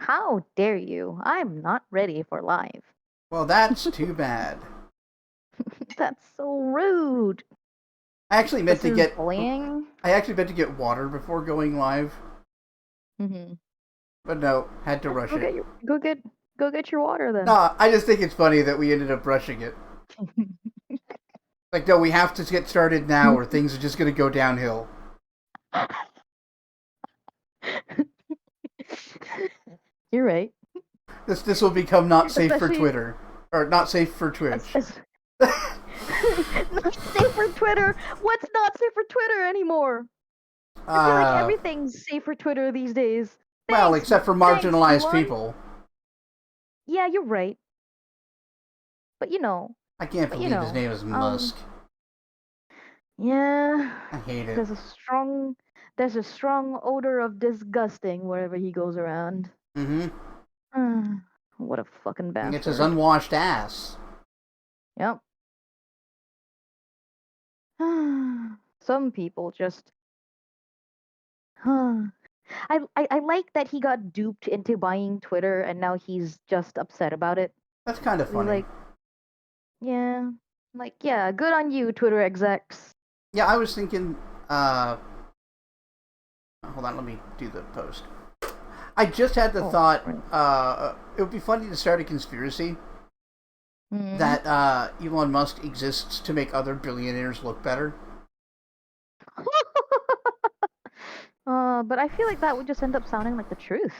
How dare you? I'm not ready for live. Well, that's too bad. That's so rude. I actually meant This to is get bullying. I actually meant to get water before going live, Mm-hmm. but no, had to rush Go it. get your go get your water then. No, I just think it's funny that we ended up rushing it. Like, no, we have to get started now, or things are just going to go downhill. You're right. This will become not safe for Especially Twitter, or not safe for as, Twitch. as not safe for Twitter. What's not safe for Twitter anymore? I feel like uh, everything's safe for Twitter these days. well, Thanks, except for thanks, marginalized Elon. people. Yeah, you're right. But I can't but you believe his know, name is um, Musk. yeah, I hate it. there's a strong, there's a strong odor of disgusting wherever he goes around. Mm-hmm. What a fucking It's his bastard. unwashed ass. Yep. Some people just, huh. I like that he got duped into buying Twitter and now he's just upset about it. That's kind of He's funny. like, yeah, like, yeah, good on you, Twitter execs. Yeah, I was thinking. Uh, Hold on, let me do the post. I just had the Oh, thought. right. It would be funny to start a conspiracy Hmm. that Elon Musk exists to make other billionaires look better. But I feel like that would just end up sounding like the truth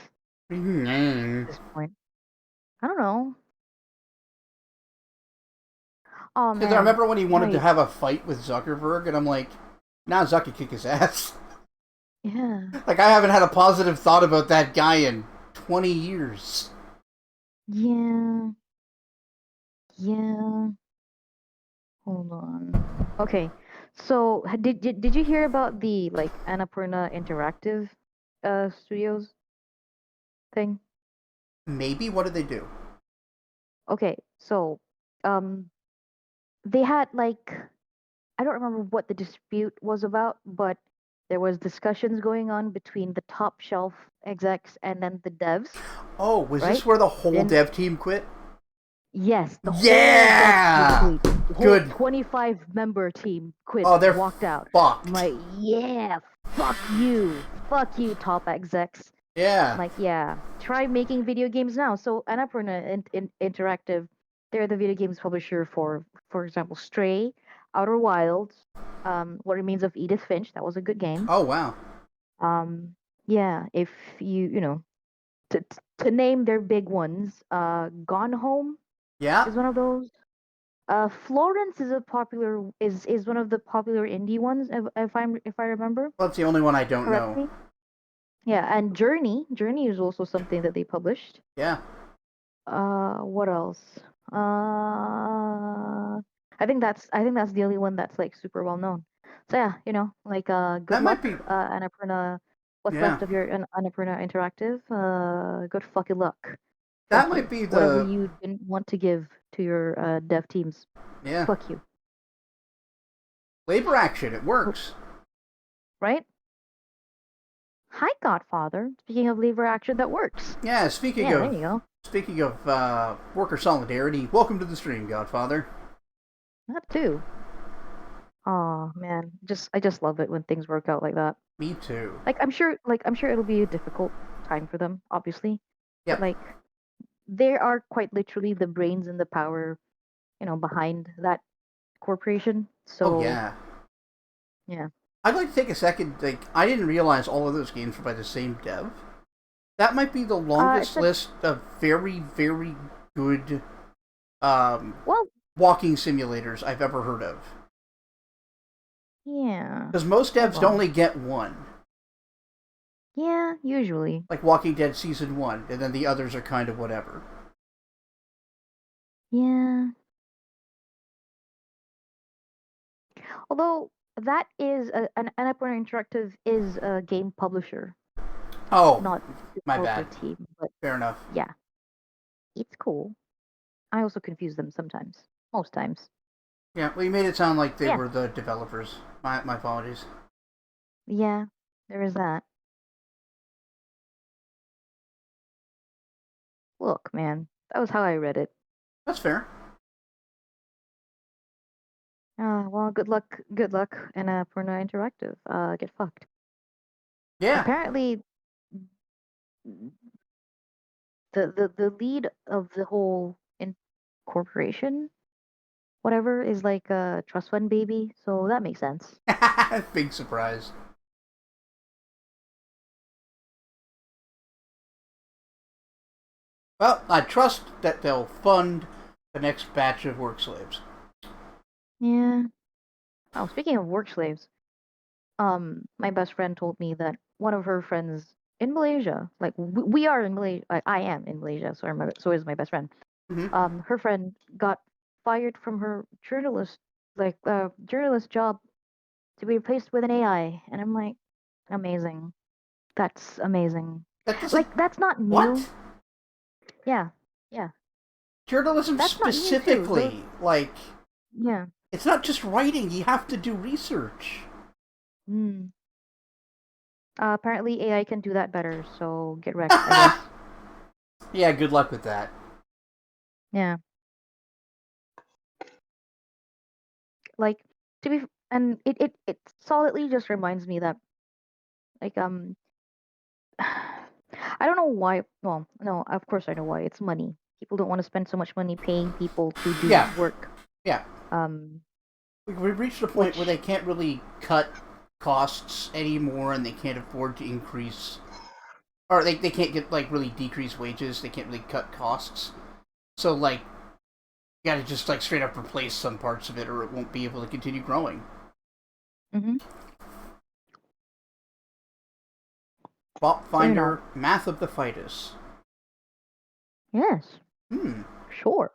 Because at this point. I don't know. Oh I man, remember when he wanted to right. have a fight with Zuckerberg, and I'm like, now Zuck can kick his ass. Yeah. Like, I haven't had a positive thought about that guy in 20 years. Yeah. Yeah. Hold on. Okay. So, did you hear about the like Annapurna Interactive Studios thing? Maybe? What did they do? Okay. So, um they had like I don't remember what the dispute was about, but there was discussions going on between the top shelf execs and then the devs, Oh, was this right? where the whole And dev team quit? yes, the whole dev team Yeah! quit. The whole Good. 25 member team quit, Oh, they're walked out. I'm fucked. like, yeah, fuck you. Fuck you, top execs. I'm Yeah. like, yeah, try making video games now. So Annapurna Interactive, they're the video games publisher for example, Stray, Outer Wilds, What Remains of Edith Finch. That was a good game. Oh, wow. Um, yeah, if to name their big ones, Gone Home Yeah? is one of those. Florence is a popular is one of the popular indie ones if I remember Well, that's the only one I don't know. correctly. Yeah, and Journey is also something that they published. Yeah. What else? I think that's the only one that's like super well known. So yeah, like good That might luck, be. Annapurna. What's Yeah. left of your Annapurna Interactive? Good fucking luck. That Fuck might you. be Whatever the. you didn't want to give to your dev teams, Yeah. fuck you. Labor action. It Oh, works. right? Hi, Godfather. Speaking of lever action that works. Yeah, Yeah, there you go. Speaking of worker solidarity, welcome to the stream, Godfather. That too. Oh man, I just love it when things work out like that. Me too. Like I'm sure it'll be a difficult time for them, obviously, but Yep. like they are quite literally the brains and the power, behind that corporation. Oh, So yeah. yeah. I'd like to take a second. Like, I didn't realize all of those games were by the same dev. That might be the It's longest a list of very, very good um, well, walking simulators I've ever heard of. yeah. Because most Hold devs on. only get one. Yeah, usually. Like Walking Dead Season 1, and then the others are kind of whatever. Yeah. Although that is an Annapurna Interactive is a game publisher, Oh, not the my bad. corporate team, but Fair enough. yeah, it's cool. I also confuse them sometimes. Most times. Yeah, well, you made it sound like they Yeah. were the developers. My apologies. Yeah, there is that. Look, man, that was how I read it. That's fair. Well, good luck. Good luck in a porno interactive. Get fucked. Yeah. Apparently, the lead of the whole incorporation, whatever, is like a trust fund baby. So that makes sense. Big surprise. Well, I trust that they'll fund the next batch of work slaves. Yeah. Oh, speaking of work slaves, my best friend told me that one of her friends in Malaysia, like we are in Malaysia, I am in Malaysia, so is my best friend. Mm-hmm. Her friend got fired from her journalist job to be replaced with an AI, and I'm like, amazing. That's amazing. That doesn't. Like that's not new. What? Yeah, yeah, Journalism that's not new too. specifically. Like, Yeah. it's not just writing, you have to do research. Mm. Apparently AI can do that better, so get wrecked, I guess. Yeah, good luck with that. Yeah. Like and it solidly just reminds me that like I don't know why. Well, no, of course I know why. It's money. People don't want to spend so much money paying people to do Yeah, work. yeah. Um, We've reached a point where which they can't really cut costs anymore and they can't afford to increase. Or they can't get, like, really decrease wages. They can't really cut costs. So, like, you gotta just, like, straight up replace some parts of it or it won't be able to continue growing. hmm Bop so you know, Finder, Math of the Fightus. yes, Hmm. sure.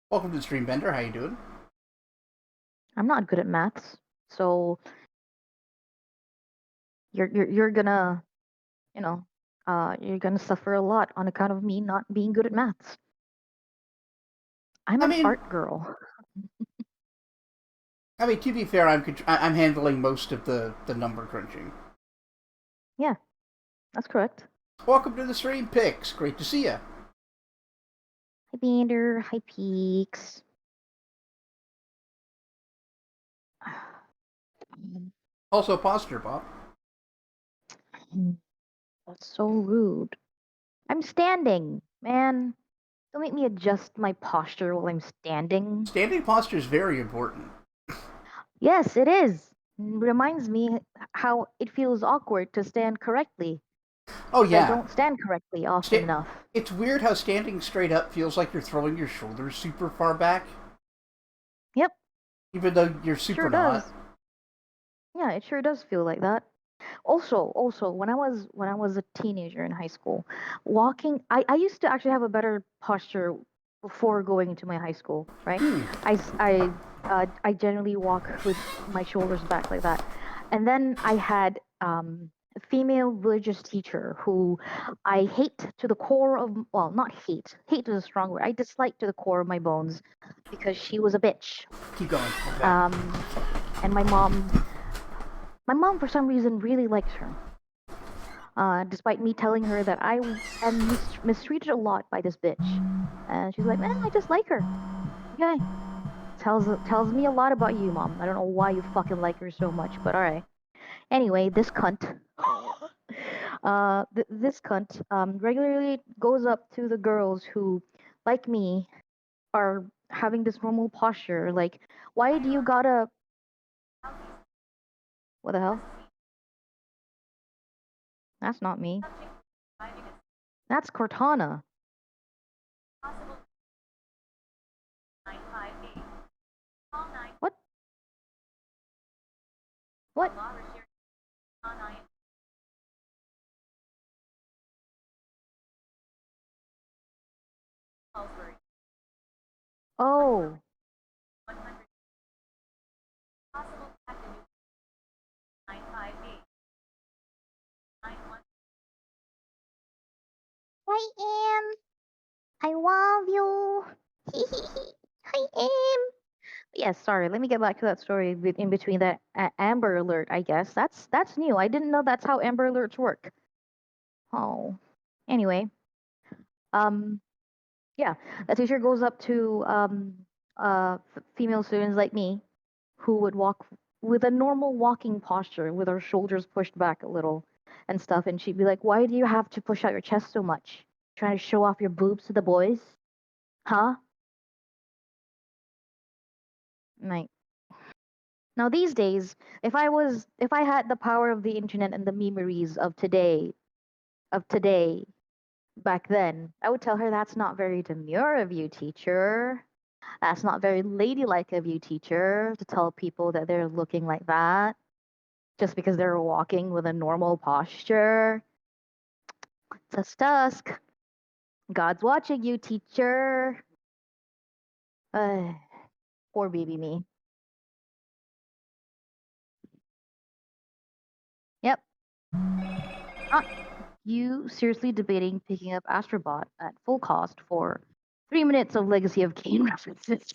Welcome to the stream, Bender. How you doing? I'm not good at maths, so you're gonna, you know, you're gonna suffer a lot on account of me not being good at maths. I'm I an mean, art girl. to be fair, I'm handling most of the number crunching. Yeah, that's correct. Welcome to the stream, Pix. Great to see you. Hi Bander, hi Peaks. Also, posture, Bob. That's so rude. I'm standing, man. Don't make me adjust my posture while I'm standing. Standing posture is very important. Yes, it is. Reminds me how it feels awkward to stand correctly. Oh 'Cause I yeah, don't stand correctly often Sta- enough. it's weird how standing straight up feels like you're throwing your shoulders super far back, Yep, even though you're super sure not. does. Yeah, it sure does feel like that. Also, when I was a teenager in high school, walking, I used to actually have a better posture before going into my high school, right? Hmm. I generally walk with my shoulders back like that, and then I had a female religious teacher who I hate to the core of, well, not hate, hate is a strong word. I dislike to the core of my bones because she was a bitch. Keep going. Okay. Um, and my mom for some reason really likes her, despite me telling her that am mistreated a lot by this bitch. And she's like, I just like her. Okay. Tells me a lot about you, mom. I don't know why you fucking like her so much, but all right. Anyway, this cunt, this cunt, regularly goes up to the girls who, like me, are having this normal posture. Like, why do you gotta? What the hell? That's not me. That's Cortana. What? What? Oh. I am. I love you. I am. Yes, sorry. Let me get back to that story in between that Amber Alert. I guess that's new. I didn't know that's how Amber Alerts work. Oh. Anyway, Yeah, a teacher goes up to female students like me who would walk with a normal walking posture with our shoulders pushed back a little and stuff, and she'd be like, "Why do you have to push out your chest so much? Trying to show off your boobs to the boys? Huh?" Like, now these days, if I had the power of the internet and the memories of today back then, I would tell her that's not very demure of you, teacher. That's not very ladylike of you, teacher, to tell people that they're looking like that just because they're walking with a normal posture. Tusk tusk. God's watching you, teacher. Uh, poor baby me. Yep. Not you seriously debating picking up Astrobot at full cost for 3 minutes of Legacy of Kain references.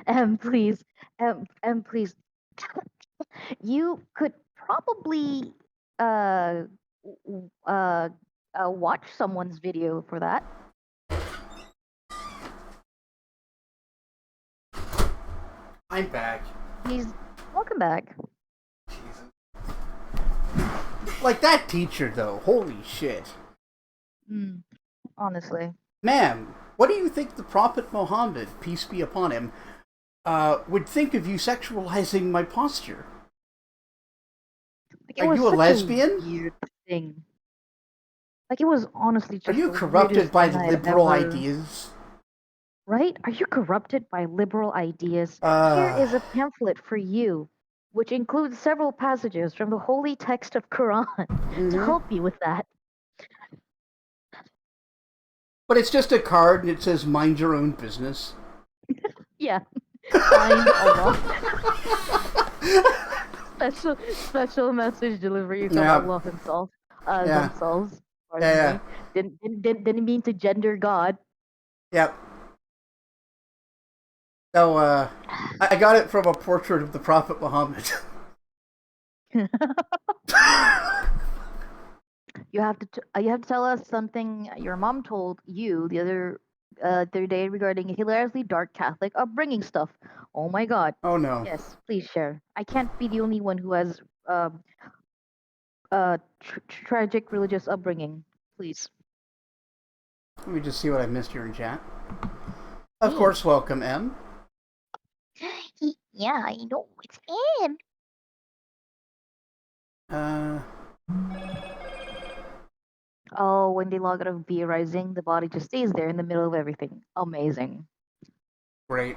And please, and please, you could probably uh, watch someone's video for that. I'm back. He's welcome back. Like that teacher, though. Holy shit. Mm, honestly, Ma'am, what do you think the Prophet Muhammad, peace be upon him, would think of you sexualizing my posture? like it Are was you a such a lesbian? weird thing. Like it was honestly Are just you the corrupted weirdest by thing I'd liberal ever. ideas? Right? Are you corrupted by liberal ideas? Here Uh, is a pamphlet for you, which includes several passages from the holy text of Quran to mm-hmm. help you with that. But it's just a card and it says, mind your own business. Yeah. Signed Allah. Special message delivery from Yeah, Allah himself. yeah, Themselves. yeah, Pardon yeah, me. Didn't mean to gender God. yeah. So, I got it from a portrait of the Prophet Muhammad. You have to tell us something your mom told you the other day regarding hilariously dark Catholic upbringing stuff. Oh my God. Oh no. Yes, please share. I can't be the only one who has tragic religious upbringing. Please. Let me just see what I missed here in chat. Of Hey. course, welcome, M. Yeah, I know it's him. Uh, Oh, when they log out of V Rising, the body just stays there in the middle of everything. Amazing. great.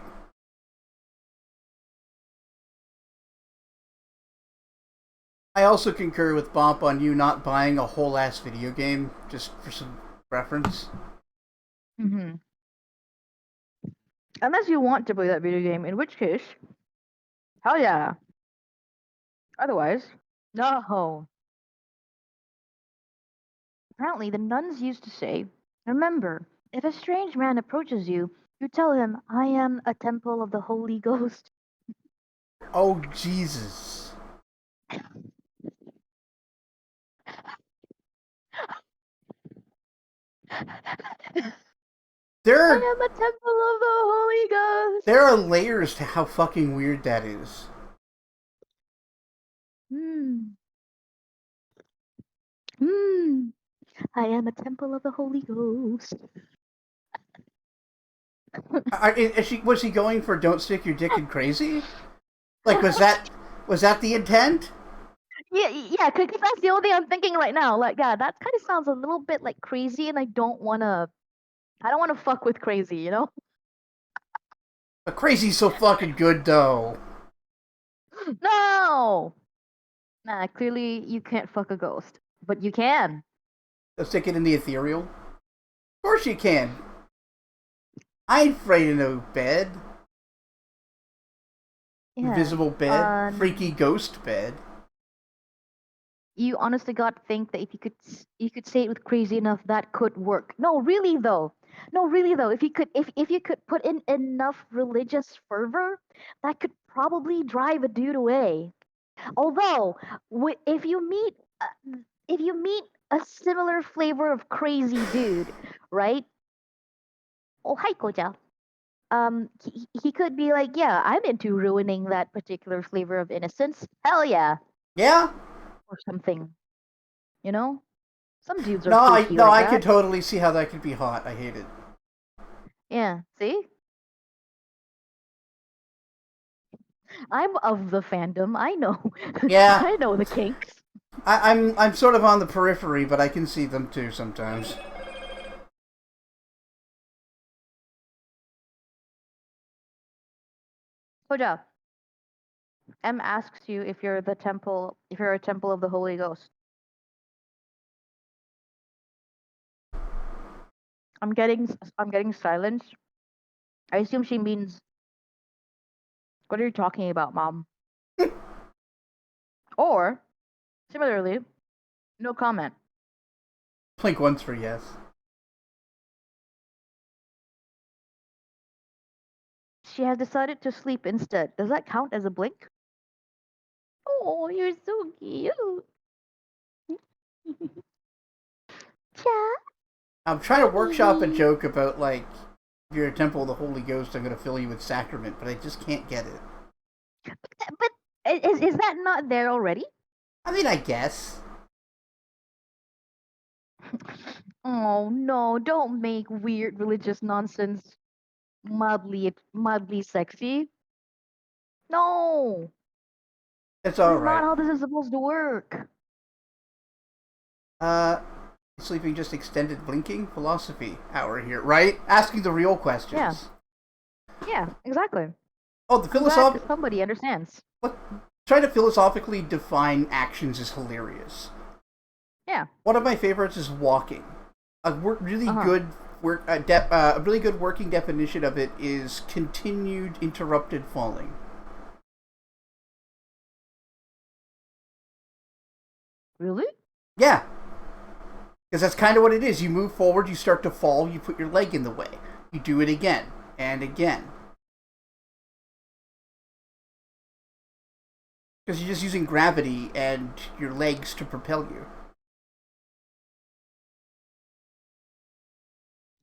I also concur with Bop on you not buying a whole ass video game, just for some reference. Hmm. Unless you want to play that video game, in which case, hell yeah. Otherwise, no. Apparently, the nuns used to say, "Remember, if a strange man approaches you, you tell him, 'I am a temple of the Holy Ghost.'" Oh, Jesus. There, I am a temple of the Holy Ghost. there are layers to how fucking weird that is. Hmm. Hmm. I am a temple of the Holy Ghost. Was he going for "Don't stick your dick in crazy"? Like, was that the intent? Yeah, because that's the only thing I'm thinking right now. Like, yeah, that kind of sounds a little bit like crazy, and I don't wanna fuck with crazy, you know? But crazy's so fucking good, though. No! Nah, clearly you can't fuck a ghost, but you can. Let's stick it in the ethereal. Of course you can. I ain't afraid of no bed. Yeah. Invisible bed. Freaky ghost bed. You honest to God think that if you could say it with crazy enough, that could work. No, really though. No, really though. If you could put in enough religious fervor, that could probably drive a dude away. Although, if you meet if you meet a similar flavor of crazy dude, right? Oh, hi, Koja. He could be like, yeah, I'm into ruining that particular flavor of innocence. Hell yeah, Yeah? or something. You know, some dudes are No, freaky no, like I could that. totally see how that could be hot. I hate it. Yeah, see, I'm of the fandom. I know, Yeah, I know the kinks. I'm sort of on the periphery, but I can see them too sometimes. Koja, M asks you if you're a temple of the Holy Ghost. I'm getting silence. I assume she means, what are you talking about, mom? Or similarly, no comment. Blink once for yes. She has decided to sleep instead. Does that count as a blink? Oh, you're so cute. Chat, I'm trying to workshop a honey. joke about, like, if you're a temple of the Holy Ghost, I'm going to fill you with sacrament, but I just can't get it. But is that not there already? I mean, I guess. Oh no, don't make weird religious nonsense mildly sexy. No, It's this is not alright. how this is supposed to work. Uh, sleeping just extended blinking? Philosophy hour here, right? Asking the real Yeah, questions. yeah, exactly. Oh, the I'm glad philosoph... somebody understands. What? Trying to philosophically define actions is hilarious. Yeah. One of my favorites is walking. Really Uh huh. good a really good working definition of it is continued interrupted falling. Really? Yeah, because that's kind of what it is. You move forward, you start to fall, you put your leg in the way. You do it again and again. Because you're just using gravity and your legs to propel you.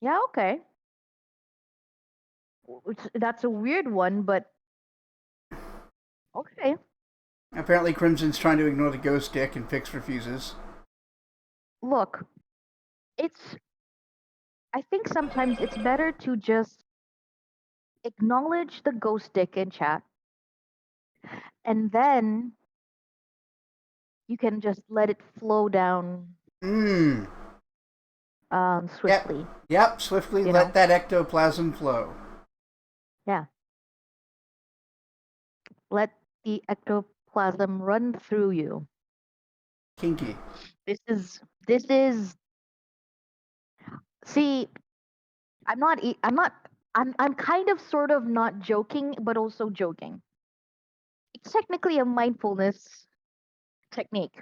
Yeah. Okay. That's a weird one, but okay. Apparently, Crimson's trying to ignore the ghost dick and Pix refuses. Look, it's. I think sometimes it's better to just acknowledge the ghost dick in chat, and then you can just let it flow down Mmm. Yep. swiftly. Yep. Swiftly You let know? that ectoplasm flow. Yeah. Let the ectoplasm run through you. Kinky. This is. See, I'm not. I'm kind of sort of not joking, but also joking. It's technically a mindfulness technique.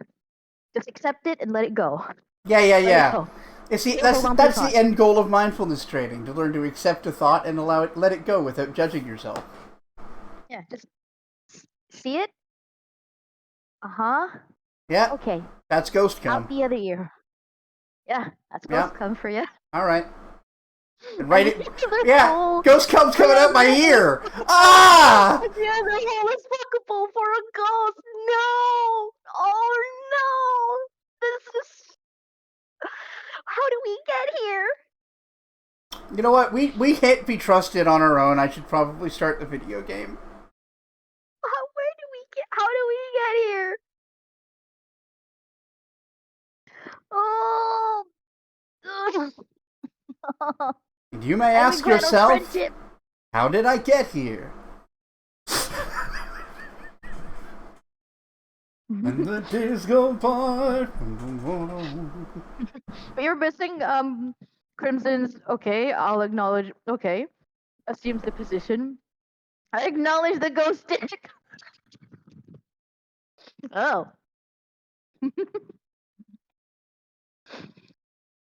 Just accept it and let it go. Yeah, yeah, Let it yeah. go. See, Stay overwhelmed with that's the thought. end goal of mindfulness training: to learn to accept a thought and let it go without judging yourself. Yeah, just see it. Uh huh. Yeah, Okay. that's ghost Out come. the other ear. Yeah, that's Yeah, ghost come for you. all right. And And write the it. other Yeah, hole. ghost come's The coming out my other hole. ear. Ah! The other hole is fuckable for a ghost. No. Oh no. This is. How do we get here? You know what? We can't be trusted on our own. I should probably start the video game. Where do we get? How do we get here? Oh. And you may I ask regret our yourself, friendship. how did I get here? And the days go by. But you're missing Crimson's okay, I'll acknowledge okay. Assumes the position. I acknowledge the ghost stick. Oh.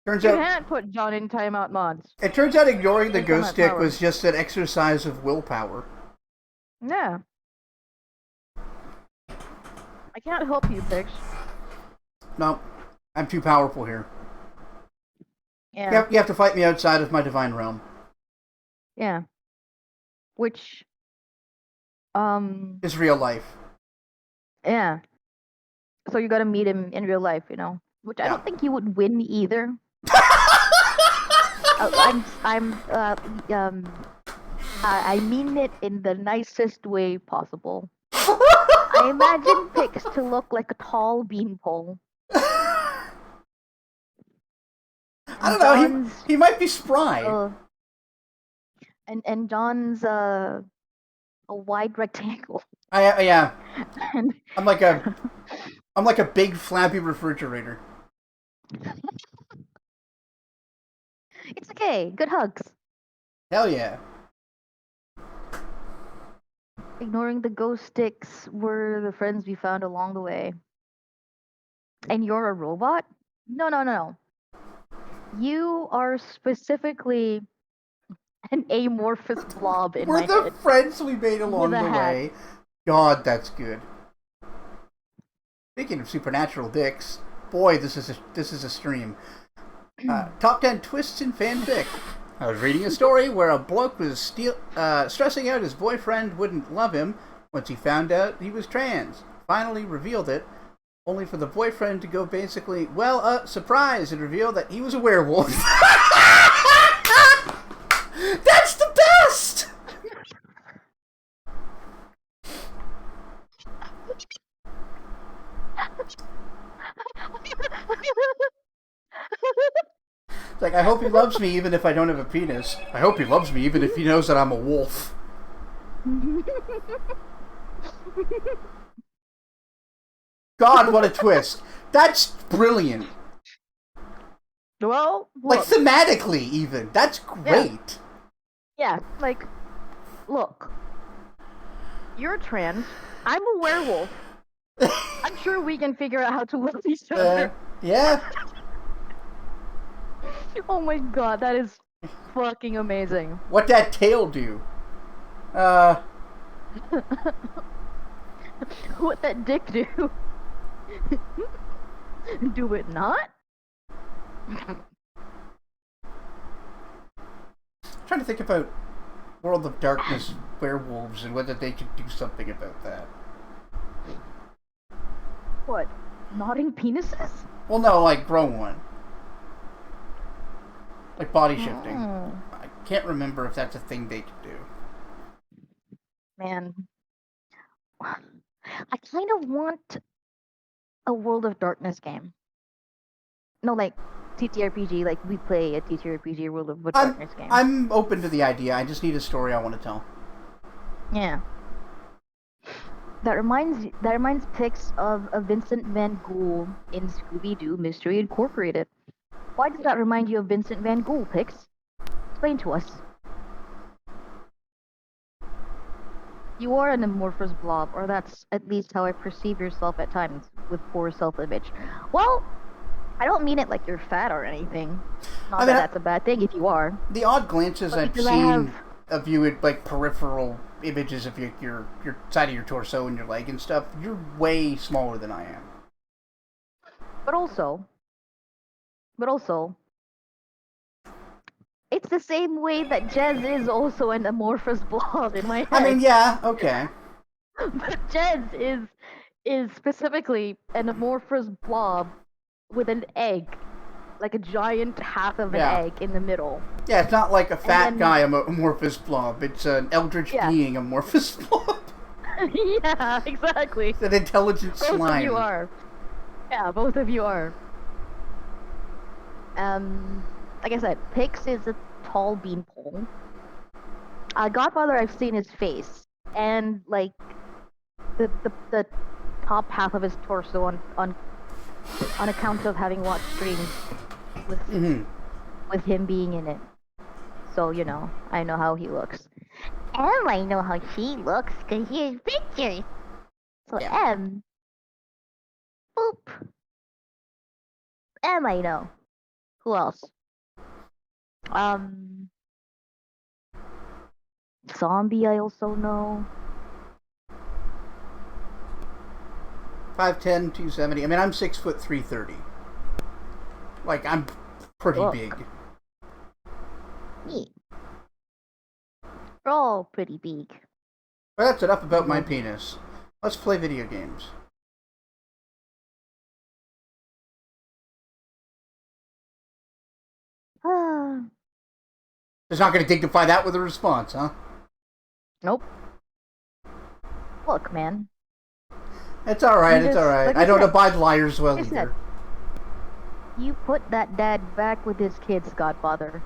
Turns You out can't put John in timeout mods. It turns out ignoring the In ghost timeout stick power. was just an exercise of willpower. Yeah. I can't help you, Pix. No, I'm too powerful here. Yeah. You have to fight me outside of my divine realm. Yeah. Which, um, Is real life. yeah. So you gotta meet him in real life, you know. Which I Yeah. don't think he would win either. I'm I mean it in the nicest way possible. I imagine Pix to look like a tall beanpole. I And don't know. John's He might be spry. uh and John's a wide rectangle. Yeah. And I'm like a I'm like a big flabby refrigerator. it's okay. Good hugs. Hell yeah. Ignoring the ghost sticks were the friends we found along the way. And you're a robot? No, no, no. You are specifically an amorphous blob in We're my the head friends we made with along a the hat. way. God, that's good. Speaking of supernatural dicks, boy, this is a stream. Top 10 twists in fanfic. I was reading a story where a bloke was stressing out his boyfriend wouldn't love him once he found out he was trans. Finally revealed it, only for the boyfriend to go basically, well, surprise, and reveal that he was a werewolf. That's the best! It's like, I hope he loves me even if I don't have a penis. I hope he loves me even if he knows that I'm a wolf. God, what a twist. That's brilliant. Well, Like, look. thematically, even. That's Yeah. great. Yeah, like, look. You're trans. I'm a werewolf. I'm sure we can figure out how to love each other. Yeah. Oh my god, that is fucking amazing. What that tail do? What that dick do? Do it not? Trying to think about World of Darkness werewolves and whether they could do something about that. What? Nodding penises? Well, no, like grow one. Like body shifting. Mm, I can't remember if that's a thing they could do. man. I kind of want a World of Darkness game. No, like TTRPG, like we play a TTRPG World of I'm Darkness game. I'm open to the idea. I just need a story I want to tell. Yeah. That reminds Pix of a Vincent Van Gogh in Scooby Doo Mystery Incorporated. Why does that remind you of Vincent Van Gogh, Pix? Explain to us. You are an amorphous blob, or that's at least how I perceive yourself at times, with poor self-image. Well, I don't mean it like you're fat or anything. Not I that mean, that's a bad thing if you are. the odd glances But I've because I seen have, of you at like peripheral images of your side of your torso and your leg and stuff, you're way smaller than I am. but also, but also, it's the same way that Jez is also an amorphous blob in my I head. mean, yeah, okay. But Jez is specifically an amorphous blob with an egg, like a giant half of an Yeah. egg in the middle. Yeah, it's not like a And fat then, guy amorphous blob. It's an eldritch yeah, being amorphous blob. yeah, exactly. It's an intelligent Both of you slime. are. Yeah, both of you are. Like I said, Pix is a tall beanpole. Godfather, I've seen his face, and like the top half of his torso on account of having watched streams with Mm-hmm. with him being in it. So you know, I know how he looks. And I know how she looks because here's pictures. So Yeah. boop. I know. Who else? Um, Zombie. I also know. 5'10", 270. I mean, I'm 6'3", 330. Like, I'm pretty Look. big. Me. We're all pretty big. Well, that's enough about my Although, penis. Let's play video games. ah, It's not going to dignify that with a response, huh? nope. Look, man. It's alright, You it's just, alright. like I I don't said, abide liars well like I said, either. you put that dad back with his kids, Godfather.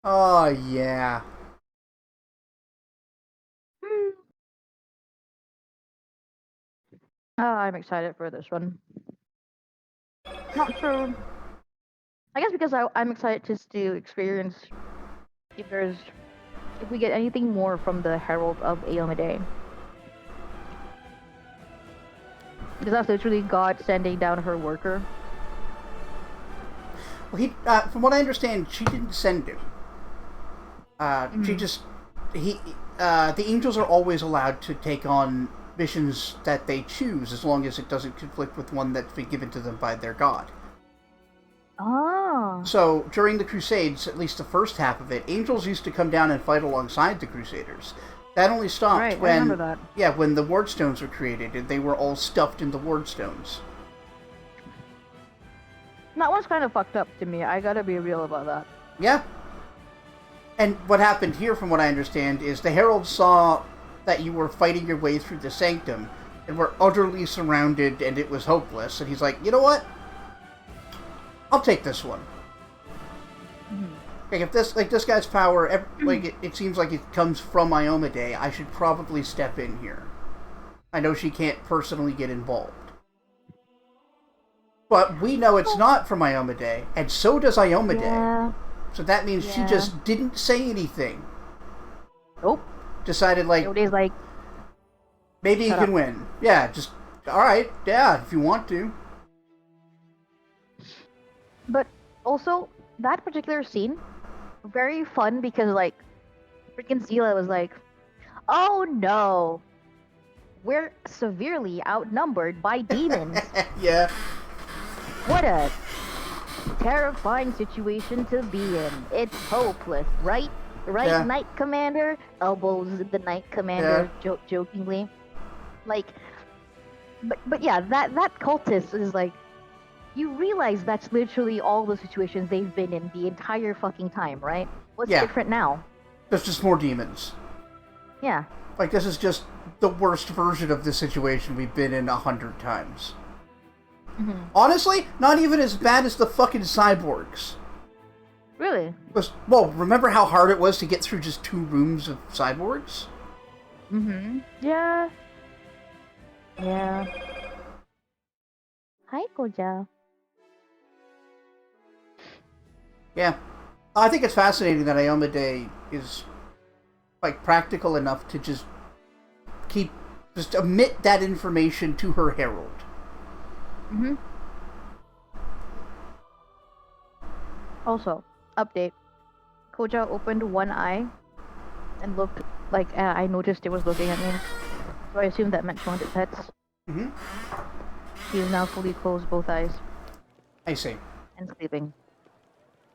Oh, yeah. Hmm. Oh, I'm excited for this one. Not sure. I guess because I'm excited just to experience if there's if we get anything more from the Herald of Iomidae. Because that's literally God sending down her worker. Well, from what I understand, she didn't send him. She Mm. just, the angels are always allowed to take on missions that they choose as long as it doesn't conflict with one that's been given to them by their god. Ah, So during the Crusades, at least the first half of it, angels used to come down and fight alongside the Crusaders. That only stopped right. I remember when, that. yeah, when the wardstones were created and they were all stuffed into wardstones. That one's kind of fucked up to me. I gotta be real about that. Yeah. And what happened here, from what I understand, is the herald saw that you were fighting your way through the sanctum and were utterly surrounded and it was hopeless. And he's like, you know what? I'll take this one. Mhm. Like, if this guy's power, it seems like it comes from Iomidae, I should probably step in here. I know she can't personally get involved. But we know it's not from Iomidae, and so does Iomidae. Yeah. So that means she Yeah. just didn't say anything. Nope. Decided, like, Nowadays, like, maybe you shut can up. win. Yeah, just, alright, yeah, if you want to. But also, that particular scene, very fun because, like, freaking Zila was like, oh no, we're severely outnumbered by demons. Yeah, What a terrifying situation to be in. It's hopeless, right? Right, yeah, Knight Commander? Elbows the Knight yeah, Commander jokingly. Like, but yeah, that cultist is like, you realize that's literally all the situations they've been in the entire fucking time, right? What's yeah. different now? There's just more demons. Yeah. Like, this is just the worst version of the situation we've been in 100 times. Hmm. Honestly, not even as bad as the fucking cyborgs. Really? Well, remember how hard it was to get through just 2 rooms of cyborgs? Mm-hmm. Yeah. Yeah. Hi, Koja. Yeah. I think it's fascinating that Iomidae is, like, practical enough to just omit that information to her herald. Mm-hmm. Also, update. Koja opened one eye and looked like I noticed it was looking at me. So I assumed that meant she wanted pets. Mm-hmm. She is now fully closed both eyes I see. and sleeping.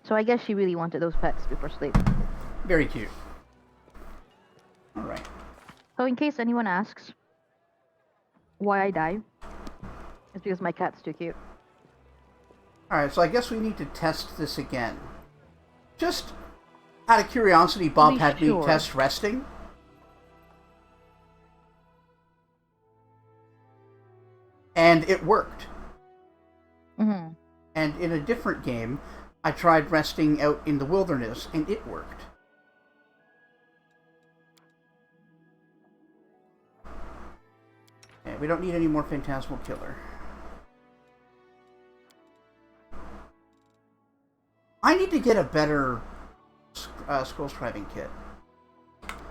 So I guess she really wanted those pets before sleep. Very cute. Alright. So in case anyone asks why I die, it's because my cat's too cute. Alright, so I guess we need to test this again. Just out of curiosity, Bob had me Sure. test resting. And it worked. Mm-hmm. And in a different game, I tried resting out in the wilderness, and it worked. Okay, we don't need any more Phantasmal Killer. I need to get a better scroll scribing kit.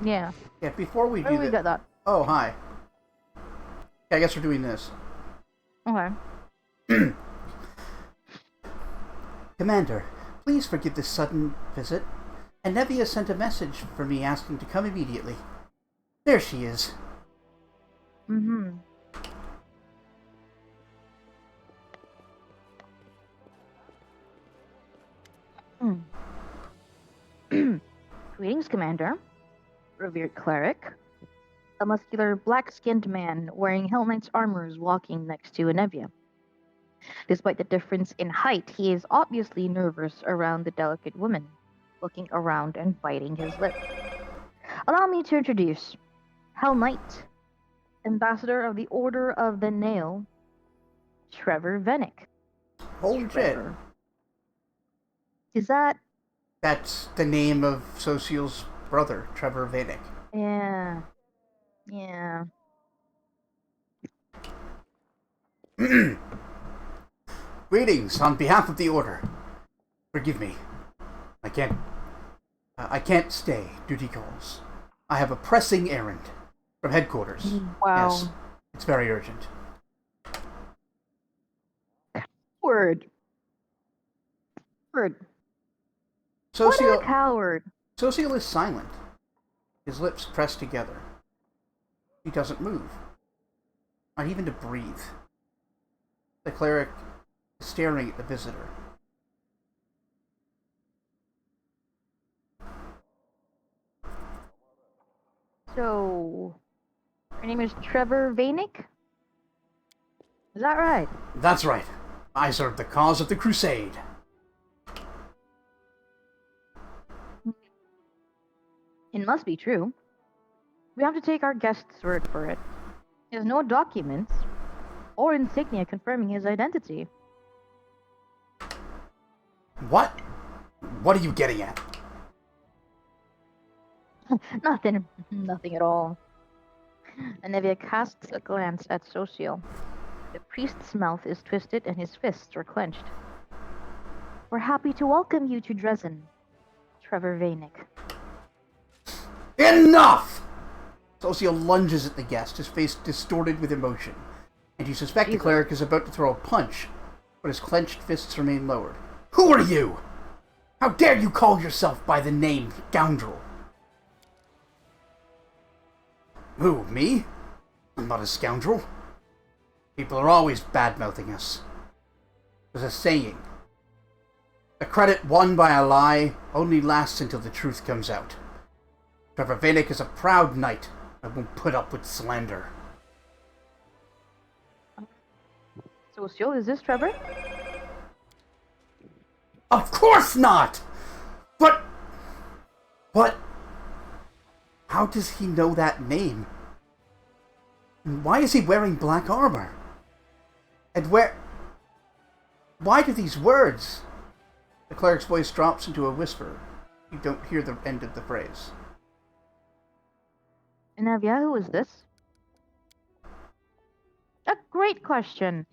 Yeah. Yeah, before we do We that. got that. Oh, hi. Yeah, I guess we're doing this. Okay. Commander, please forgive this sudden visit. And Nevia sent a message for me asking to come immediately. There she is. Mm-hmm. Greetings, Commander. Revered cleric. A muscular, black-skinned man wearing Hell Knight's armor is walking next to Anevia. Despite the difference in height, he is obviously nervous around the delicate woman, looking around and biting his lip. Allow me to introduce Hell Knight, Ambassador of the Order of the Nail, Trevor Vennick. Holy Trevor. shit. Is that... That's the name of Social's brother, Trevor Vanek. Yeah. Yeah. Greetings on behalf of the Order. Forgive me. I can't stay. Duty calls. I have a pressing errand from headquarters. Wow. Yes, it's very urgent. Word. What Social a coward. Social is silent. His lips pressed together. He doesn't move. Not even to breathe. The cleric is staring at the visitor. So, your name is Trevor Vanek? Is that right? That's right. I serve the cause of the crusade. It must be true. We have to take our guest's word for it. He has no documents or insignia confirming his identity. What? What are you getting at? Nothing at all. Anevia casts a glance at Socio. The priest's mouth is twisted and his fists are clenched. We're happy to welcome you to Dresden, Trevor Vanek. Enough! Socio lunges at the guest, his face distorted with emotion, and you suspect the cleric is about to throw a punch, but his clenched fists remain lowered. Who are you? How dare you call yourself by the name scoundrel? Who, me? I'm not a scoundrel. People are always bad-mouthing us. There's a saying. The credit won by a lie only lasts until the truth comes out. Trevor Vanek is a proud knight. I won't put up with slander. Socio, is this Trevor? Of course not! But... How does he know that name? And why is he wearing black armor? And why do these words... The cleric's voice drops into a whisper. You don't hear the end of the phrase. Anevia, who is this? A great question.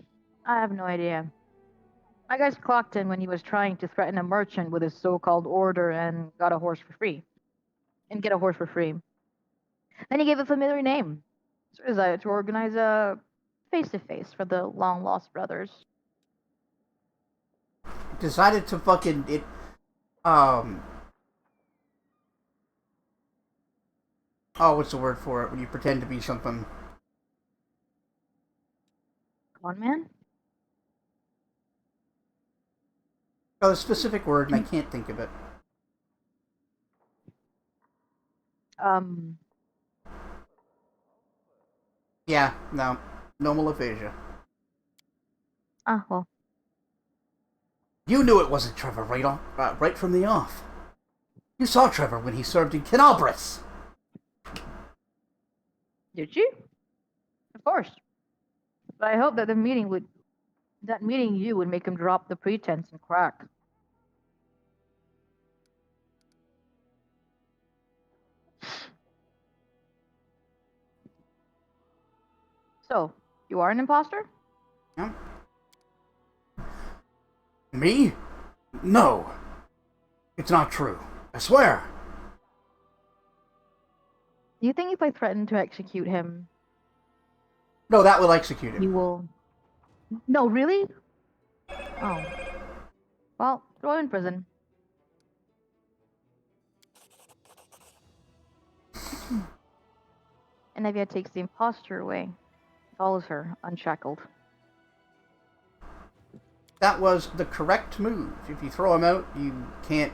I have no idea. My guys clocked in when he was trying to threaten a merchant with his so-called order and got a horse for free. And get a horse for free. Then he gave a familiar name. So decided to organize a face-to-face for the long-lost brothers. Decided to fucking... Oh, what's the word for it? When you pretend to be something... Con man? Oh, a specific word, and I can't think of it. Yeah, no. Normal aphasia. Ah, well. You knew it wasn't Trevor right from the off. You saw Trevor when he served in Canalbris. Did you? Of course. But I hope that meeting you would make him drop the pretense and crack. So, you are an imposter? Yeah. Me? No. It's not true. I swear. Do you think if I threaten to execute him, No, that will execute him. you will... No, really? Oh. Well, throw him in prison. And Evia takes the imposter away. Follows her, unshackled. That was the correct move. If you throw him out, you can't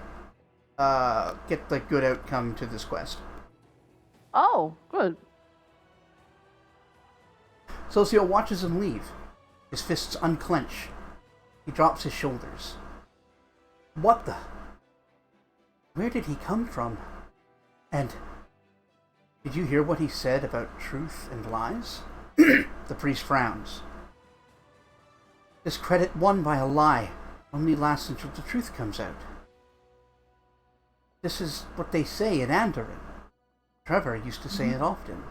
get the good outcome to this quest. Oh, good. Socio watches him leave. His fists unclench. He drops his shoulders. What the? Where did he come from? And did you hear what he said about truth and lies? The priest frowns. Discredit won by a lie only lasts until the truth comes out. This is what they say in Andoran. Trevor used to say it often.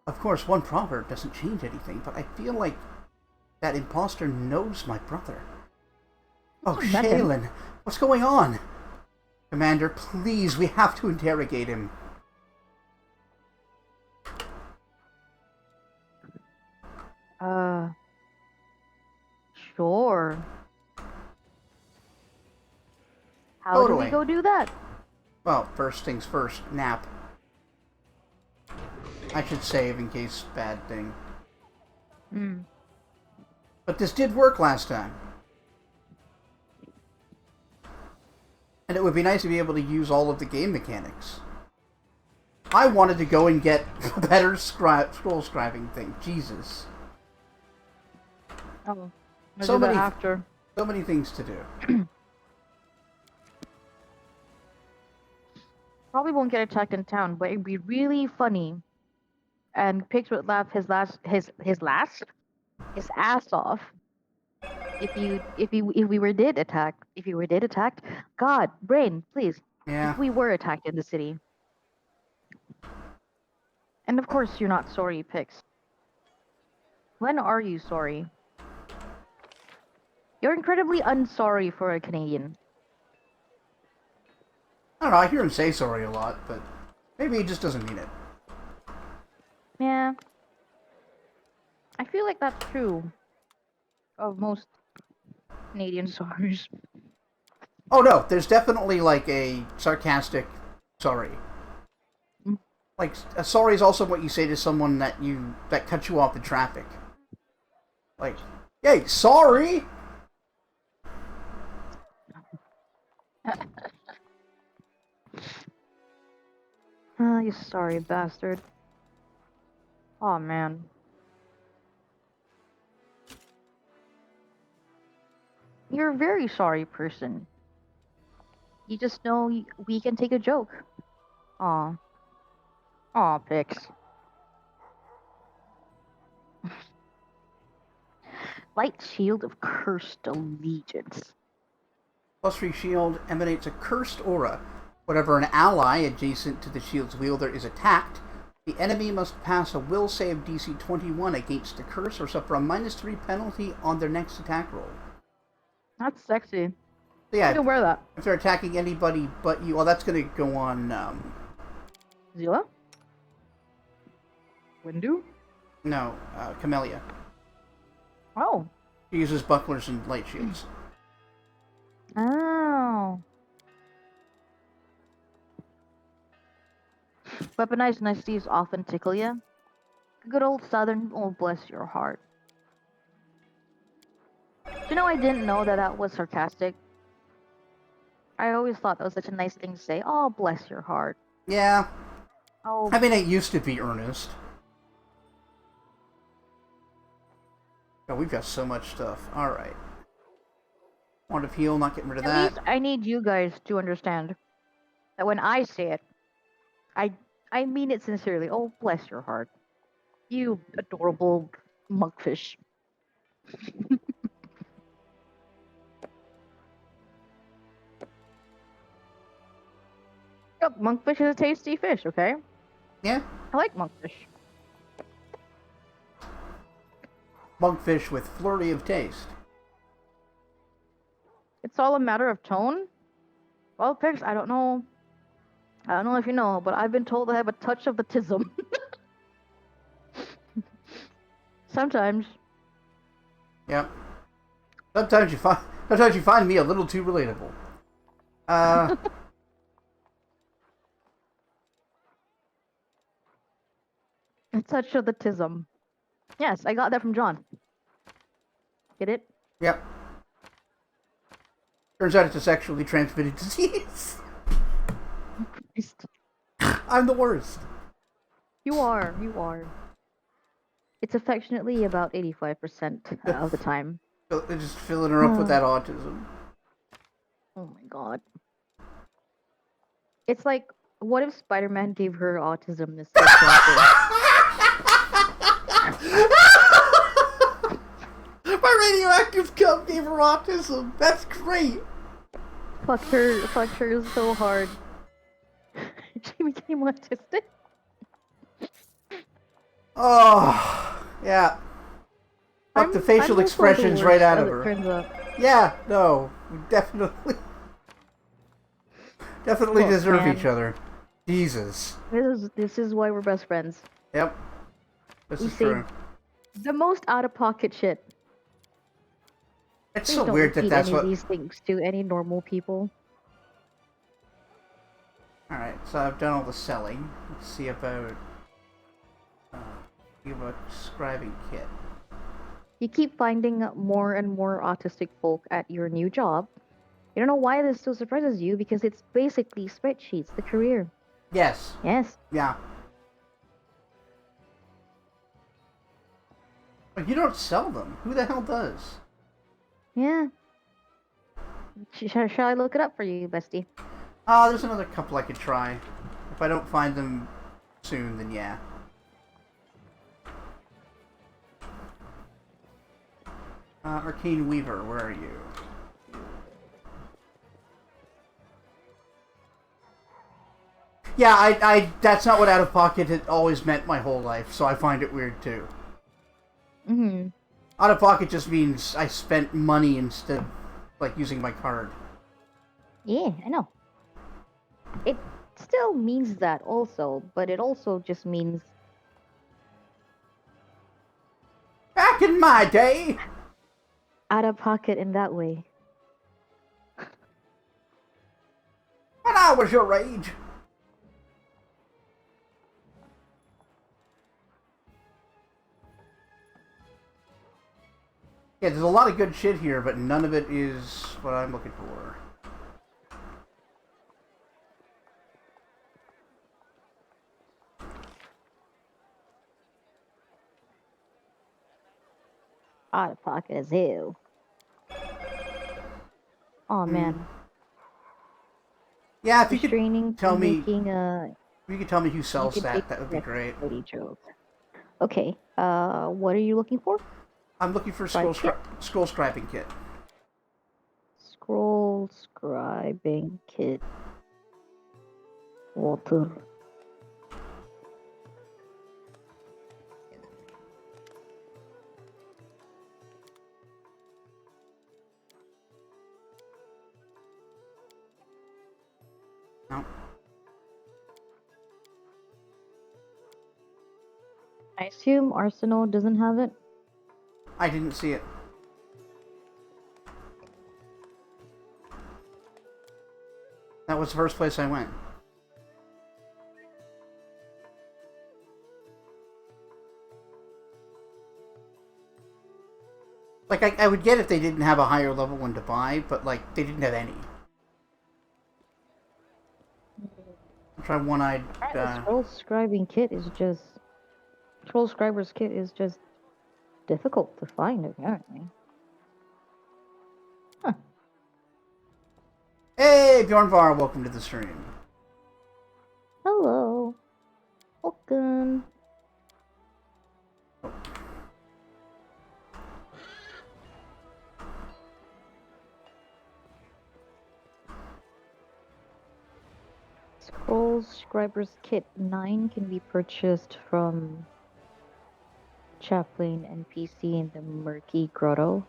Of course, one proverb doesn't change anything, but I feel like that imposter knows my brother. Oh, Shaylin, what's going on? Commander, please, we have to interrogate him. Sure. How do Totally. we go do that? Well, first things first, nap. I should save in case bad thing. But this did work last time. And it would be nice to be able to use all of the game mechanics. I wanted to go and get a better scroll scribing thing. Jesus. Oh, So many, after. so many things to do. Probably won't get attacked in town, but it'd be really funny. And Pix would laugh his ass off if we were did attacked. God, brain, please. Yeah. If we were attacked in the city. And of course you're not sorry, Pix. When are you sorry? You're incredibly unsorry for a Canadian. I don't know, I hear him say sorry a lot, but maybe he just doesn't mean it. Yeah. I feel like that's true of most Canadian sorries. Oh no, there's definitely like a sarcastic sorry. Like a sorry is also what you say to someone that cuts you off in traffic. Like, hey, sorry. Ah, you sorry bastard. Oh man. You're a very sorry person. You just know we can take a joke. Aw. Aw, Pix. Light shield of cursed allegiance. +3 shield emanates a cursed aura. Whenever an ally adjacent to the shield's wielder is attacked, the enemy must pass a will save DC 21 against the curse or suffer a -3 penalty on their next attack roll. That's sexy. So yeah, You can wear that. if they're attacking anybody but you, well, that's going to go on, Zila? Windu? no, Camellia. Oh. She uses bucklers and light shields. Oh. Weaponized niceties often tickle ya. Good old Southern, oh bless your heart. You know, I didn't know that was sarcastic. I always thought that was such a nice thing to say. Oh, bless your heart. Yeah. Oh. I mean, it used to be earnest. Oh, we've got so much stuff. Alright. Want to heal, not getting rid of that. At least I need you guys to understand that when I say it, I mean it sincerely. Oh, bless your heart. You adorable monkfish. Look, monkfish is a tasty fish, okay? Yeah. I like monkfish. Monkfish with flurry of taste. It's all a matter of tone. Well, Pix, I don't know if you know, but I've been told I have a touch of the tism. Sometimes. Yep. Sometimes you find me a little too relatable. A touch of the tism. Yes, I got that from John. Get it? Yep. Turns out it's a sexually transmitted disease. I'm the worst. You are. You are. It's affectionately about 85% of the time. They're just filling her up with that autism. Oh my god. It's like, what if Spider-Man gave her autism this cancer? My radioactive cum gave her autism. That's great. Fucked her so hard. She became autistic. Oh, yeah. Fuck the facial expressions right out of her. Turns out. Yeah, no, we definitely deserve man. each other. Jesus. This is why we're best friends. Yep. This We is say true. the most out of pocket shit. It's Please so don't weird that repeat that's any what. of these things to any normal people. All right, so I've done all the selling. Let's see about scribing kit. You keep finding more and more autistic folk at your new job. You don't know why this still surprises you because it's basically spreadsheets, the career. Yes. Yes. Yeah. But you don't sell them. Who the hell does? Yeah. Shall I look it up for you, bestie? There's another couple I could try. If I don't find them soon, then yeah. Arcane Weaver, where are you? Yeah, I that's not what out of pocket had always meant my whole life, so I find it weird too. Mm-hmm. Out of pocket just means I spent money instead of, like, using my card. Yeah, I know. It still means that also, but it also just means Back in my day! out of pocket in that way. When I was your age! Yeah, there's a lot of good shit here, but none of it is what I'm looking for. Out of pocket as hell. Oh man. Yeah, if you Restraining could tell from me, making if you could tell me who you sells can take that would be great. jokes. Okay. What are you looking for? I'm looking for Scribe kit? scroll scribing kit. Scroll scribing kit. Walter. No, I assume Arsenal doesn't have it. I didn't see it. That was the first place I went. Like, I would get if they didn't have a higher level one to buy, but, like, they didn't have any. I'll try one-eyed... Scroll scribing kit is just... Scroll scriber's kit is just difficult to find, apparently. Huh. Hey, Bjornvar, welcome to the stream. Hello. Welcome. Scroll Scriber's Kit 9 can be purchased from Chaplain NPC in the Murky Grotto.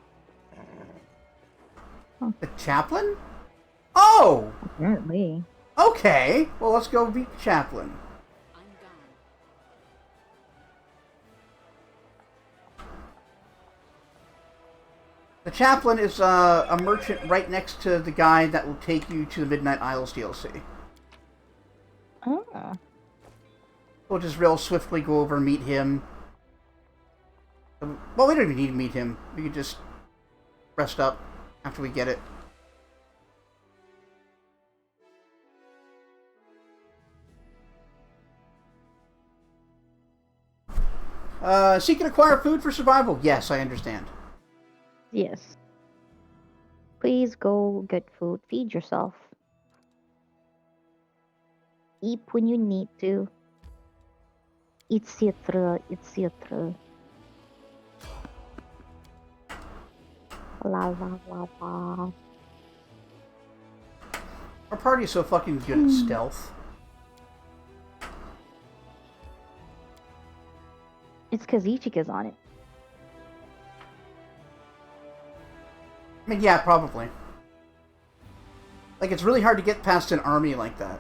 Huh. The Chaplain? Oh! Apparently. Okay, well, let's go beat the Chaplain. The Chaplain is a merchant right next to the guy that will take you to the Midnight Isles DLC. Ah. We'll just real swiftly go over and meet him. Well, we don't even need to meet him. We can just rest up after we get it. Seek and acquire food for survival. Yes, I understand. Yes. Please go get food. Feed yourself. Eat when you need to. Etc. Etc. La la la la. Our party's so fucking good at stealth. It's because Ichika's on it. I mean, yeah, probably. Like, it's really hard to get past an army like that.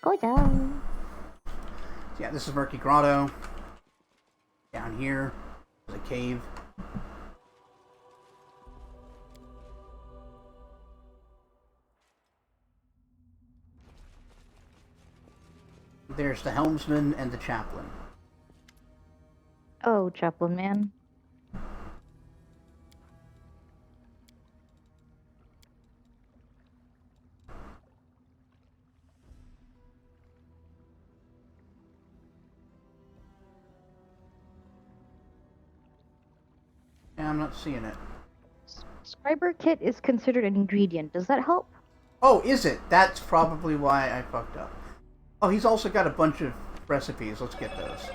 Go down. Yeah, this is Murky Grotto. Down here is a cave. There's the helmsman and the chaplain. Oh, Chaplain Man. Yeah, I'm not seeing it. Scriber kit is considered an ingredient. Does that help? Oh, is it? That's probably why I fucked up. Oh, he's also got a bunch of recipes. Let's get those.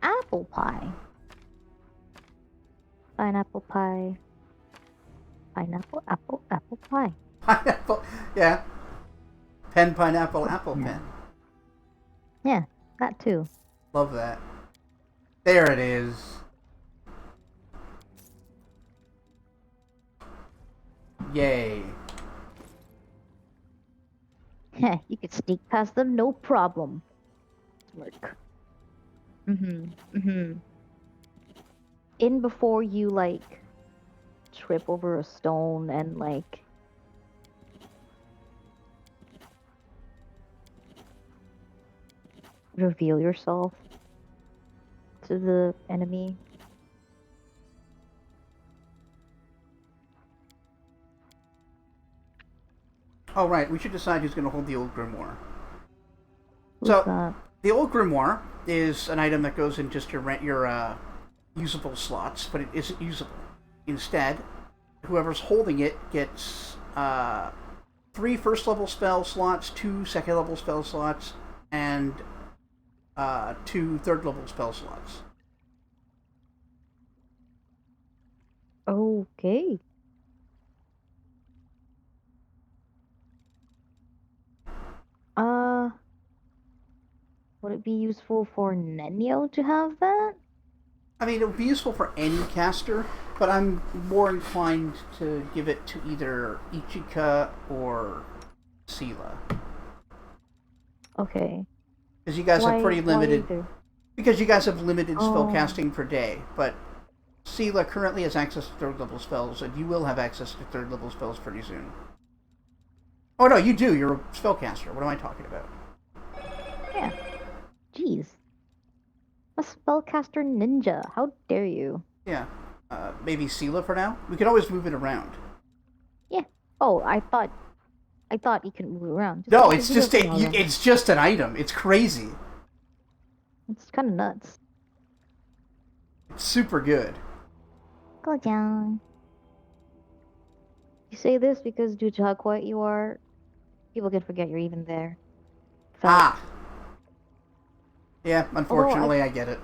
Apple pie. Pineapple pie. Pineapple, apple, apple pie. Pineapple, yeah. Pen, pineapple, apple pen. Yeah, that too. Love that. There it is. Yay. Heh, you could sneak past them, no problem. Smirk. In before you, like, trip over a stone and, like, reveal yourself to the enemy. Oh, right. We should decide who's going to hold the old grimoire. Who's So, that? the old grimoire is an item that goes in just your usable slots, but it isn't usable. Instead, whoever's holding it gets 3 first-level spell slots, 2 second-level spell slots, and 2 third-level spell slots. Okay. Uh, would it be useful for Nenio to have that? I mean, it would be useful for any caster, but I'm more inclined to give it to either Ichika or Sela. Okay. Because you guys have pretty limited... either? Because you guys have limited spell Oh. casting per day, but Sela currently has access to third level spells, and you will have access to third level spells pretty soon. Oh no, you do. You're a spellcaster. What am I talking about? Yeah. Jeez. A spellcaster ninja. How dare you? Yeah. Maybe Sela for now. We can always move it around. Yeah. Oh, I thought you can move it around. No, take it's it just for now, then. it's just an item. It's crazy. It's kind of nuts. It's super good. Go down. You say this because due to how quiet you are, people can forget you're even there. Felt. Ah. Yeah, unfortunately, I get it.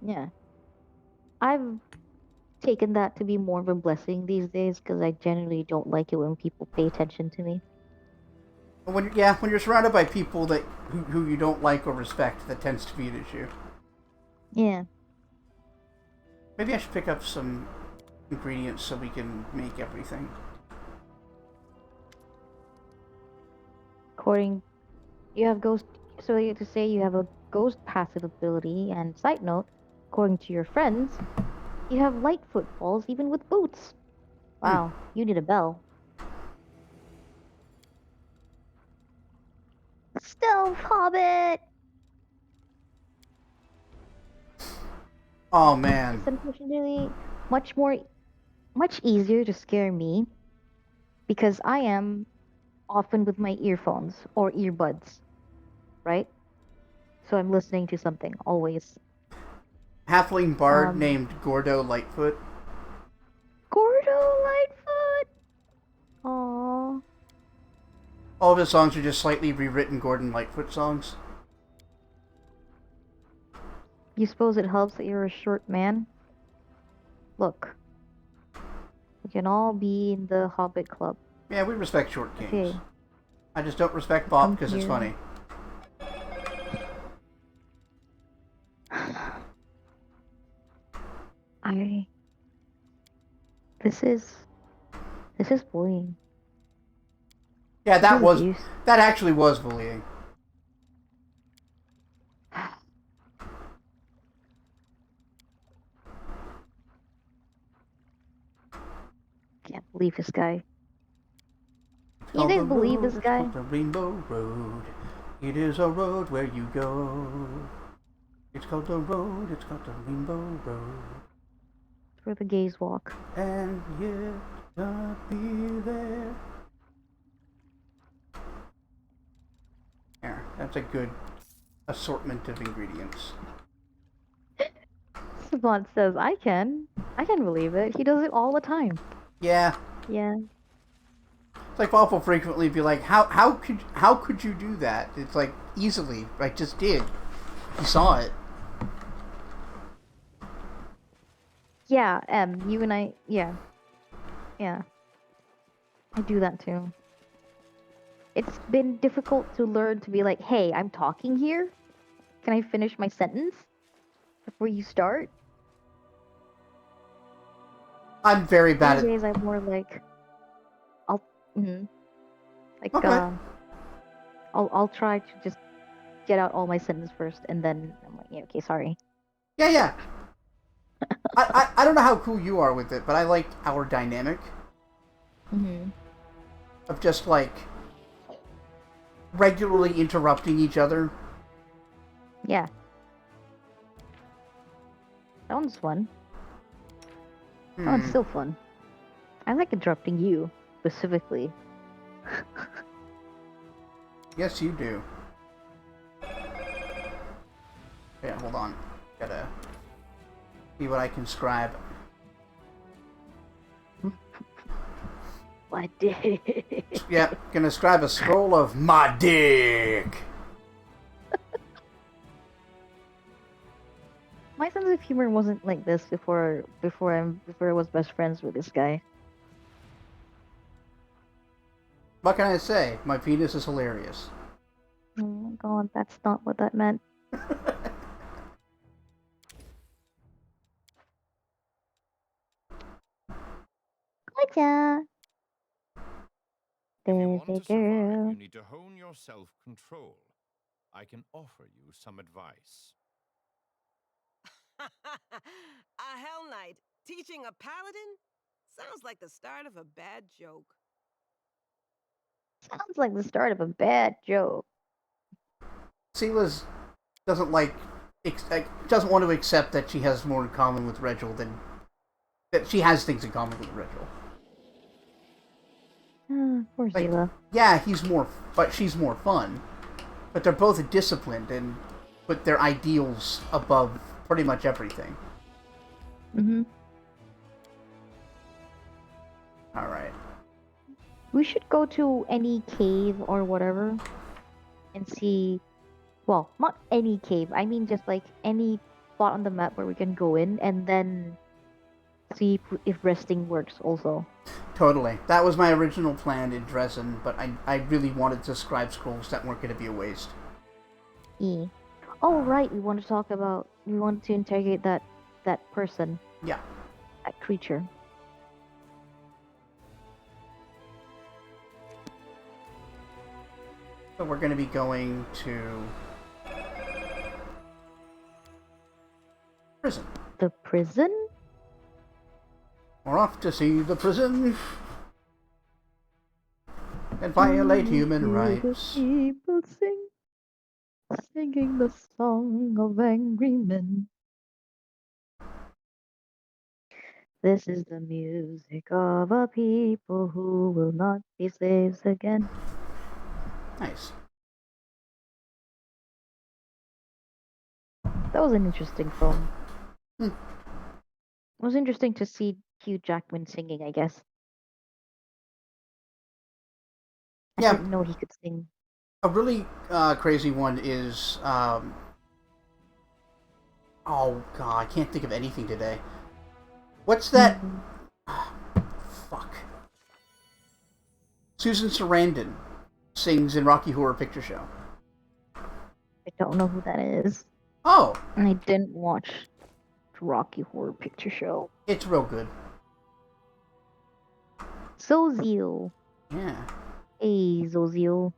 Yeah. I've taken that to be more of a blessing these days because I generally don't like it when people pay attention to me. When you're surrounded by people that who you don't like or respect, that tends to be an issue. Yeah. Maybe I should pick up some ingredients so we can make everything. You have ghost. So you have to say you have a ghost passive ability, and side note, according to your friends, you have light footfalls even with boots. Wow, you need a bell. Stealth Hobbit! Oh man. It's unfortunately much more much easier to scare me because I am often with my earphones or earbuds, right? So I'm listening to something always. Halfling bard Um, named Gordo Lightfoot. Gordo Lightfoot. Aww. All of his songs are just slightly rewritten Gordon Lightfoot songs. You suppose it helps that you're a short man? Look, we can all be in the Hobbit Club. Yeah, we respect short kings. Okay, I just don't respect Bop come because it's here. funny. I. This is. This is bullying. Yeah, This is abuse. that actually was bullying. Can't believe this guy. It's Can you called the guys believe road, this it's guy? called the Rainbow Road. It is a road where you go. It's called the road, it's called the Rainbow Road. It's where the gays walk. And yet not be there. There, that's a good assortment of ingredients. Savant says, I can. I can believe it. He does it all the time. Yeah, Yeah. it's like Waffle frequently be like, how could you do that? It's like easily, I just did. You saw it. Yeah, you and I, yeah. Yeah. I do that too. It's been difficult to learn to be like, hey, I'm talking here. Can I finish my sentence before you start? I'm very bad These at. days, I'm more like, I'll, mm, like, Okay. I'll try to just get out all my sentence first, and then I'm like, yeah, okay, sorry. Yeah, yeah. I don't know how cool you are with it, but I like our dynamic Hmm. of just like regularly interrupting each other. Yeah, that one's fun. That one's Hmm. still fun. I like interrupting you specifically. Yes, you do. Yeah, hold on. Gotta see what I can scribe. My dick. Yeah, gonna scribe a scroll of my dick. My sense of humor wasn't like this before I was best friends with this guy. What can I say? My penis is hilarious. Oh my god, that's not what that meant. Gotcha, If you want baby to survive, girl. you need to hone your self-control. I can offer you some advice. A Hell Knight teaching a paladin? Sounds like the start of a bad joke. Sounds like the start of a bad joke. Sila's doesn't like doesn't want to accept that she has more in common with Regil than that she has things in common with Regil. Poor Like, Zila. yeah, but she's more fun. But they're both disciplined and put their ideals above pretty much everything. Mm-hmm. All right. We should go to any cave or whatever and see. Well, not any cave. I mean, just like any spot on the map where we can go in and then see if resting works also. Totally. That was my original plan in Dresden, but I really wanted to scribe scrolls that weren't going to be a waste. E. Oh, right. We want to talk about. We want to interrogate that person, Yeah. that creature. So we're going to be going to prison. The prison? We're off to see the prison and violate human rights. People sing, singing the song of angry men. This is the music of a people who will not be slaves again. Nice. That was an interesting film. Hmm. It was interesting to see Hugh Jackman singing, I guess. I Yeah, didn't know he could sing. a really crazy one is oh god, I can't think of anything today. What's that? Fuck. Susan Sarandon sings in Rocky Horror Picture Show. I don't know who that is. Oh, And I didn't watch Rocky Horror Picture Show. it's real good. Zozio. Yeah. Hey, Zozio.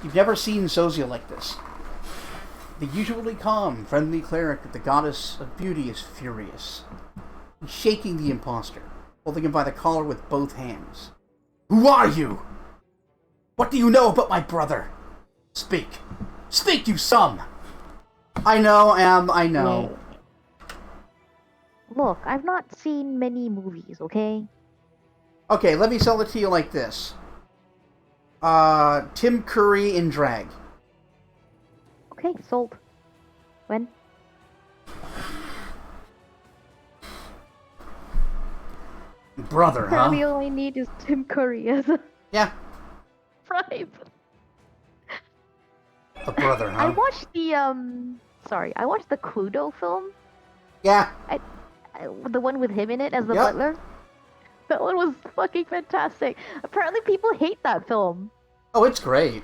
You've never seen Zozia like this. The usually calm, friendly cleric of the goddess of beauty is furious. He's shaking the imposter, holding him by the collar with both hands. Who are you? What do you know about my brother? Speak. Speak, you son! I know. Wait. Look, I've not seen many movies, okay? Okay, let me sell it to you like this. Tim Curry in drag. Okay, sold. When? Brother, huh? The only need is Tim Curry as a Yeah, bribe. a brother, I huh? watched I watched the Cluedo film. Yeah. The one with him in it as the Yep. butler. That one was fucking fantastic. Apparently people hate that film. Oh, it's great. And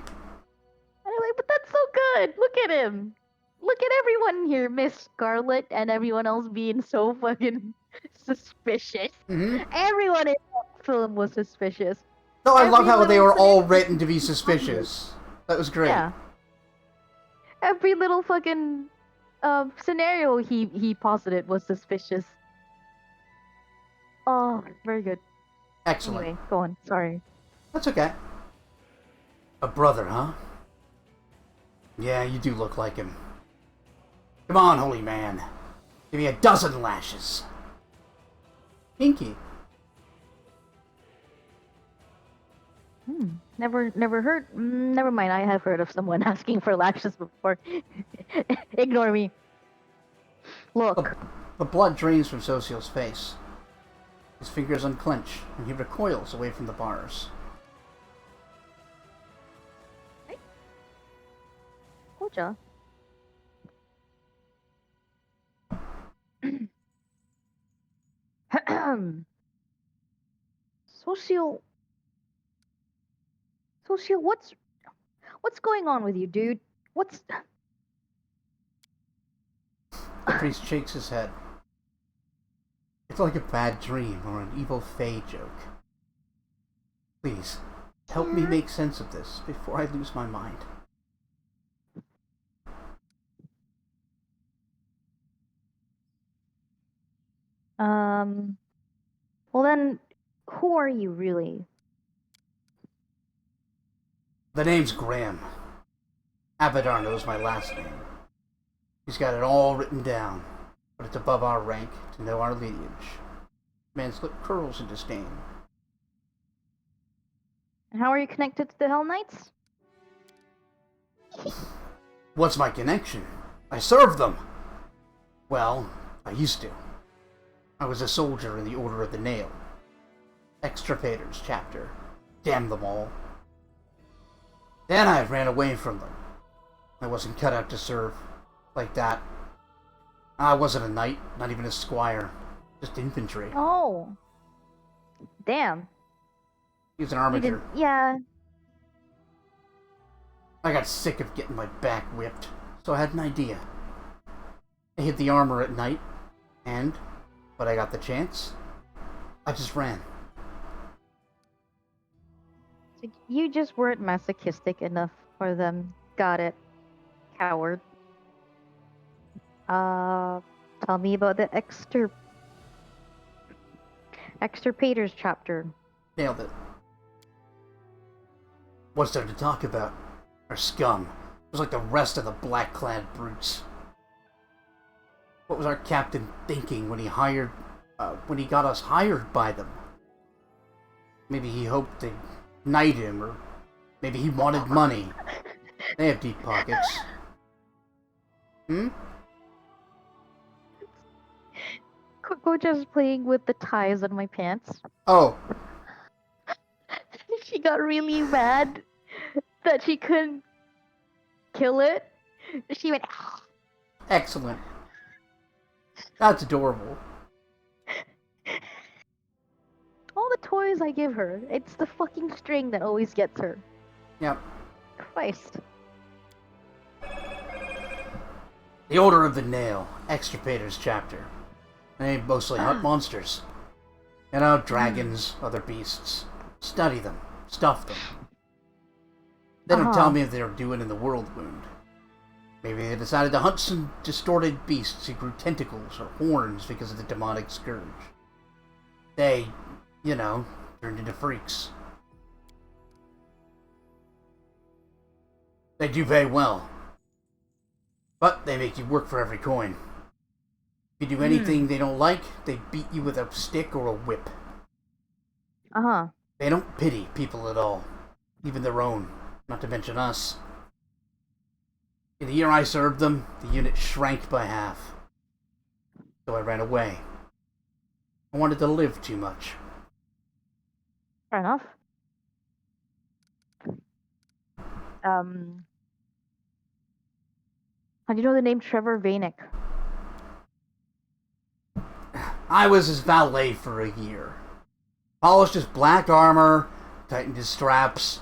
I'm like, but that's so good. Look at him. Look at everyone here, Miss Scarlet, and everyone else being so fucking suspicious. Mm-hmm. Everyone in that film was suspicious. No, I love Every how they little were all thing- written to be suspicious. That was great. Yeah. Every little fucking scenario he posited was suspicious. Oh, very good. Excellent. Anyway, go on. Sorry. That's okay. A brother, huh? Yeah, you do look like him. Come on, holy man. Give me a dozen lashes. Pinky. Never heard. Never mind. I have heard of someone asking for lashes before. Ignore me. Look. The blood drains from Socio's face. His fingers unclench, and he recoils away from the bars. Koja. Socio. Socio, what's going on with you, dude? What's The priest shakes his head. It's like a bad dream or an evil fae joke. Please, help me make sense of this before I lose my mind. Well then, who are you really? The name's Graham. Abadar knows my last name. He's got it all written down, but it's above our rank to know our lineage. Man's lip curls in disdain. And how are you connected to the Hell Knights? What's my connection? I served them! Well, I used to. I was a soldier in the Order of the Nail. Extirpators chapter. Damn them all. Then I ran away from them. I wasn't cut out to serve like that. I wasn't a knight, not even a squire. Just infantry. Oh. Damn. He was an You armiger. didn't, yeah. I got sick of getting my back whipped, so I had an idea. I hid the armor at night, and when I got the chance, I just ran. So you just weren't masochistic enough for them. Got it. Coward. Tell me about the extirpators chapter. Nailed it. What's there to talk about? Our scum. It was like the rest of the black-clad brutes. What was our captain thinking when he got us hired by them? Maybe he hoped they'd knight him, or maybe he wanted money. They have deep pockets. Hmm? Coco just playing with the ties on my pants. Oh, She got really mad that she couldn't kill it. She went. excellent. That's adorable. All the toys I give her, it's the fucking string that always gets her. Yep. Christ. The Order of the Nail, Extirpators chapter. They mostly hunt monsters. You know, dragons, other beasts. Study them. Stuff them. They don't tell me if they're doing in the world wound. Maybe they decided to hunt some distorted beasts who grew tentacles or horns because of the demonic scourge. They, you know, turned into freaks. They do very well. But they make you work for every coin. If you do anything they don't like, they beat you with a stick or a whip. They don't pity people at all. Even their own. Not to mention us. In the year I served them, the unit shrank by half. So I ran away. I wanted to live too much. Fair enough. How do you know the name Trevor Vanek? I was his valet for a year. Polished his black armor, tightened his straps.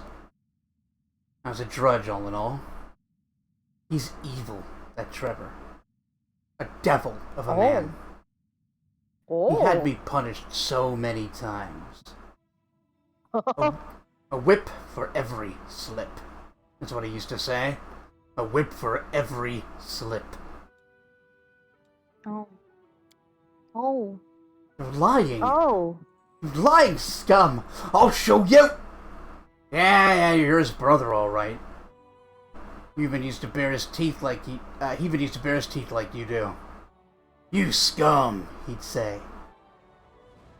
I was a drudge, all in all. He's evil, that Trevor. A devil of a man. He had me punished so many times. A whip for every slip. That's what he used to say. A whip for every slip. You're lying. You lying scum. I'll show you. Yeah, you're his brother, all right. He even used to bare his teeth like he even used to bare his teeth like you do. You scum, he'd say.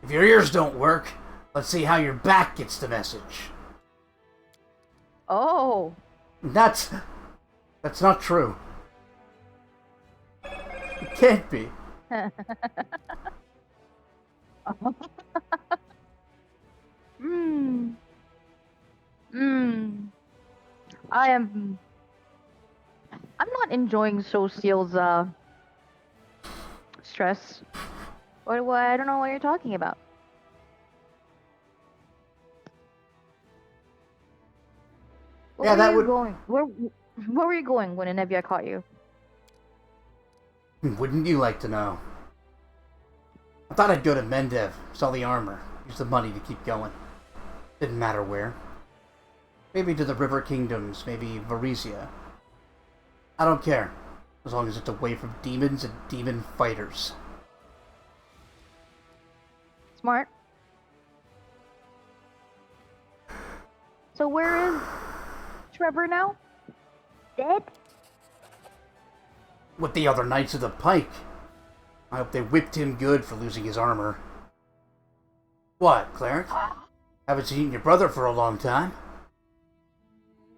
If your ears don't work, let's see how your back gets the message. That's not true. It can't be. I'm not enjoying Social's stress. What? I don't know what you're talking about. Where were you going? Where were you going when Anevia caught you? Wouldn't you like to know? I thought I'd go to Mendev, sell the armor, use the money to keep going. Didn't matter where. Maybe to the River Kingdoms, maybe Varisia. I don't care, as long as it's away from demons and demon fighters. Smart. So where is Trevor now? Dead? With the other Knights of the Pike. I hope they whipped him good for losing his armor. What, Cleric? Haven't seen your brother for a long time.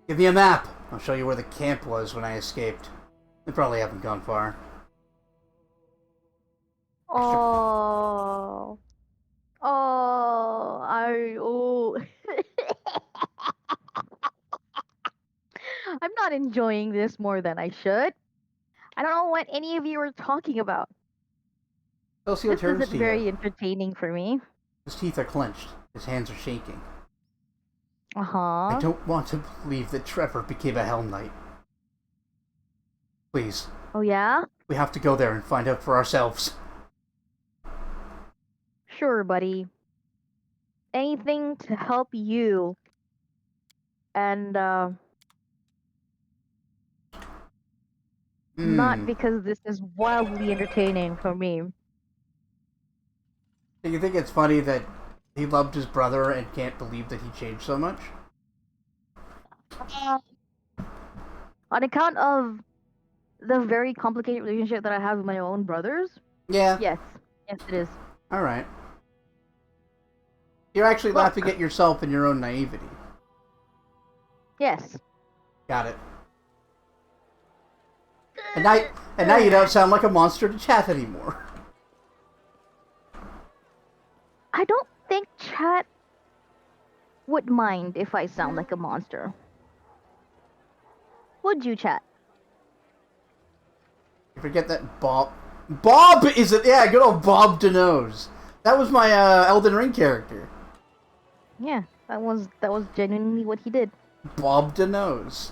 Give me a map. I'll show you where the camp was when I escaped. They probably haven't gone far. I'm not enjoying this more than I should. I don't know what any of you are talking about. Celcio This turns isn't to very you. entertaining for me. His teeth are clenched. His hands are shaking. I I don't want to believe that Trevor became a Hell Knight. Please. Oh yeah? We have to go there and find out for ourselves. Sure, buddy. Anything to help you. And, not because this is wildly entertaining for me. Do you think it's funny that he loved his brother and can't believe that he changed so much? On account of the very complicated relationship that I have with my own brothers. Yeah. Yes, yes, it is. All right. You're actually Well, laughing at yourself and your own naivety. yes. Got it. And now you don't sound like a monster to chat anymore. I don't think chat would mind if I sound like a monster. Would you, chat? You forget that Bob is it? Yeah, good old Bob DeNose. That was my Elden Ring character. Yeah, that was genuinely what he did. Bob DeNose.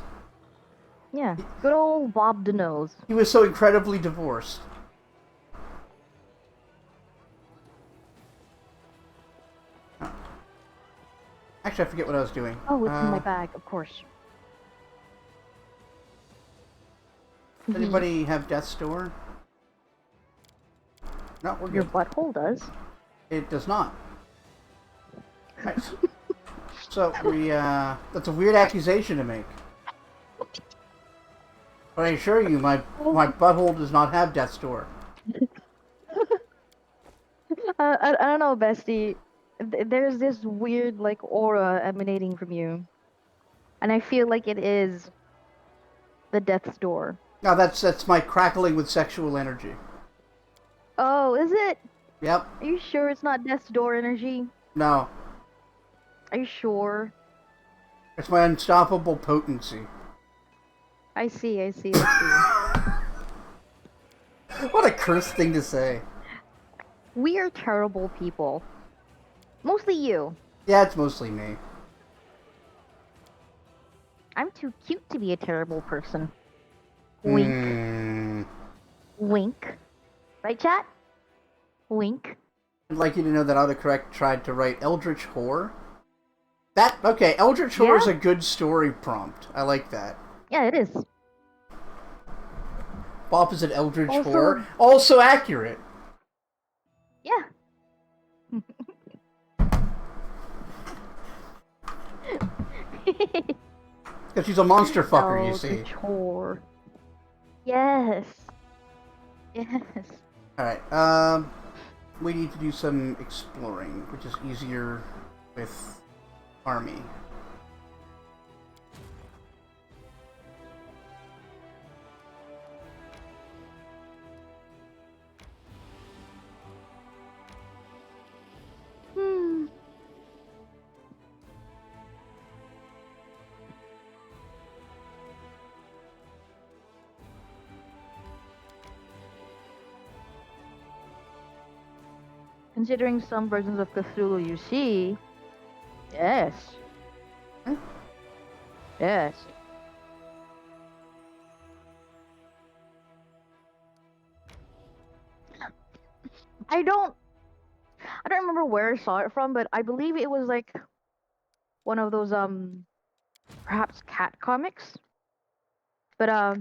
Yeah, good old Bob DeNose. He was so incredibly divorced. Actually, I forget what I was doing. Oh, it's in my bag, of course. Does anybody have Death's Door? No, we're Your good. butthole does. It does not. Nice. So that's a weird accusation to make. But I assure you, my butthole does not have Death's Door. I don't know, bestie. There's this weird like aura emanating from you, and I feel like it is the death's door. No, that's my crackling with sexual energy. Oh, is it? Yep. Are you sure it's not death's door energy? No. Are you sure? It's my unstoppable potency. I see. What a cursed thing to say. We are terrible people. Mostly you. Yeah, it's mostly me. I'm too cute to be a terrible person. Wink. Wink. Right, chat? Wink. I'd like you to know that autocorrect tried to write Eldritch Horror. Okay, Eldritch Horror is a good story prompt. I like that. Yeah, it is. Bop is an Eldritch Horror. Also accurate. Yeah. Because she's a monster fucker, you see. Chore. Yes. Yes. Alright, we need to do some exploring, which is easier with army. Considering some versions of Cthulhu you see, yes. Yes. I don't remember where I saw it from, but I believe it was like one of those perhaps cat comics. But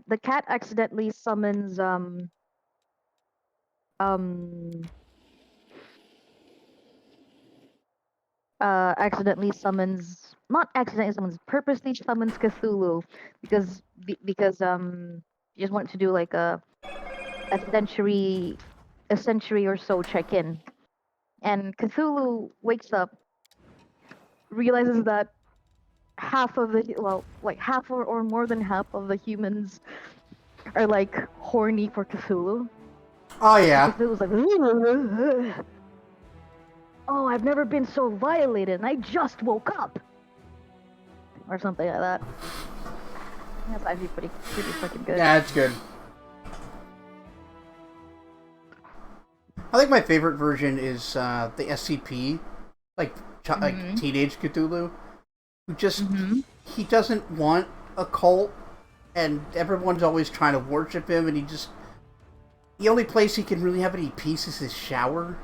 the cat accidentally summons purposely summons Cthulhu because he just wanted to do like a century or so check-in, and Cthulhu wakes up, realizes that half or more than half of the humans are like horny for Cthulhu. Oh yeah. Cthulhu's like, oh, I've never been so violated, and I just woke up, or something like that. That's actually pretty fucking good. Yeah, it's good. I think my favorite version is the SCP, like teenage Cthulhu, who just he doesn't want a cult, and everyone's always trying to worship him, and the only place he can really have any peace is his shower.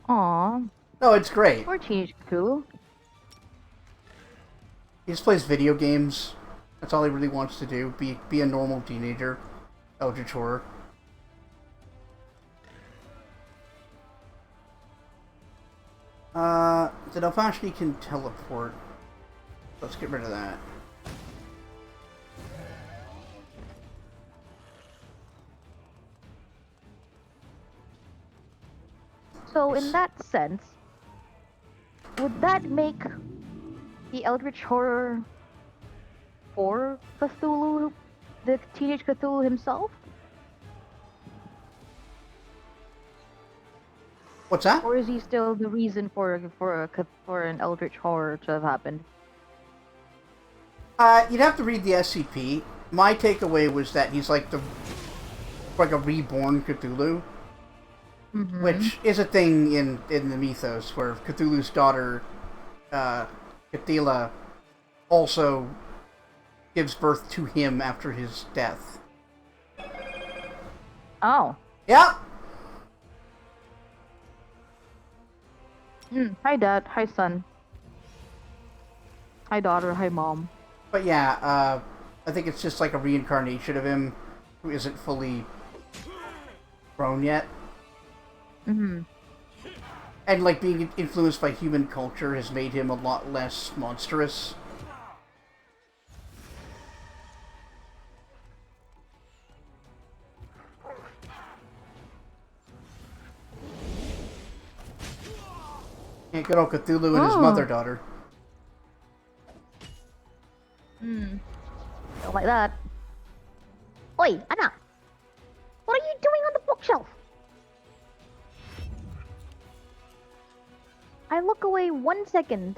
Aww. No, it's great. Or teenage Cthulhu. He just plays video games. That's all he really wants to do. Be a normal teenager. Eldritch Horror. The Delphashni can teleport. Let's get rid of that. So in that sense, would that make the Eldritch Horror for Cthulhu, the Teenage Cthulhu himself? What's that? Or is he still the reason for an Eldritch Horror to have happened? You'd have to read the SCP. My takeaway was that he's like a reborn Cthulhu, which is a thing in the mythos where Cthulhu's daughter, Cthulhu, also gives birth to him after his death. Oh. Yep. Hi, Dad. Hi, son. Hi, daughter. Hi, mom. But yeah, I think it's just like a reincarnation of him who isn't fully grown yet. Mm-hmm. And like being influenced by human culture has made him a lot less monstrous. Yeah, good old Cthulhu and his mother-daughter. Don't like that. Oi, Anna! What are you doing on the bookshelf? I look away 1 second.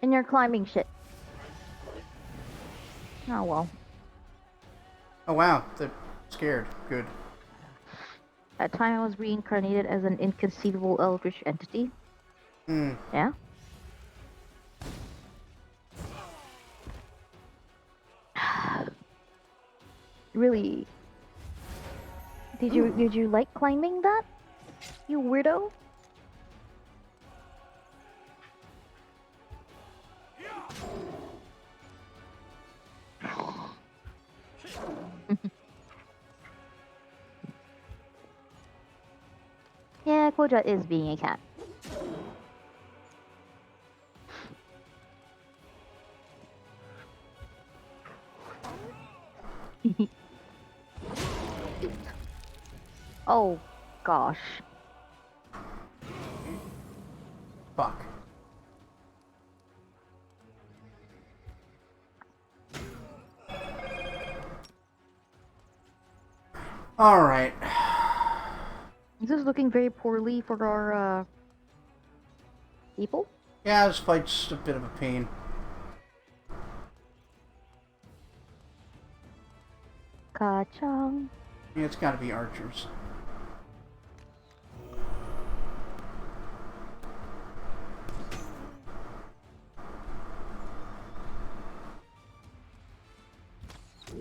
And you're climbing shit. Oh well. Oh wow, they're scared. Good. At time I was reincarnated as an inconceivable eldritch entity. Yeah? Really? Did you like climbing that? You weirdo? Yeah, Quodra is being a cat. Oh, gosh. Fuck. Alright. This is looking very poorly for our, people. Yeah, this fight's a bit of a pain. Ka-chong. Yeah, it's gotta be archers.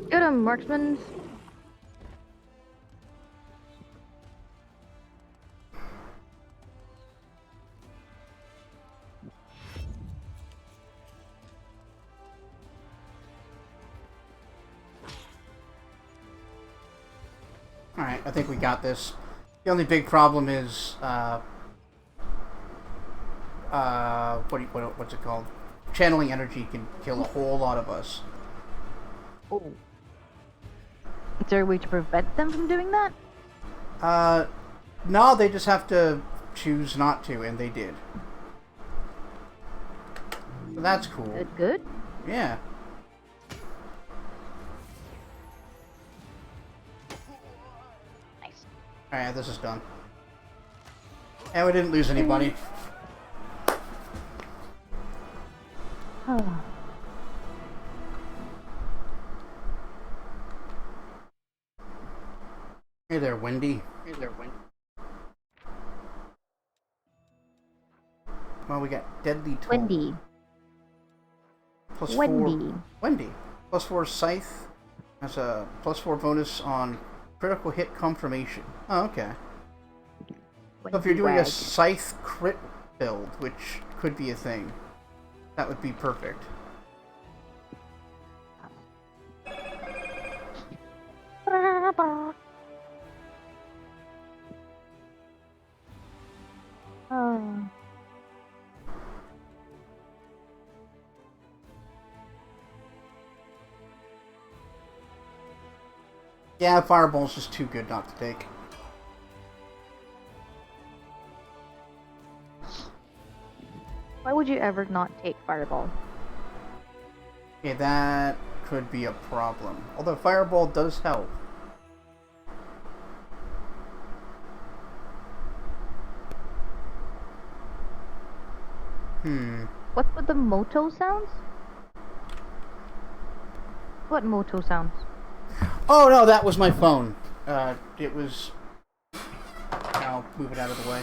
Get him, marksman. Alright, I think we got this. The only big problem is, what's it called? Channeling energy can kill a whole lot of us. Oh. Is there a way to prevent them from doing that? No, they just have to choose not to, and they did. So that's cool. Good? Yeah. Nice. Alright, this is done. And we didn't lose anybody. Hey there, Wendy. Hey there, Wendy. Well, we got Deadly Toll. Wendy. Plus Wendy. 4. Wendy. Plus 4 Scythe. Has a plus 4 bonus on critical hit confirmation. Oh, okay. So if you're doing a Scythe crit build, which could be a thing, that would be perfect. Yeah, Fireball's just too good not to take. Why would you ever not take Fireball? Okay, that could be a problem. Although Fireball does help. What's with the moto sounds? What moto sounds? Oh no, that was my phone. It was... I'll move it out of the way.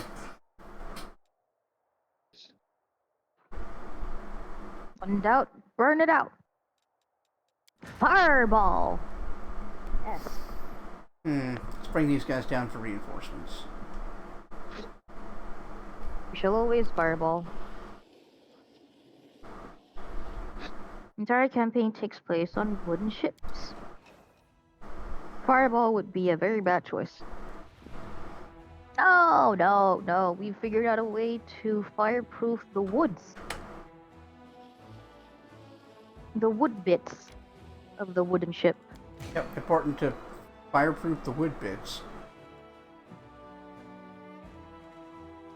When in doubt, burn it out. Fireball! Yes. Let's bring these guys down for reinforcements. We shall always Fireball. Entire campaign takes place on wooden ships. Fireball would be a very bad choice. No, no, no. We figured out a way to fireproof the woods. The wood bits of the wooden ship. Yep, important to fireproof the wood bits.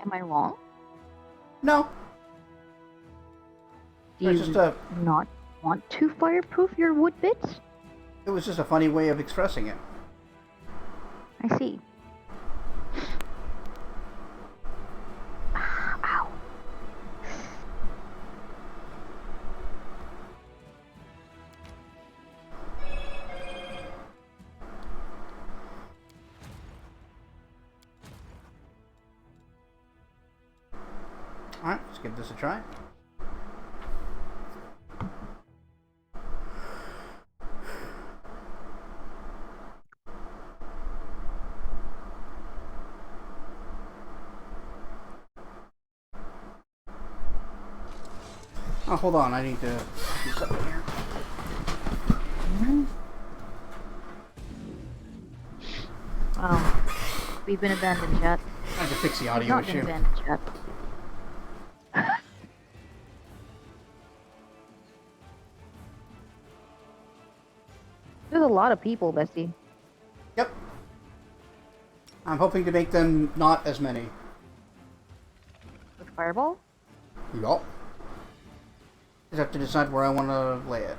Am I wrong? No. Do It's you just a... not want to fireproof your wood bits? It was just a funny way of expressing it. I see. Ow. Alright, let's give this a try. Oh, hold on, I need to do something here. Wow. We've been abandoned, chat. I had to fix the We've audio not been issue. abandoned, chat. There's a lot of people, Bessie. Yep. I'm hoping to make them not as many. With Fireball? Yup. Just have to decide where I want to lay it.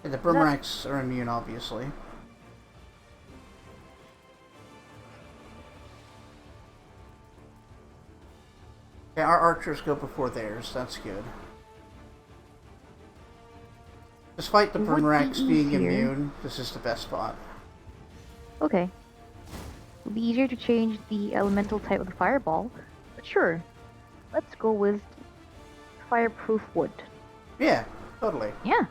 Yeah, the boomerangs are immune, obviously. Yeah, our archers go before theirs. That's good. Despite the It would be boomerangs being easier. immune, this is the best spot. Okay. It'll be easier to change the elemental type of the Fireball, but sure. Let's go with Fireproof Wood. Yeah, totally. Yeah.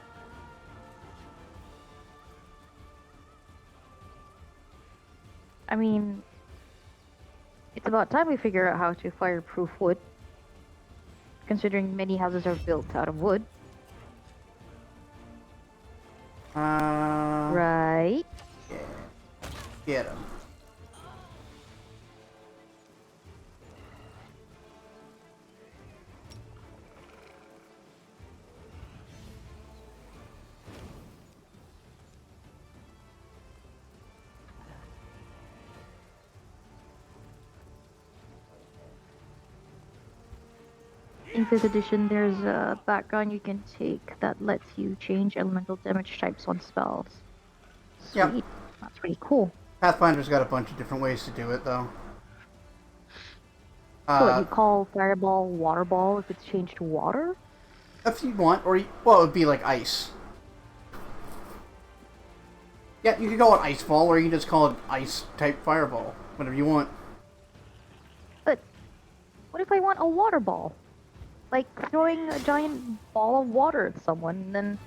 I mean, it's about time we figure out how to fireproof wood, considering many houses are built out of wood. Right? Yeah. Get him. In 5th edition, there's a background you can take that lets you change elemental damage types on spells. Sweet. Yep. That's pretty cool. Pathfinder's got a bunch of different ways to do it, though. So what, you call Fireball Water Ball if it's changed to water? If you want, or well, it would be like ice. Yeah, you could call it Ice Ball, or you can just call it Ice-type Fireball. Whatever you want. But what if I want a water ball? Like throwing a giant ball of water at someone, and then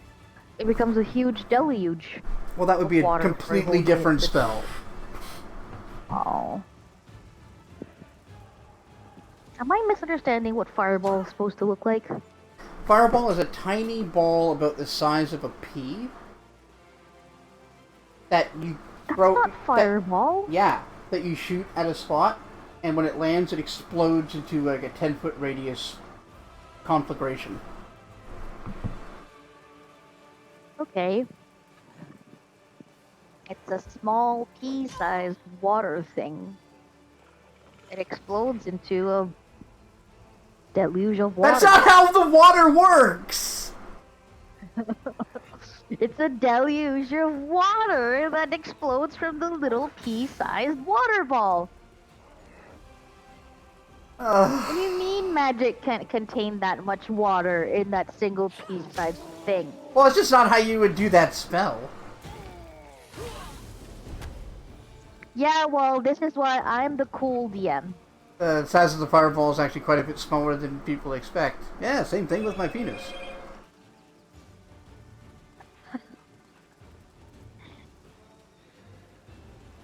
it becomes a huge deluge. Well, that would be a Water for completely whole different day. spell. Oh. Am I misunderstanding what Fireball is supposed to look like? Fireball is a tiny ball about the size of a pea that you That's throw. not Fireball. Yeah, that you shoot at a spot, and when it lands, it explodes into like a 10-foot radius conflagration. Okay. It's a small pea-sized water thing. It explodes into a deluge of That's water. not how the water works! It's a deluge of water that explodes from the little pea-sized water ball. What do you mean magic can't contain that much water in that single pea-sized thing? Well, it's just not how you would do that spell. Yeah, well, this is why I'm the cool DM. The size of the fireball is actually quite a bit smaller than people expect. Yeah, same thing with my penis.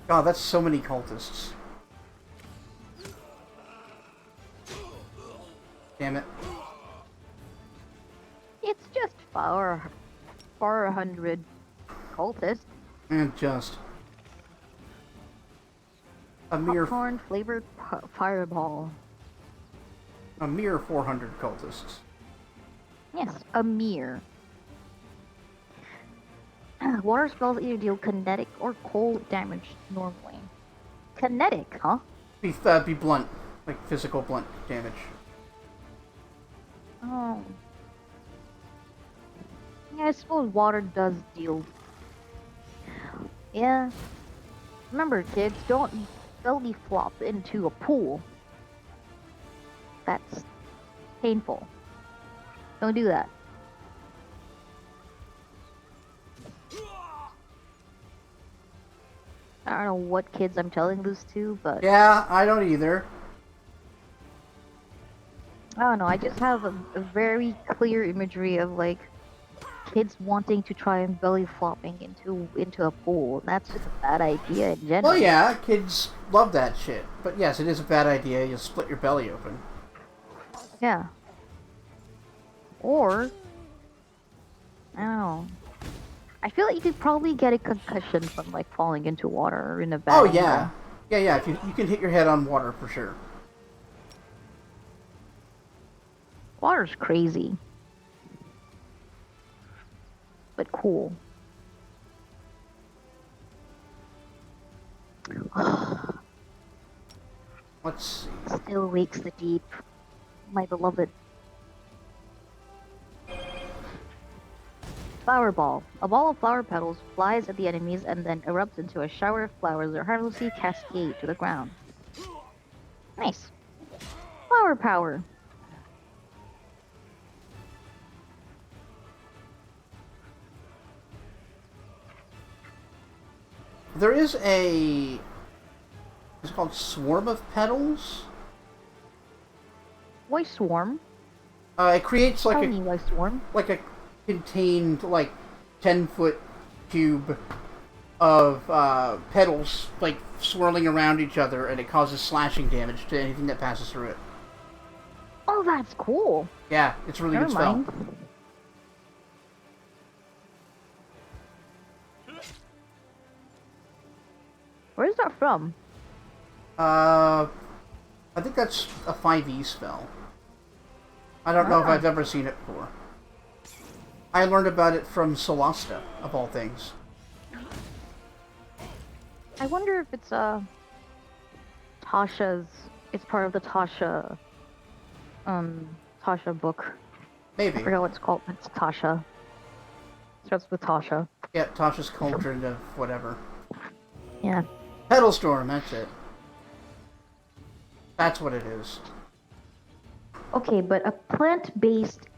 God, that's so many cultists. Damn it. It's just 400 cultists. And just... a mere Popcorn flavored fireball. a mere 400 cultists. Yes, a mere. Water spells either deal kinetic or cold damage normally. Kinetic, huh? Be blunt. Like physical blunt damage. Oh. Yeah, I suppose water does deal. Yeah. Remember, kids, don't belly flop into a pool. That's painful. Don't do that. I don't know what kids I'm telling this to, but Yeah, I don't either. I don't know. I just have a very clear imagery of like kids wanting to try and belly flopping into a pool. That's just a bad idea in general. Well, yeah, kids love that shit. But yes, it is a bad idea. You'll split your belly open. Yeah. Or I don't know. I feel like you could probably get a concussion from like falling into water in a bad Oh, angle. yeah. Yeah, if you can hit your head on water for sure. Water's crazy. But cool. Let's see. Still wakes the deep. My beloved. Flower ball. A ball of flower petals flies at the enemies and then erupts into a shower of flowers that harmlessly cascade to the ground. Nice. Flower power. There is a... It's called Swarm of Petals. Why swarm? It creates Tell me why swarm. like a contained, like, 10-foot cube of petals, like, swirling around each other, and it causes slashing damage to anything that passes through it. Oh, that's cool. Yeah, it's a really Never good spell. mind. Where's that from? I think that's a 5e spell. I don't know if I've ever seen it before. I learned about it from Solasta, of all things. I wonder if it's Tasha's. It's part of the Tasha book. Maybe. I forgot what it's called. It's Tasha. Starts with Tasha. Yeah, Tasha's Cauldron of whatever. Yeah. Petal Storm, that's it. That's what it is. Okay, but a plant-based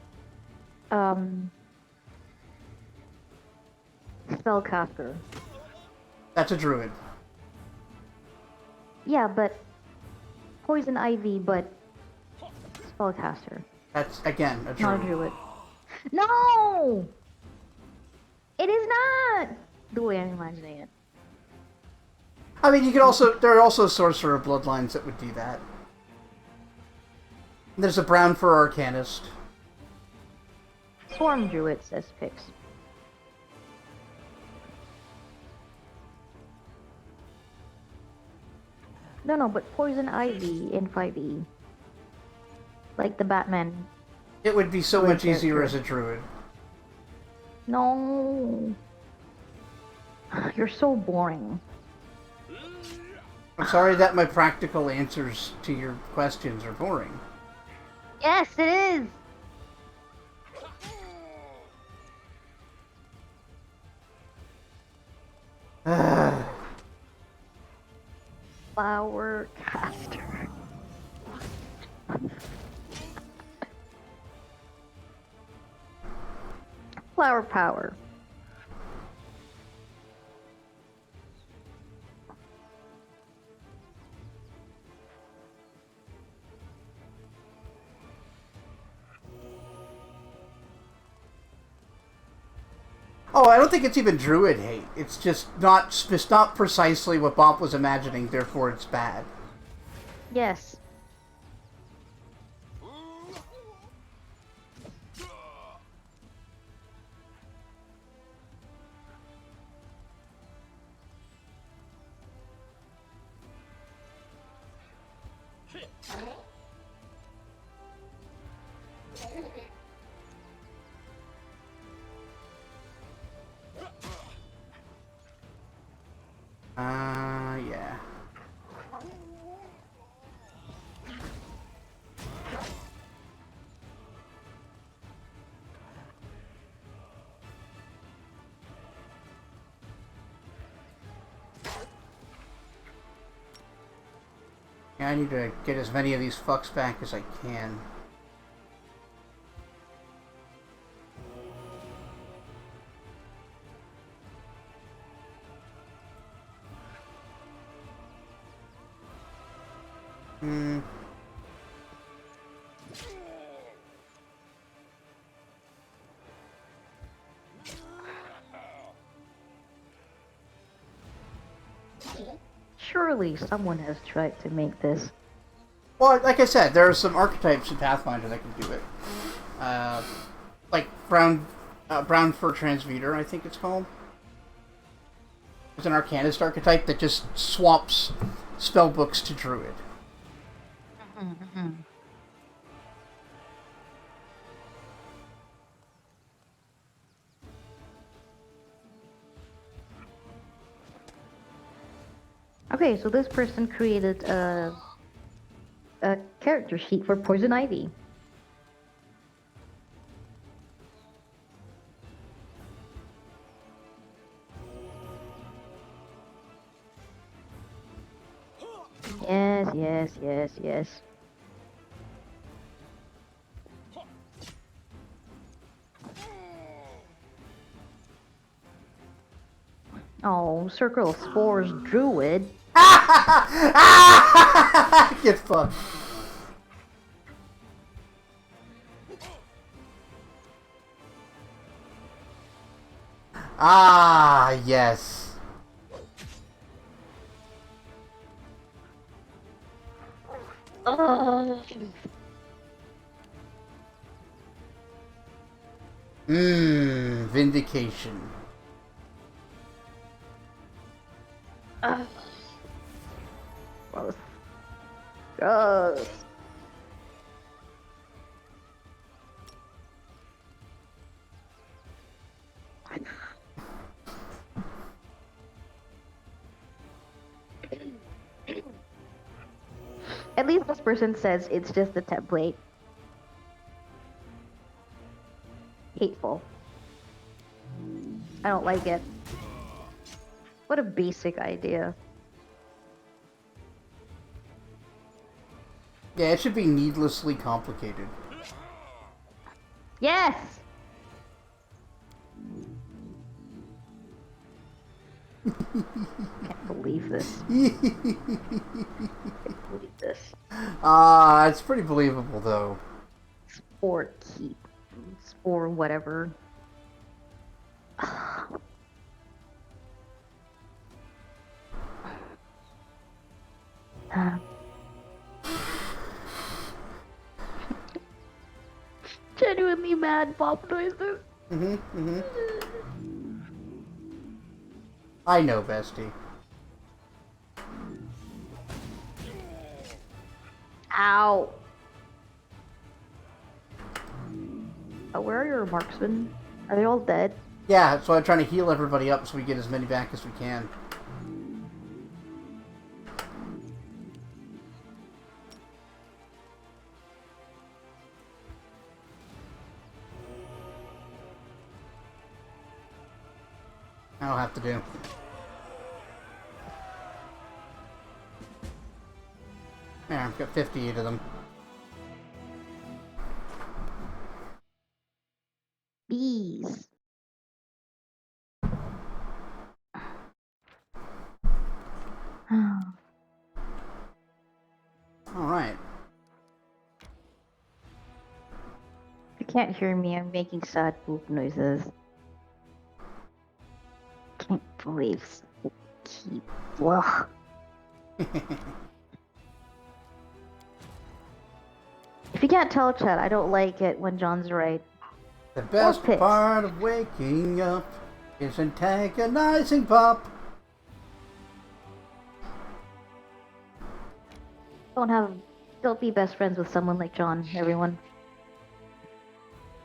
spellcaster. That's a druid. Yeah, but poison ivy, but spellcaster. That's, again, a Not druid. a druid. No! It is not! The way I'm imagining it. I mean, you could also... There are also sorcerer bloodlines that would do that. There's a brown fur arcanist. Swarm druid, says Pix. No, but poison ivy in 5e. Like the Batman. It would be so Druid much easier character. as a druid. No. You're so boring. I'm sorry that my practical answers to your questions are boring. Yes, it is. Flower caster. Flower power. Oh, I don't think it's even druid hate. It's just not. It's not precisely what Bop was imagining. Therefore, it's bad. Yes. Yeah. Yeah, I need to get as many of these fucks back as I can. Hmm. Surely someone has tried to make this. Well, like I said, there are some archetypes in Pathfinder that can do it. Like brown fur transmuter, I think it's called. It's an arcanist archetype that just swaps spell books to druid. Okay, so this person created a character sheet for Poison Ivy. Yes, yes, yes, yes. Oh, Circle of Spores Druid. Get fucked. Ah, yes. Vindication. Gross. Gross. At least this person says it's just a template. Hateful. I don't like it. What a basic idea. Yeah, it should be needlessly complicated. Yes! Can't believe this. Can't believe this. It's pretty believable though. Spore keep. Spore whatever. Genuinely mad pop noises. I know, bestie. Ow. Oh, where are your marksmen? Are they all dead? Yeah, so I'm trying to heal everybody up so we get as many back as we can. I'll have to do. Yeah, I've got 58 of them. Bees. Alright. You can't hear me. I'm making sad poop noises. Can't believe so keep. Ugh. If you can't tell, Chad, I don't like it when John's right. The best pissed. part of waking up is antagonizing Bop. Don't be best friends with someone like John, everyone.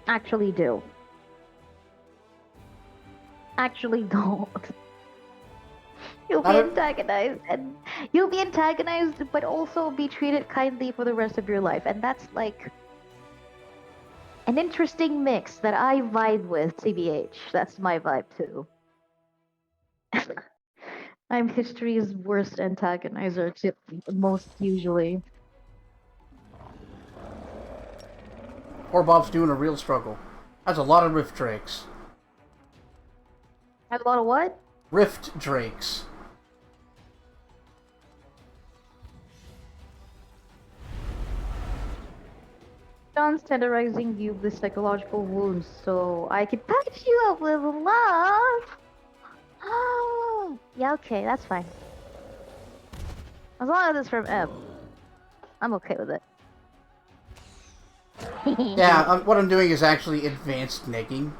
Actually do. Actually don't. You'll be antagonized, but also be treated kindly for the rest of your life. And that's like an interesting mix that I vibe with, TBH. That's my vibe too. I'm history's worst antagonizer, most usually. Poor Bop's doing a real struggle. That's a lot of Rift Drakes. Have a lot of what? Rift Drakes. John's tenderizing you with psychological wounds, so I can patch you up with love. Oh, yeah, okay, that's fine. As long as it's from M, I'm okay with it. Yeah, what I'm doing is actually advanced negging.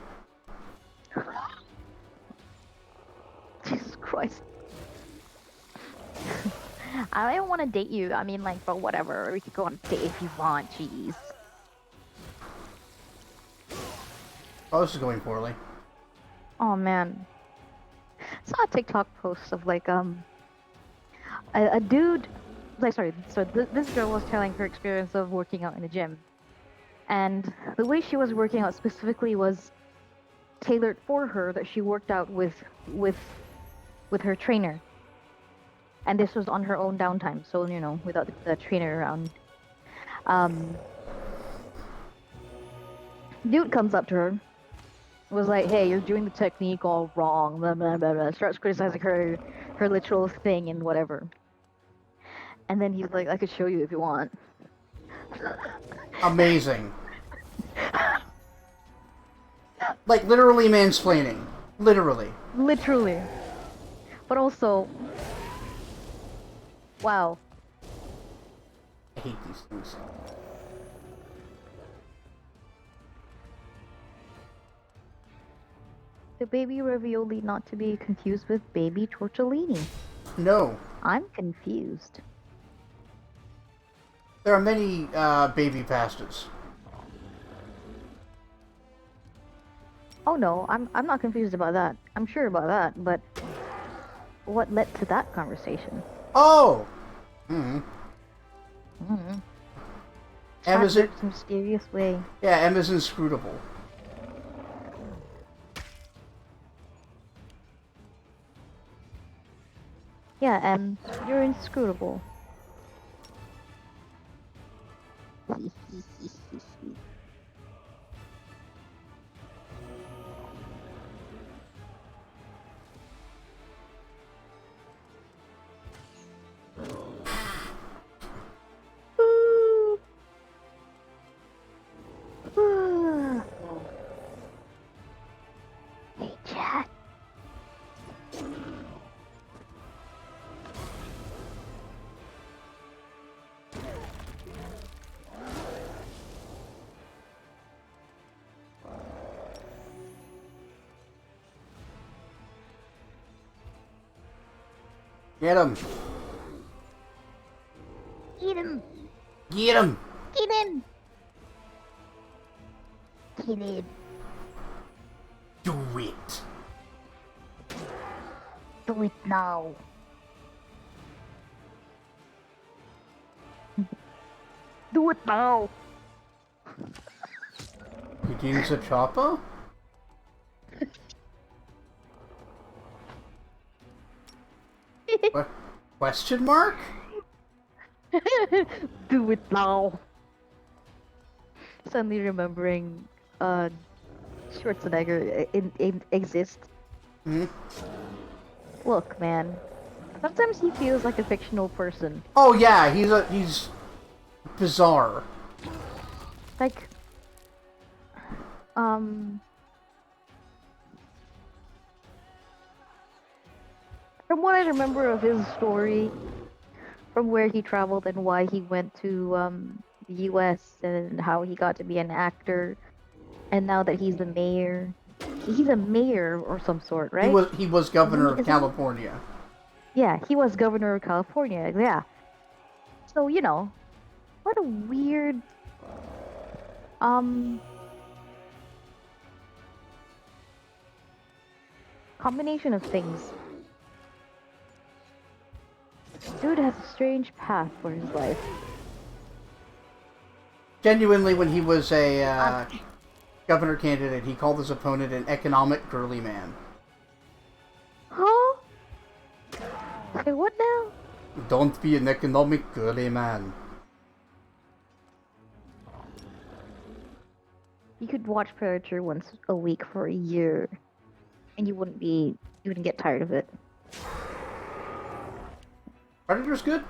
Jesus Christ. I don't want to date you. I mean, like, but whatever. We could go on a date if you want. Jeez. Oh, this is going poorly. Oh man. I saw a TikTok post of like a dude. Like, sorry. So this girl was telling her experience of working out in a gym, and the way she was working out specifically was tailored for her. That she worked out with her trainer. And this was on her own downtime, so you know, without the trainer around. Dude comes up to her, was like, "Hey, you're doing the technique all wrong." Blah blah blah blah. Starts criticizing her literal thing and whatever. And then he's like, "I could show you if you want." Amazing. Like, literally mansplaining. Literally. Literally. But also, wow. I hate these things. The baby ravioli not to be confused with baby tortellini. No. I'm confused. There are many baby pastas. Oh no, I'm not confused about that. I'm sure about that, but what led to that conversation? Oh! Mm-hmm. Mm-hmm. Emma's in, Some mysterious way. yeah, Emma's inscrutable. Yeah, you're inscrutable. Hey, chat. Get him! Get him! Get him! Get him! Get him! Do it. Do it now. Do it now. Eugene Choppa? What? Question mark? Do it now. Suddenly remembering, Schwarzenegger exists. Hmm? Look, man. Sometimes he feels like a fictional person. Oh yeah, he's bizarre. Like, from what I remember of his story, from where he traveled and why he went to the U.S. and how he got to be an actor, and now that he's the mayor, he's a mayor or some sort, right? He was governor Isn't of California. Yeah, he was governor of California. Yeah. So what a weird combination of things. Dude has a strange path for his life. Genuinely, when he was a governor candidate, he called his opponent an economic girly man. Huh? Say what now? Don't be an economic girly man. You could watch Predator once a week for a year, and you wouldn't get tired of it. Predator's good?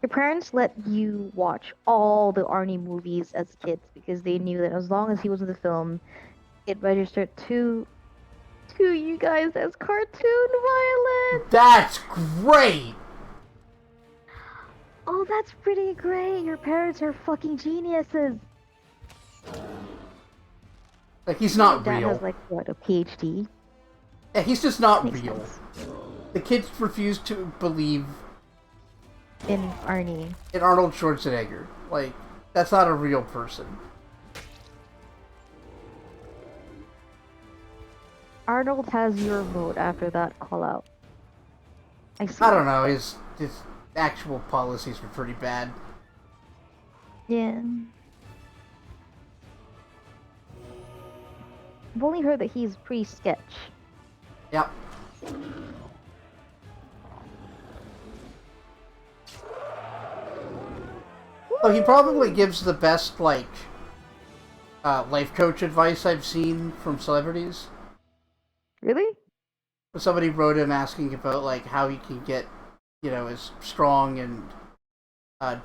Your parents let you watch all the Arnie movies as kids because they knew that as long as he was in the film, it registered to you guys as cartoon violence. That's great! Oh, that's pretty great. Your parents are fucking geniuses. Like, he's not Dad real. has like what, a PhD? Yeah, he's just not Makes real. sense. The kids refuse to believe In Arnie. in Arnold Schwarzenegger. Like, that's not a real person. Arnold has your vote after that call out. I see. I don't know, his actual policies were pretty bad. Yeah. I've only heard that he's pre-sketch. Yep. Oh, he probably gives the best, like, life coach advice I've seen from celebrities. Really? Somebody wrote him asking about, like, how he can get, as strong and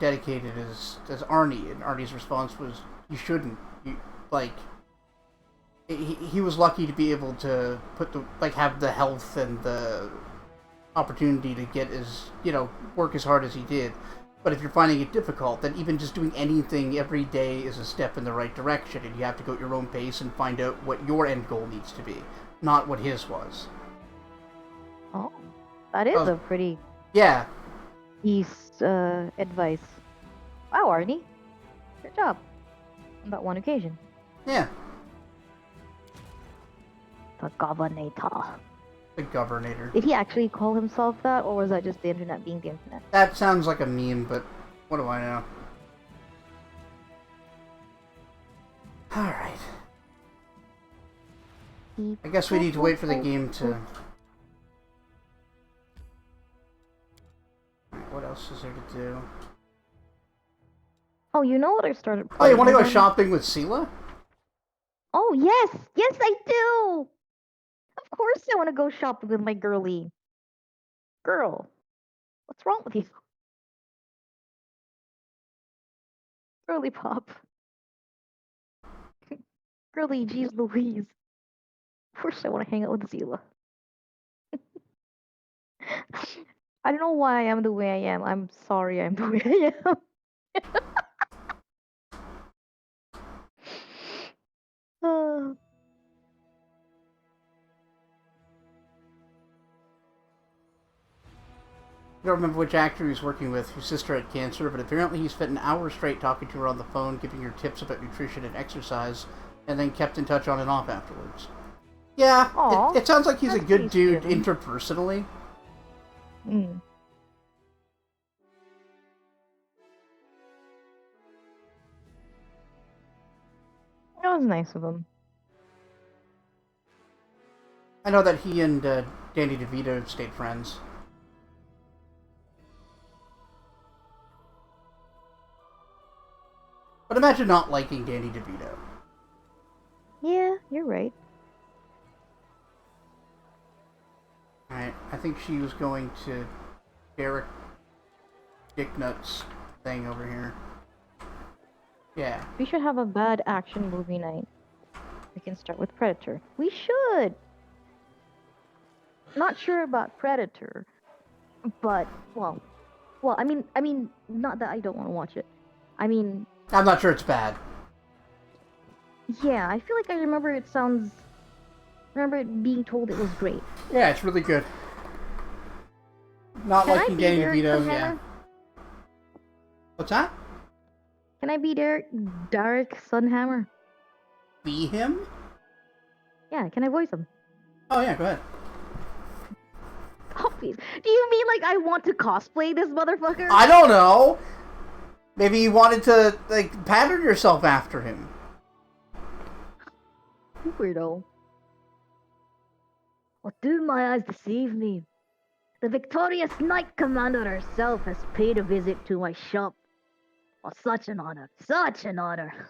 dedicated as Arnie, and Arnie's response was, "You shouldn't. He was lucky to be able to have the health and the opportunity to get work as hard as he did. But if you're finding it difficult, then even just doing anything every day is a step in the right direction, and you have to go at your own pace and find out what your end goal needs to be, not what his was." Oh, that is a pretty Yeah. piece advice. Wow, Arnie. Good job. On that one occasion. Yeah. The governor. The governor. Did he actually call himself that, or was that just the internet being the internet? That sounds like a meme, but what do I know? Alright. I guess we need to wait for the game to... Alright, what else is there to do? Oh, you know what I started Oh, you want to go again? shopping with Sela? Oh, yes! Yes, I do! Of course I want to go shopping with my girly. Girl, what's wrong with you? Girly pop. Girly, geez Louise. Of course I want to hang out with Zila. I don't know why I'm the way I am. I'm sorry I'm the way I am. Uh, I don't remember which actor he's working with whose sister had cancer, but apparently he spent an hour straight talking to her on the phone, giving her tips about nutrition and exercise, and then kept in touch on and off afterwards. Yeah, Aw, it sounds like he's a that's good pretty dude sweet. interpersonally. Mm. That was nice of him. I know that he and Danny DeVito have stayed friends. But imagine not liking Danny DeVito. Yeah, you're right. Alright, I think she was going to Derek Dicknuts thing over here. Yeah. We should have a bad action movie night. We can start with Predator. We should! Not sure about Predator, but, well, I mean, not that I don't want to watch it. I mean, I'm not sure it's bad. yeah, I feel like I remember remember it being told it was great. Yeah, it's really good. Not Can I liking be Danny Derek DeVito, Sunhammer? yeah. What's that? Can I be Derek Sunhammer? Be him? Yeah, can I voice him? Oh yeah, go ahead. Oh, please. Do you mean like I want to cosplay this motherfucker? I don't know! Maybe you wanted to, like, pattern yourself after him. Weirdo. What do my eyes deceive me? The victorious Knight Commander herself has paid a visit to my shop. Oh, such an honor. Such an honor.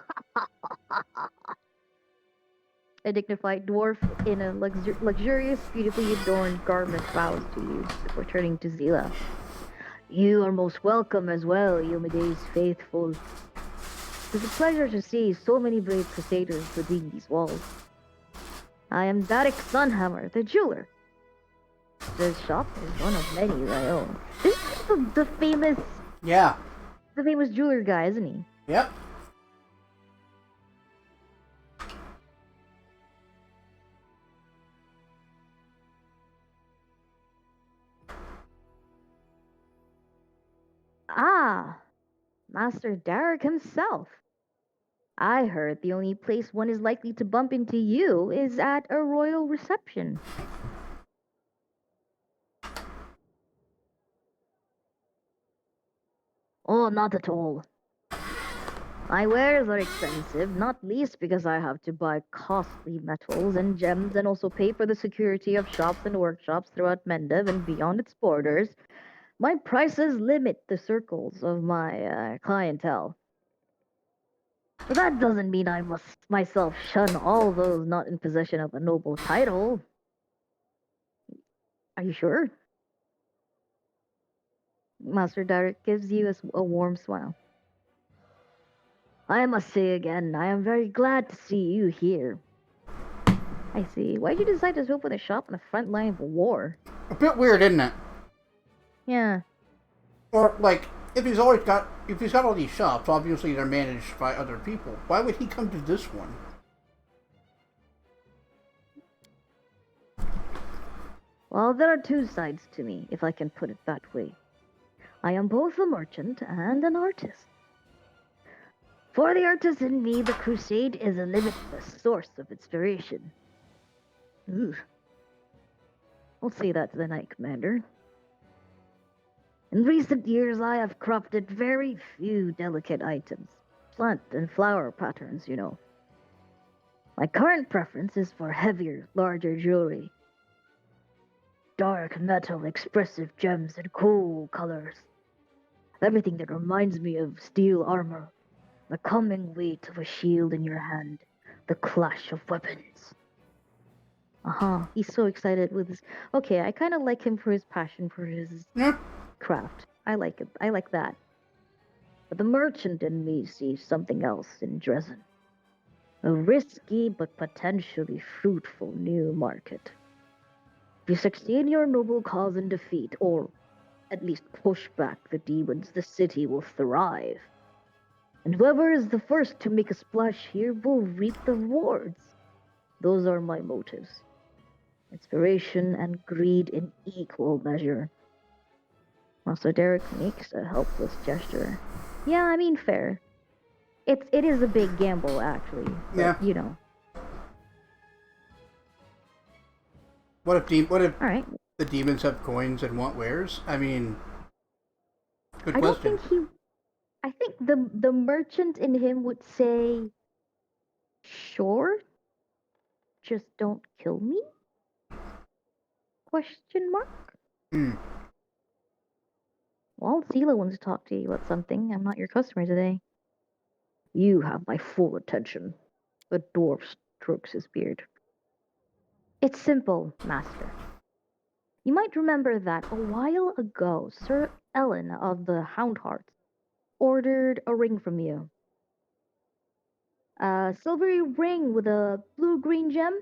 A dignified dwarf in a luxurious, beautifully adorned garment bows to you before turning to Zila. You are most welcome as well, Iomidae's faithful. It is a pleasure to see so many brave crusaders within these walls. I am Derek Sunhammer, the jeweler. This shop is one of many I own. This is the famous Yeah. jeweler guy, isn't he? Yep. Ah, Master Derek himself. I heard the only place one is likely to bump into you is at a royal reception. Oh, not at all. My wares are expensive, not least because I have to buy costly metals and gems and also pay for the security of shops and workshops throughout Mendev and beyond its borders. My prices limit the circles of my clientele. But that doesn't mean I must myself shun all those not in possession of a noble title. Are you sure? Master Derek gives you a warm smile. I must say again, I am very glad to see you here. I see. Why'd you decide to open a shop on the front line of a war? A bit weird, isn't it? Yeah. Or, like, if he's got all these shops, obviously they're managed by other people. Why would he come to this one? Well, there are two sides to me, if I can put it that way. I am both a merchant and an artist. For the artist in me, the crusade is a limitless source of inspiration. Ooh. Don't say that to the Knight Commander. In recent years, I have crafted very few delicate items. Plant and flower patterns, you know. My current preference is for heavier, larger jewelry. Dark metal, expressive gems, and cool colors. Everything that reminds me of steel armor. The coming weight of a shield in your hand. The clash of weapons. He's so excited with his... Okay, I kind of like him for his passion for his Yeah. craft. I like it. I like that. But the merchant in me sees something else in Dresden. A risky but potentially fruitful new market. If you succeed your noble cause and defeat, or at least push back the demons, the city will thrive. And whoever is the first to make a splash here will reap the rewards. Those are my motives. Inspiration and greed in equal measure. Also, Derek makes a helpless gesture. Yeah, I mean, fair. It is a big gamble, actually. But, Yeah. you know, What if All right. the demons have coins and want wares? I mean, good I don't question. think he. I think the merchant in him would say, "Sure, just don't kill me?" Question mark. Hmm. Well, Sela wants to talk to you about something. I'm not your customer today. You have my full attention. The dwarf strokes his beard. It's simple, master. You might remember that a while ago, Sir Ellen of the Houndhearts ordered a ring from you. A silvery ring with a blue-green gem?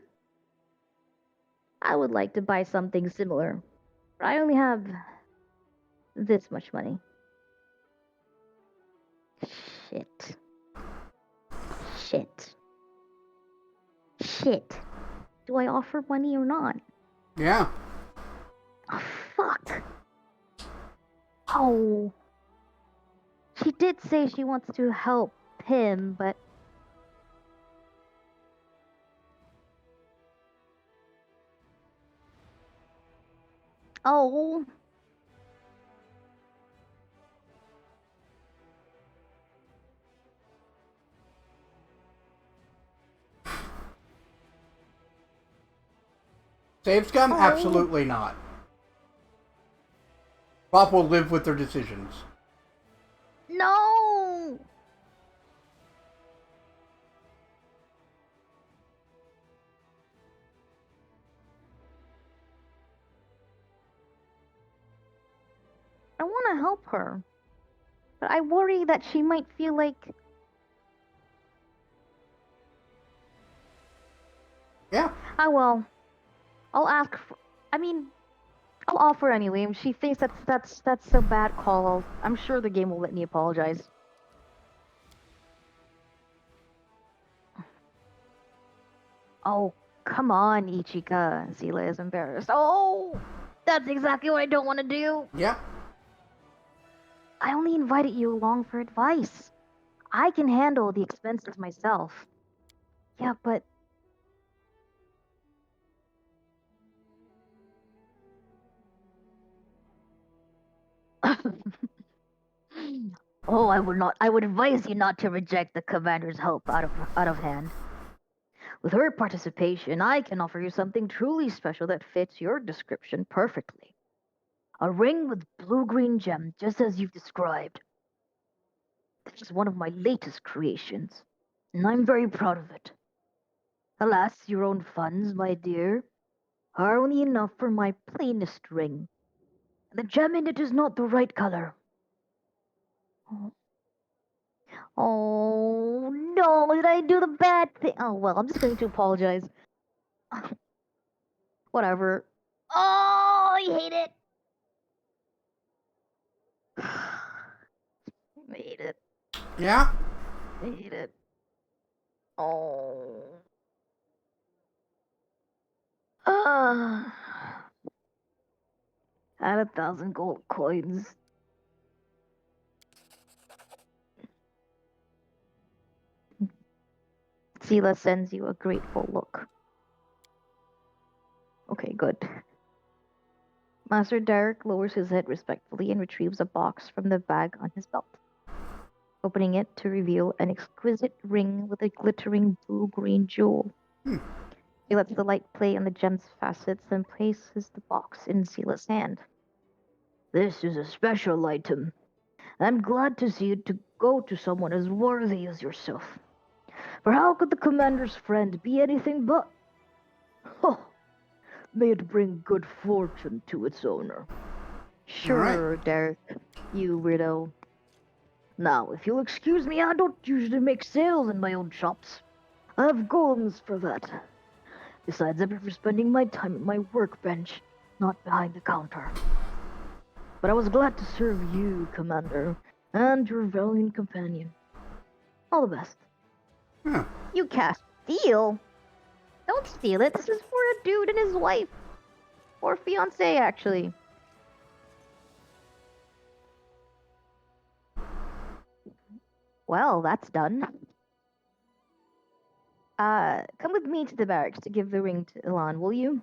I would like to buy something similar, but I only have this much money. Shit. Shit. Shit. Do I offer money or not? Yeah. Oh, fuck. Oh. She did say she wants to help him, but. Oh. Save scum? Oh. Absolutely not. Bop will live with their decisions. No! I want to help her, but I worry that she might feel like. Yeah. I will. I'll ask. I mean, I'll offer anyway. If she thinks that's a bad call, I'm sure the game will let me apologize. Oh, come on, Ichika. Zila is embarrassed. Oh, that's exactly what I don't want to do. Yeah. I only invited you along for advice. I can handle the expenses myself. Yeah, but. Oh, I would not. I would advise you not to reject the commander's help out of hand. With her participation, I can offer you something truly special that fits your description perfectly. A ring with blue-green gem, just as you've described. This is one of my latest creations, and I'm very proud of it. Alas, your own funds, my dear, are only enough for my plainest ring. The gem in it is not the right color. Oh, oh no, did I do the bad thing? Oh well, I'm just going to apologize. Whatever. Oh, I hate it. I hate it. Yeah. I hate it. Oh. Ah. Add 1,000 gold coins. Sela sends you a grateful look. Okay, good. Master Derek lowers his head respectfully and retrieves a box from the bag on his belt, opening it to reveal an exquisite ring with a glittering blue-green jewel. He lets the light play on the gem's facets and places the box in Sela's hand. This is a special item. I'm glad to see it to go to someone as worthy as yourself. For how could the commander's friend be anything but? Oh, may it bring good fortune to its owner. Sure, Derek, you weirdo. Now, if you'll excuse me, I don't usually make sales in my own shops. I have golems for that. Besides, I prefer spending my time at my workbench, not behind the counter. But I was glad to serve you, Commander, and your valiant companion. All the best. Huh. You can't steal. Don't steal it. This is for a dude and his wife. Or fiance, actually. Well, that's done. Come with me to the barracks to give the ring to Ilan, will you?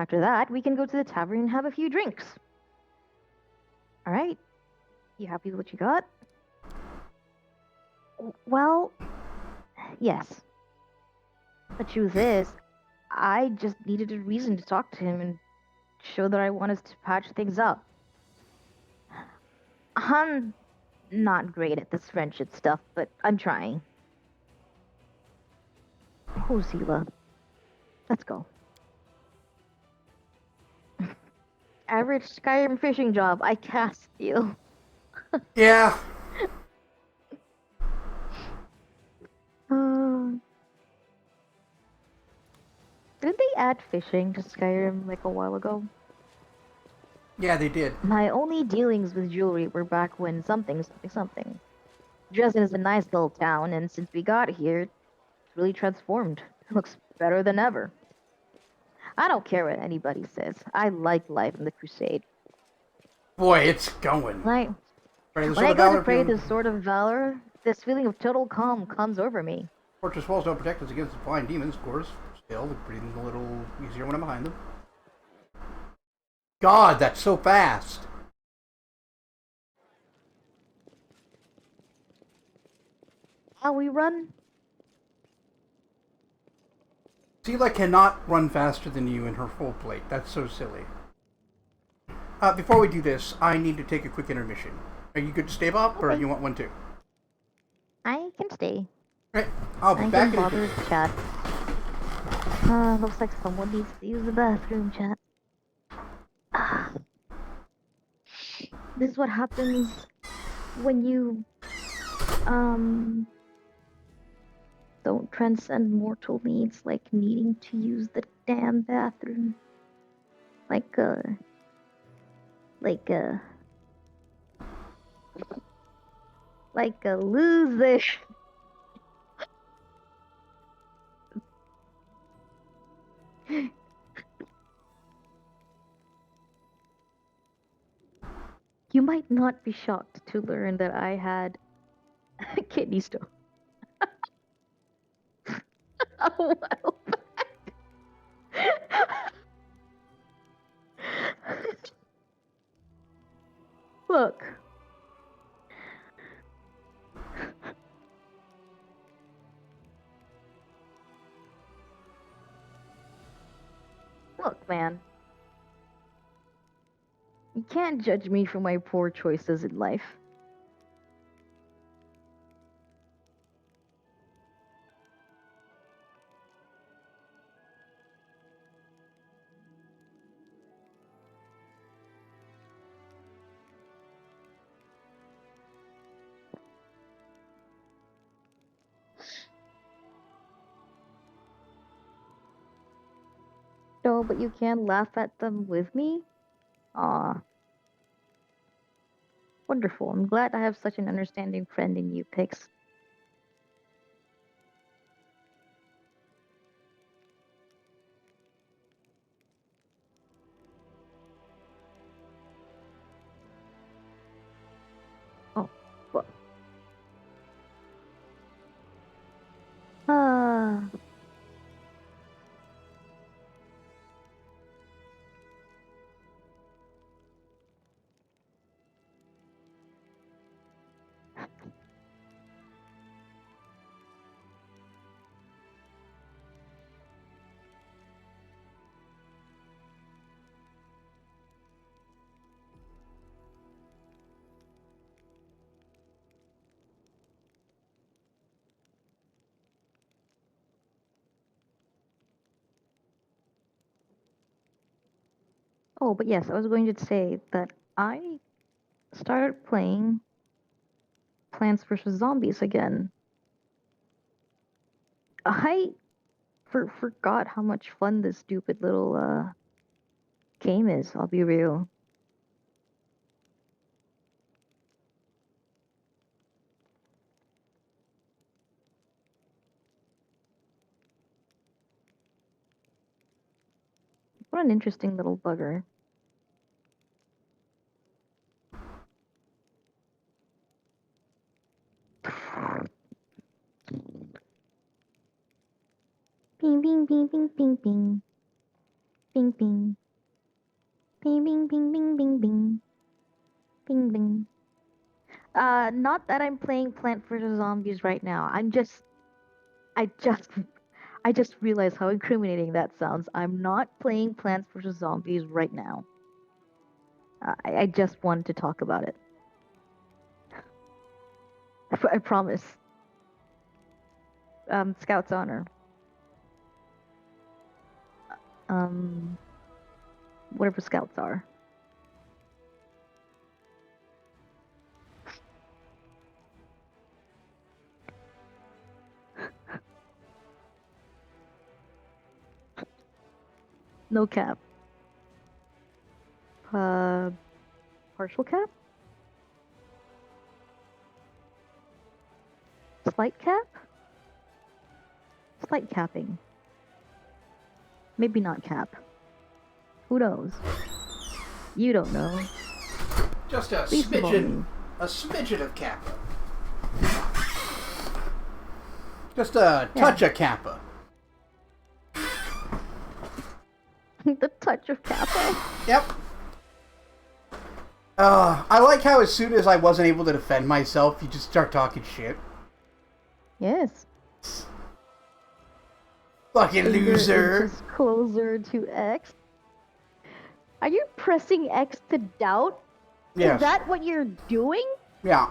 After that, we can go to the tavern and have a few drinks. All right? You happy with what you got? Well, yes. The truth is, I just needed a reason to talk to him and show that I want us to patch things up. I'm not great at this friendship stuff, but I'm trying. Oh, Zila. Let's go. Average Skyrim fishing job. I cast you. Yeah. Uh, did they add fishing to Skyrim like a while ago? Yeah, they did. My only dealings with jewelry were back when something. Dresden is a nice little town, and since we got here, it's really transformed. It looks better than ever. I don't care what anybody says. I like life in the Crusade. Boy, it's going. Like, Right, the when Sword I of go to Valor pray being... the Sword of Valor, this feeling of total calm comes over me. Fortress walls don't protect us against the flying demons, of course. Still, breathing's a little easier when I'm behind them. God, that's so fast! How we run? Sela cannot run faster than you in her full plate. That's so silly. Before we do this, I need to take a quick intermission. Are you good to stay, Bob, or Okay. you want one too? I can stay. Right, I'll be I back can in a bother bit. chat. Looks like someone needs to use the bathroom, chat. Ah, this is what happens when you, don't transcend mortal needs like needing to use the damn bathroom. Like, like, uh, like a loser. You might not be shocked to learn that I had a kidney stone a while back. Look. Look, man. You can't judge me for my poor choices in life. No, but you can laugh at them with me? Aw, wonderful. I'm glad I have such an understanding friend in you, Pix. Oh, well. Ah. Oh, but yes, I was going to say that I started playing Plants vs. Zombies again. I forgot how much fun this stupid little game is, I'll be real. What an interesting little bugger. Bing, bing, bing, bing, bing, bing. Bing bing. Bing bing bing bing bing bing. Bing bing. Not that I'm playing Plant vs Zombies right now. I just I just realized how incriminating that sounds. I'm not playing Plants vs Zombies right now. I just wanted to talk about it. I promise. Scout's honor. Um, whatever scouts are. No cap. Partial cap? Slight cap? Slight capping. Maybe not cap. Who knows? You don't know. Just a Please involve smidgen, me. a smidgen of Kappa. Just a touch of Kappa. The touch of Kappa. Yep. I like how as soon as I wasn't able to defend myself, you just start talking shit. Yes. Fucking Anger loser. inches closer to X. Are you pressing X to doubt? Yes. Is that what you're doing? Yeah.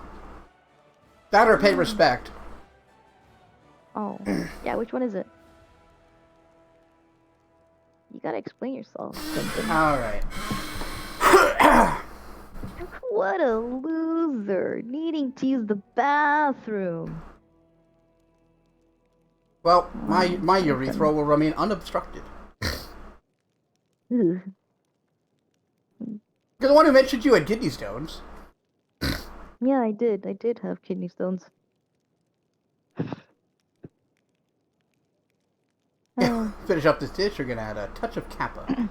That or pay respect. Oh. Yeah, which one is it? You gotta explain yourself. Vincent. Alright. What a loser. Needing to use the bathroom. Well, my Okay. urethra will remain unobstructed. Ugh. You're the one who mentioned you had kidney stones. Yeah, I did. I did have kidney stones. Oh. Finish up this dish, you're gonna add a touch of Kappa.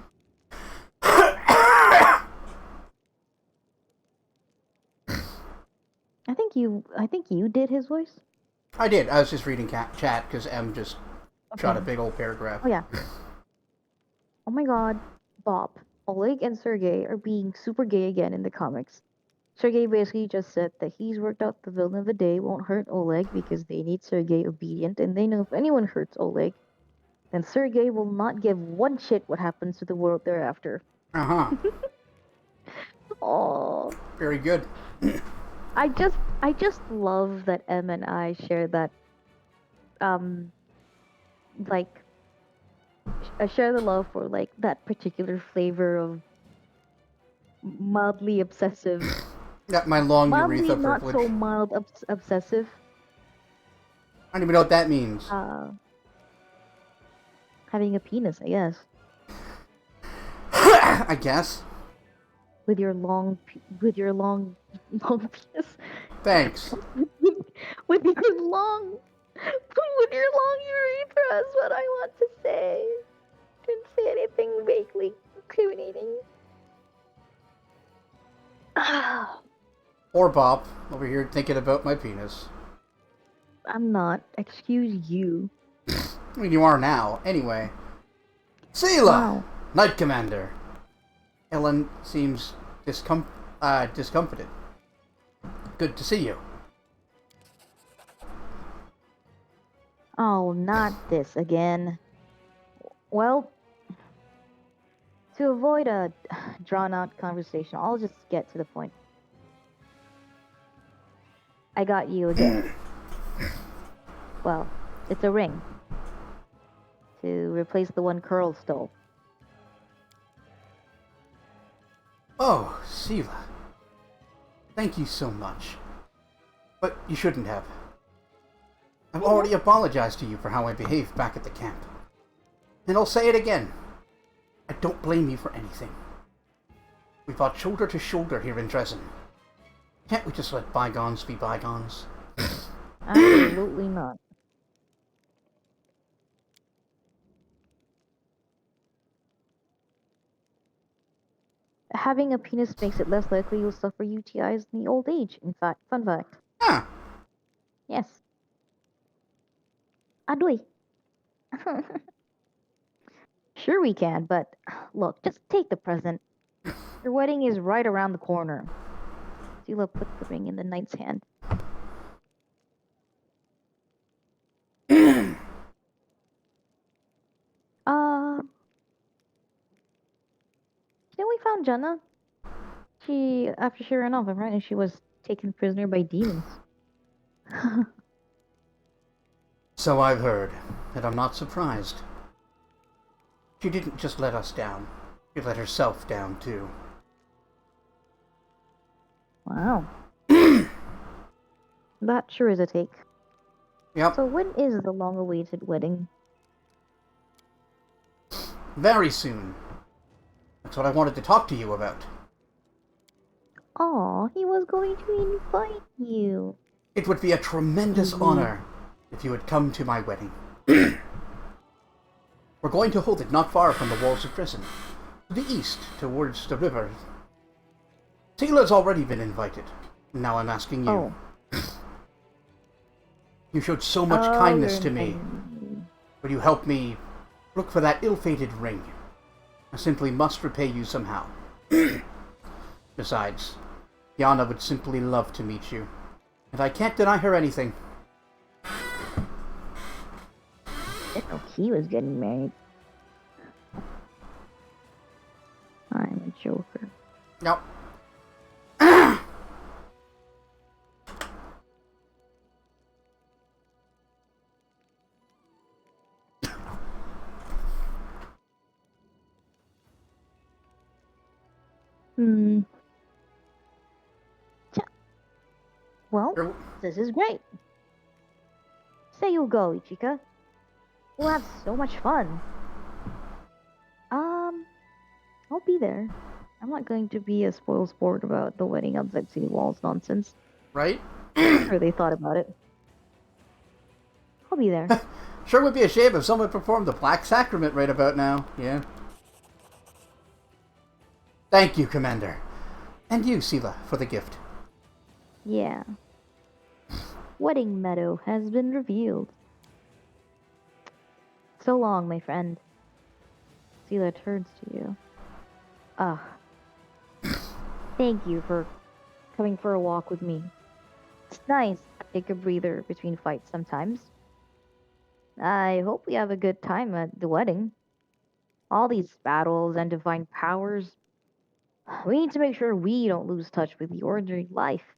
I think you did his voice. I did. I was just reading chat because M just shot a big old paragraph. Oh yeah. Oh my god. Bop, Oleg and Sergey are being super gay again in the comics. Sergey basically just said that he's worked out the villain of the day won't hurt Oleg because they need Sergey obedient and they know if anyone hurts Oleg, then Sergey will not give one shit what happens to the world thereafter. Uh-huh. Oh, Very good. I just love that M and I share that like I share the love for like that particular flavor of mildly obsessive, Got my long mildly urethra not privilege. so mild obsessive. I don't even know what that means. Having a penis, I guess, I guess. with your long long penis, Thanks. with your long with your long urethra is what I want to say. Didn't say anything vaguely incriminating. Or Bob, over here thinking about my penis. I'm not. Excuse you. I mean, you are now. Anyway. Seela! Wow. Knight Commander. Ellen seems discomfited. Good to see you. Oh, not this again. Well, to avoid a drawn-out conversation, I'll just get to the point. I got you again. Well, it's a ring. To replace the one Curl stole. Oh, Seela. Thank you so much. But you shouldn't have. I've already apologized to you for how I behaved back at the camp. And I'll say it again. I don't blame you for anything. We fought shoulder to shoulder here in Dresden. Can't we just let bygones be bygones? Absolutely not. Having a penis makes it less likely you'll suffer UTIs in the old age. In fact, fun fact. Huh. Yes. Adoy. Sure we can, but look, just take the present. Your wedding is right around the corner. Sela puts the ring in the knight's hand. Uh, we found Jenna. After she ran off, right? And she was taken prisoner by demons. So I've heard, and I'm not surprised. She didn't just let us down. She let herself down, too. Wow. That sure is a take. Yep, So when is the long-awaited wedding? very soon. That's what I wanted to talk to you about. Oh, he was going to invite you. It would be a tremendous Mhm. honor if you would come to my wedding. We're going to hold it not far from the walls of prison, to the east, towards the river. Sela's already been invited. Now I'm asking you. Oh. You showed so much Oh, kindness you're to me. inviting me. Will you help me look for that ill-fated ring? I simply must repay you somehow. Besides, Yana would simply love to meet you, and I can't deny her anything. Didn't know he was getting married. I'm a joker. Nope. Hmm. Well, Er, this is great. Say you'll go, Ichika. We'll have so much fun. I'll be there. I'm not going to be a spoil sport about the wedding outside city walls nonsense. right? I'm sure they thought about it. I'll be there. Sure would be a shame if someone performed the Black Sacrament right about now. Yeah. Thank you, Commander. And you, Sela, for the gift. Yeah. Wedding meadow has been revealed. So long, my friend. Sela turns to you. Ah, thank you for coming for a walk with me. It's nice to take a breather between fights sometimes. I hope we have a good time at the wedding. All these battles and divine powers. We need to make sure we don't lose touch with the ordinary life.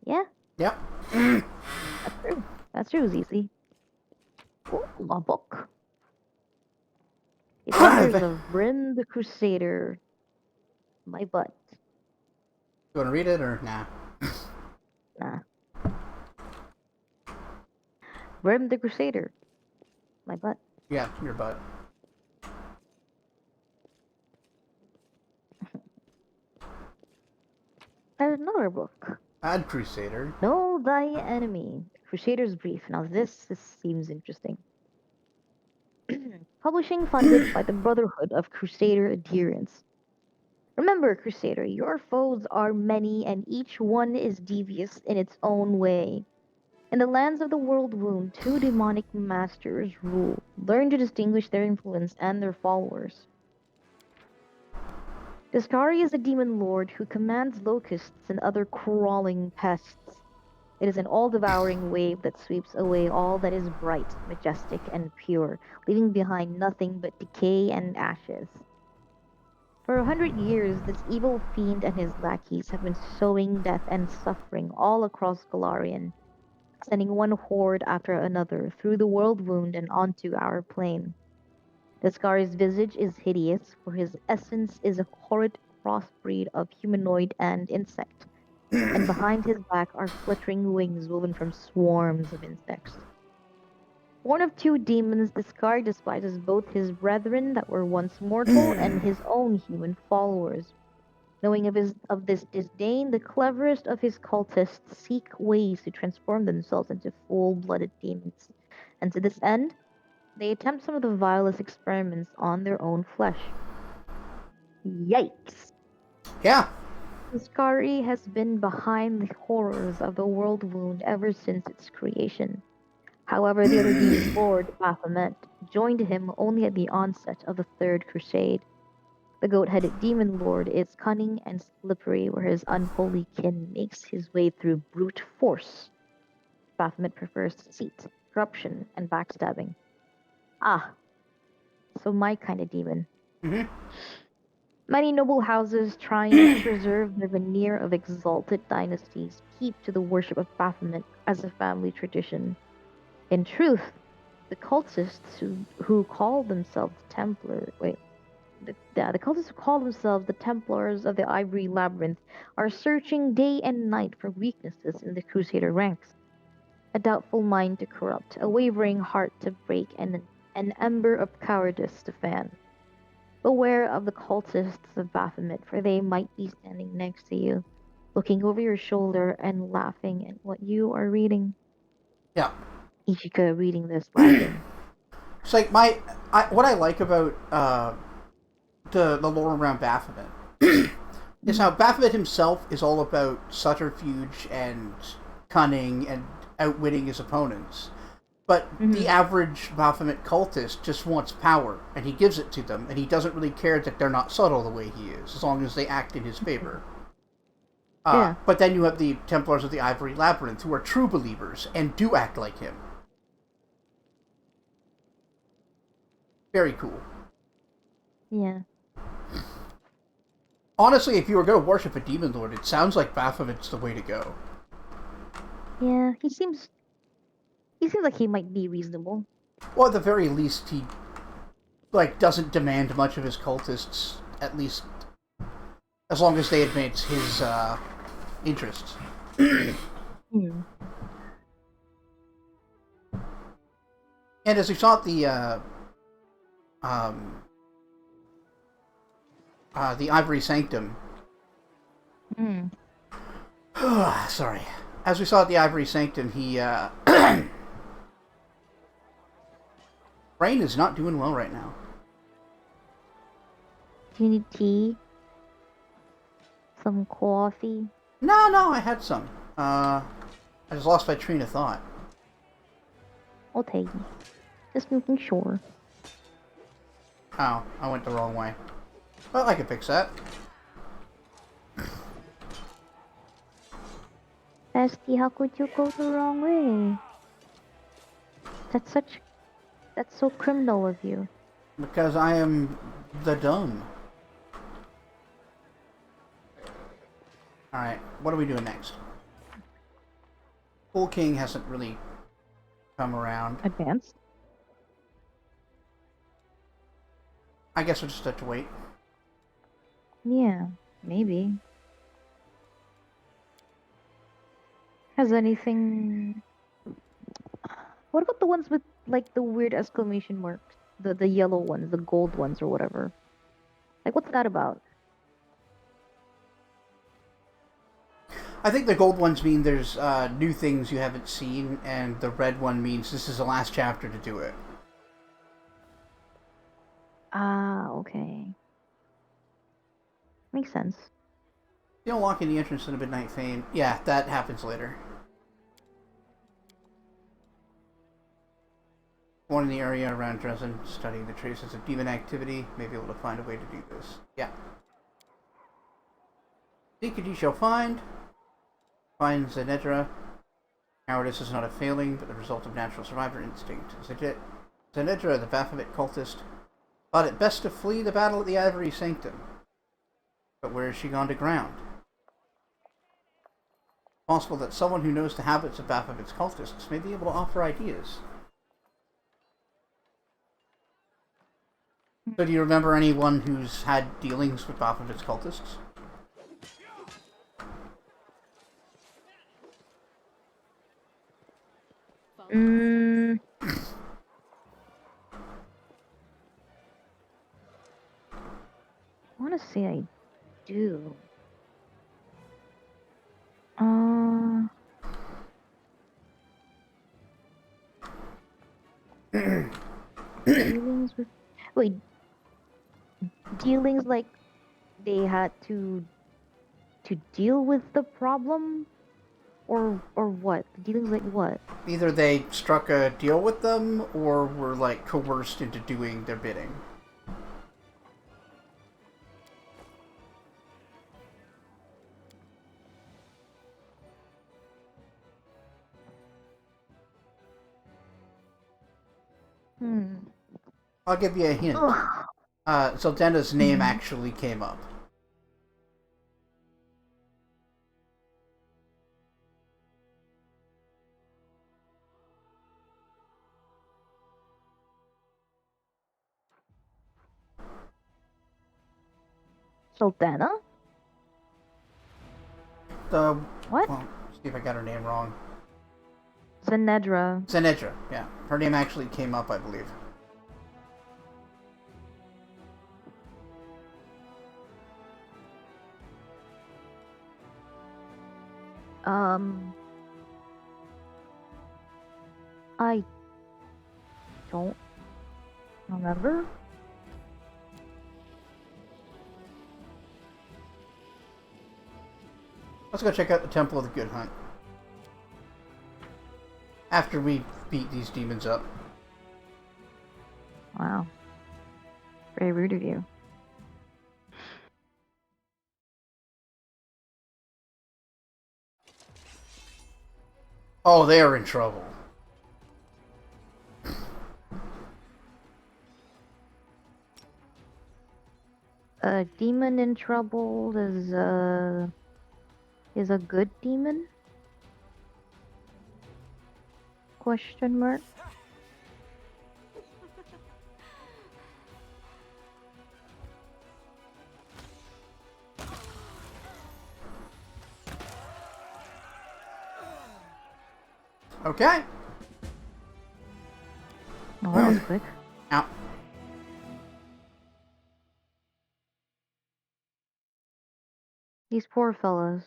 Yeah, Yep. that's true. That's true, Zizi. Ooh, a book. Adventures of Brim the Crusader. My butt. You want to read it or nah? Nah. Brim the Crusader. My butt. Yeah, your butt. There's another book. Bad Crusader. Know thy enemy. Crusader's Brief. Now this seems interesting. Publishing funded by the Brotherhood of Crusader Adherents. Remember, Crusader, your foes are many and each one is devious in its own way. In the lands of the World Wound, two demonic masters rule. Learn to distinguish their influence and their followers. Discari is a demon lord who commands locusts and other crawling pests. It is an all-devouring wave that sweeps away all that is bright, majestic, and pure, leaving behind nothing but decay and ashes. For 100 years, this evil fiend and his lackeys have been sowing death and suffering all across Golarion, sending one horde after another through the world wound and onto our plane. Discari's visage is hideous, for his essence is a horrid crossbreed of humanoid and insect, and behind his back are flittering wings woven from swarms of insects. Born of two demons, Discard despises both his brethren that were once mortal and his own human followers. Knowing of this disdain, the cleverest of his cultists seek ways to transform themselves into full-blooded demons, and to this end, they attempt some of the vilest experiments on their own flesh. Yikes! Yeah. Skari has been behind the horrors of the world wound ever since its creation. However, the other demon lord, Baphomet, joined him only at the onset of the Third Crusade. The goat-headed demon lord is cunning and slippery, where his unholy kin makes his way through brute force. Baphomet prefers deceit, corruption, and backstabbing. Ah, so my kind of demon. Hmm. Many noble houses trying to preserve their veneer of exalted dynasties keep to the worship of Baphomet as a family tradition. In truth, the cultists who call themselves the cultists who call themselves the Templars of the Ivory Labyrinth are searching day and night for weaknesses in the Crusader ranks. A doubtful mind to corrupt, a wavering heart to break, and an ember of cowardice to fan. Beware of the cultists of Baphomet, for they might be standing next to you, looking over your shoulder and laughing at what you are reading. Yeah. Ishika reading this laughing. It's like what I like about the lore around Baphomet is how Baphomet himself is all about subterfuge and cunning and outwitting his opponents. But the average Baphomet cultist just wants power, and he gives it to them, and he doesn't really care that they're not subtle the way he is, as long as they act in his favor. Yeah. But then you have the Templars of the Ivory Labyrinth, who are true believers and do act like him. Very cool. Yeah. Honestly, if you were going to worship a demon lord, it sounds like Baphomet's the way to go. Yeah, he seems like he might be reasonable. Well, at the very least, he doesn't demand much of his cultists. At least, as long as they advance his interests. Hmm. And as we saw at the Ivory Sanctum. Hmm. Sorry. As we saw at the Ivory Sanctum, he Brain is not doing well right now. Do you need tea? Some coffee? No, I had some. I just lost my train of thought. I'll take it. Just making sure. Oh, I went the wrong way. Well, I can fix that. Bestie, how could you go the wrong way? That's so criminal of you. Because I am the dumb. Alright, what are we doing next? Fool King hasn't really come around. Advanced? I guess we'll just have to wait. Yeah, maybe. Has anything... What about the ones with, like, the weird exclamation marks? The yellow ones, the gold ones, or whatever. Like, what's that about? I think the gold ones mean there's new things you haven't seen, and the red one means this is the last chapter to do it. Ah, okay. Makes sense. You know, locking the entrance to the Midnight Fane. Yeah, that happens later. Born in the area around Dresden, studying the traces of demon activity, may be able to find a way to do this. Yeah. Seek and you shall find. Find Zenedra. Cowardice is not a failing, but the result of natural survivor instinct. Zenedra, the Baphomet cultist, thought it best to flee the battle at the Ivory Sanctum. But where has she gone to ground? Possible that someone who knows the habits of Baphomet's cultists may be able to offer ideas. So do you remember anyone who's had dealings with Baphomet's cultists? Mm, I want to say I do. Dealings with... Wait, dealings like they had to deal with the problem? Or what? Dealings like what? Either they struck a deal with them, or were like coerced into doing their bidding. I'll give you a hint. Ugh. Zeldena's name Mhm. actually came up. Sultana? The What? well, see if I got her name wrong. Zenedra. Zenedra, yeah. Her name actually came up, I believe. I don't remember. Let's go check out the Temple of the Good Hunt. After we beat these demons up. Wow. Very rude of you. Oh, they are in trouble. A demon in trouble is a good demon? Question mark. Okay. Oh, that was quick. Now, These poor fellas.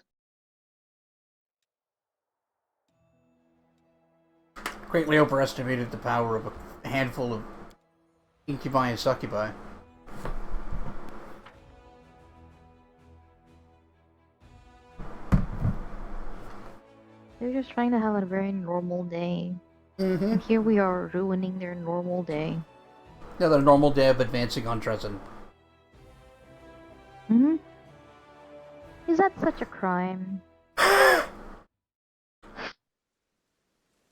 greatly overestimated the power of a handful of incubi and succubi. They're just trying to have a very normal day. Mm-hmm. And here we are ruining their normal day. Another normal day of advancing on Dresden. Mm-hmm. Is that such a crime?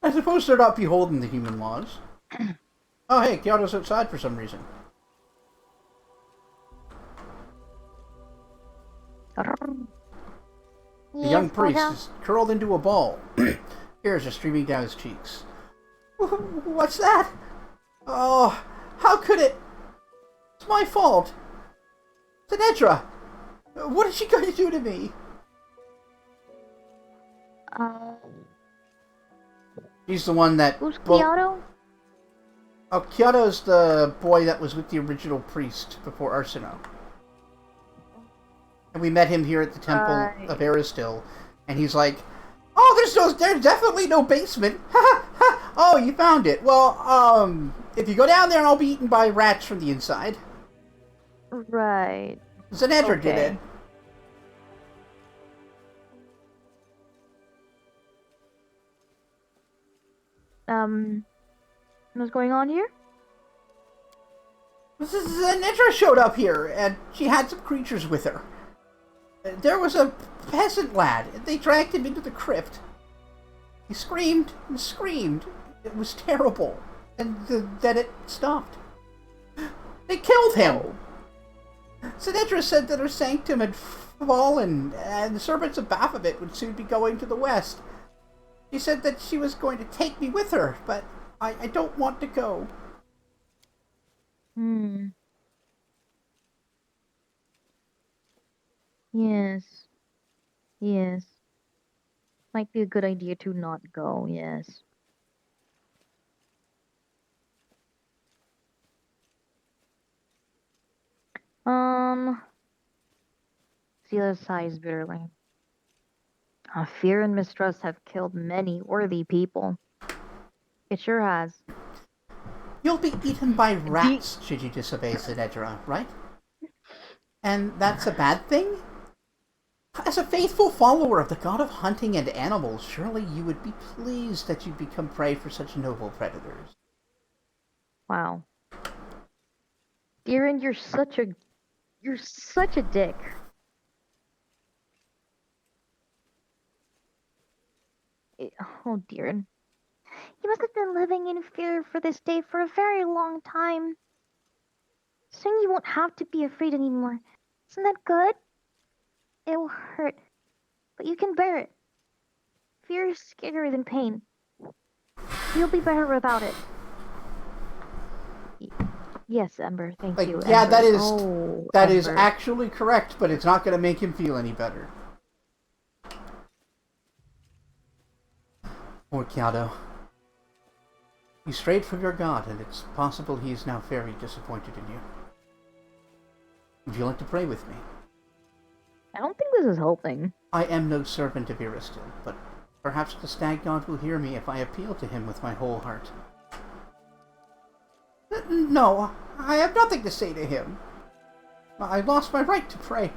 I suppose they're not beholden to human laws. Oh, hey, Kyoto's outside for some reason. The young priest is curled into a ball. Tears are streaming down his cheeks. What's that? Oh, how could it? It's my fault. Zenedra! What is she going to do to me? He's the one that... Who's Kyoto? Oh, Kyoto's the boy that was with the original priest before Arsino. And we met him here at the Temple of Aristil. And he's like, oh, there's definitely no basement. Oh, you found it. Well, if you go down there, I'll be eaten by rats from the inside. Right. Zenedra did it. What's going on here? Zenedra showed up here, and she had some creatures with her. There was a peasant lad, and they dragged him into the crypt. He screamed and screamed. It was terrible. And then it stopped. They killed him! Zenedra said that her sanctum had fallen, and the servants of Baphomet would soon be going to the west. She said that she was going to take me with her, but I don't want to go. Yes. Yes. Might be a good idea to not go, yes. Sela sighs bitterly. Fear and mistrust have killed many worthy people. It sure has. You'll be eaten by rats should you disobey Zenedra, right? And that's a bad thing? As a faithful follower of the god of hunting and animals, surely you would be pleased that you become prey for such noble predators. Wow. Darren, you're such a dick. Oh, Darren. You must have been living in fear for this day for a very long time. Soon you won't have to be afraid anymore. Isn't that good? It will hurt, but you can bear it. Fear is scarier than pain. You'll be better without it. Yes, Ember, thank you. Yeah, Ember. that is Ember. actually correct, but it's not going to make him feel any better. Poor Kiado. You strayed from your god, and it's possible he is now very disappointed in you. Would you like to pray with me? I don't think this is helping. I am no servant of Iristil, but perhaps the stag god will hear me if I appeal to him with my whole heart. No, I have nothing to say to him. I lost my right to pray.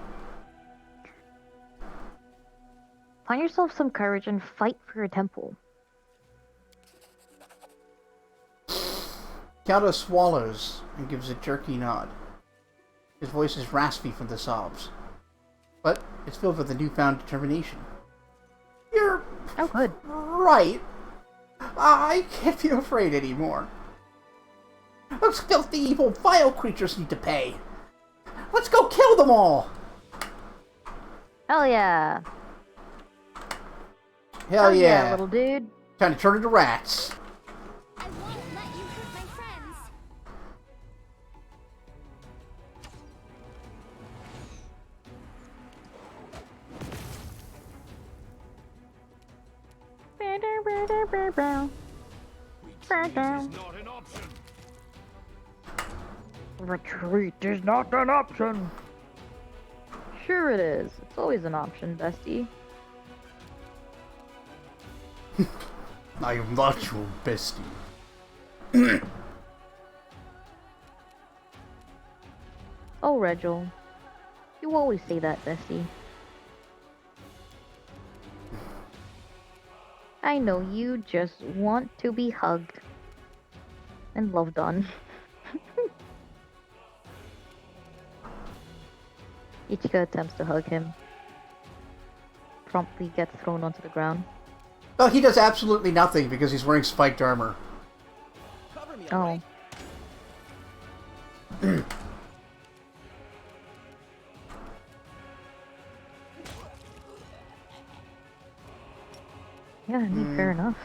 Find yourself some courage and fight for your temple. Kiado swallows and gives a jerky nod. His voice is raspy from the sobs, but it's filled with a newfound determination. You're Oh, good. right. I can't be afraid anymore. Those filthy, evil, vile creatures need to pay. Let's go kill them all! Hell yeah. Hell yeah. little dude. Time to turn into rats. I won't let you hurt my friends. Retreat is not an option. Retreat is not an option. Sure it is. It's always an option, bestie. I am not your bestie. Oh, Regil. You always say that, bestie. I know you just want to be hugged and loved on. Ichika attempts to hug him. Promptly gets thrown onto the ground. Oh, he does absolutely nothing because he's wearing spiked armor. Cover me, Oh. alright? Yeah, I mean, fair enough.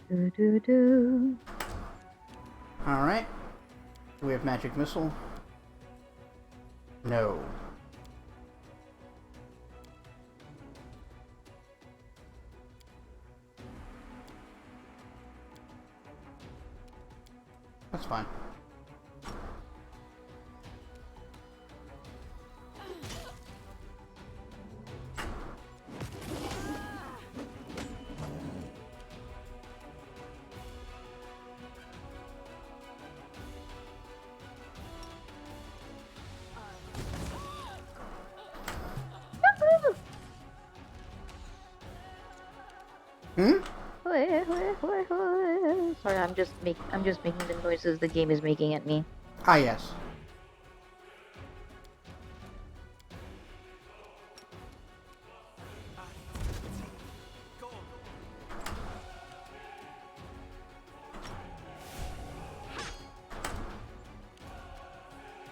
Do do do. Alright. Do we have magic missile? No. That's fine. Hmm? Sorry, I'm just making the noises the game is making at me. Ah, yes.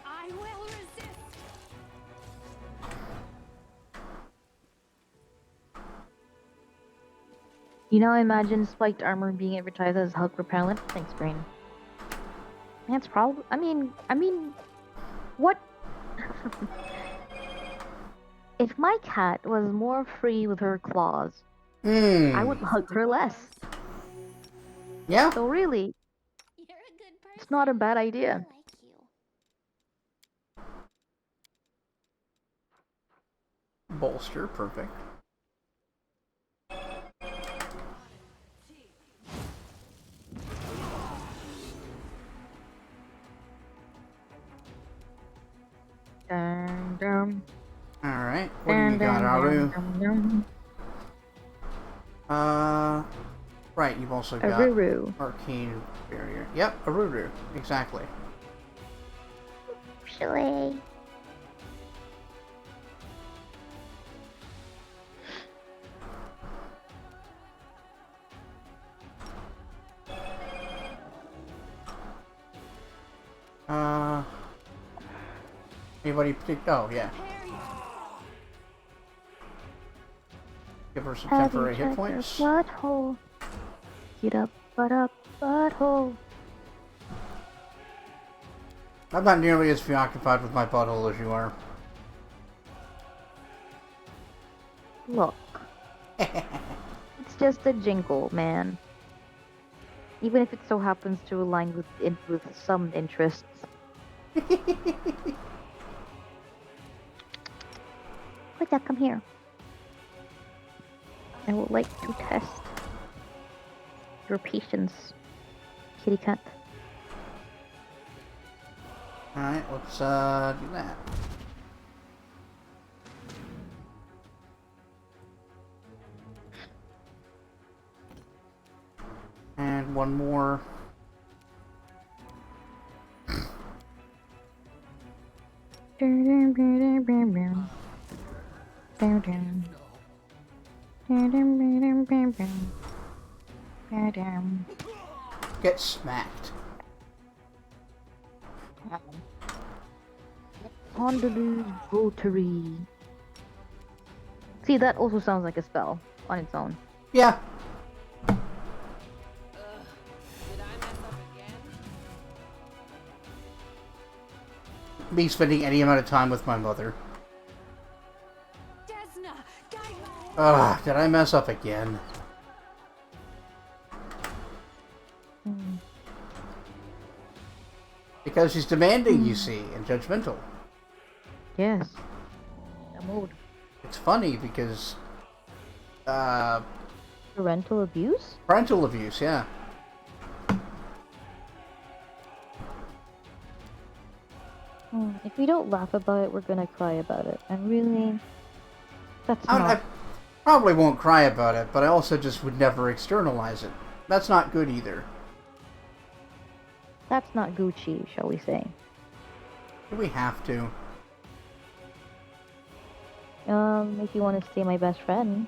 I will resist. You know, I imagine spiked armor being advertised as hug repellent. Thanks, brain. That's probably. I mean, what? If my cat was more free with her claws, I would hug her less. Yeah? So really, You're a good It's not a bad I idea. like you. Bolster, perfect. Dun, dun, Alright, what do dun, you got, dun, Aru? dun, dun, dun. Right, you've also got Aruru. Arcane Barrier. Yep, Aruru, exactly. Actually. Anybody picked? Oh, yeah. Give her some Have you temporary hit checked your points. butthole? Get up, butthole. I'm not nearly as preoccupied with my butthole as you are. Look. It's just a jingle, man. Even if it so happens to align with some interests. Quick, come here. I would like to test your patience, kitty cat. Alright, let's do that. And one more. Get smacked. Hondalu's Rotary. See, that also sounds like a spell on its own. Yeah. Did I mess up again? Me spending any amount of time with my mother. Desna, guide me. Ugh, did I mess up again? Because she's demanding, you see, and judgmental. Yes. The mood. It's funny because, Parental abuse? parental abuse, yeah. If we don't laugh about it, we're gonna cry about it. And really, that's I not. probably won't cry about it, but I also just would never externalize it. That's not good either. That's not Gucci, shall we say? Do we have to? If you want to stay my best friend.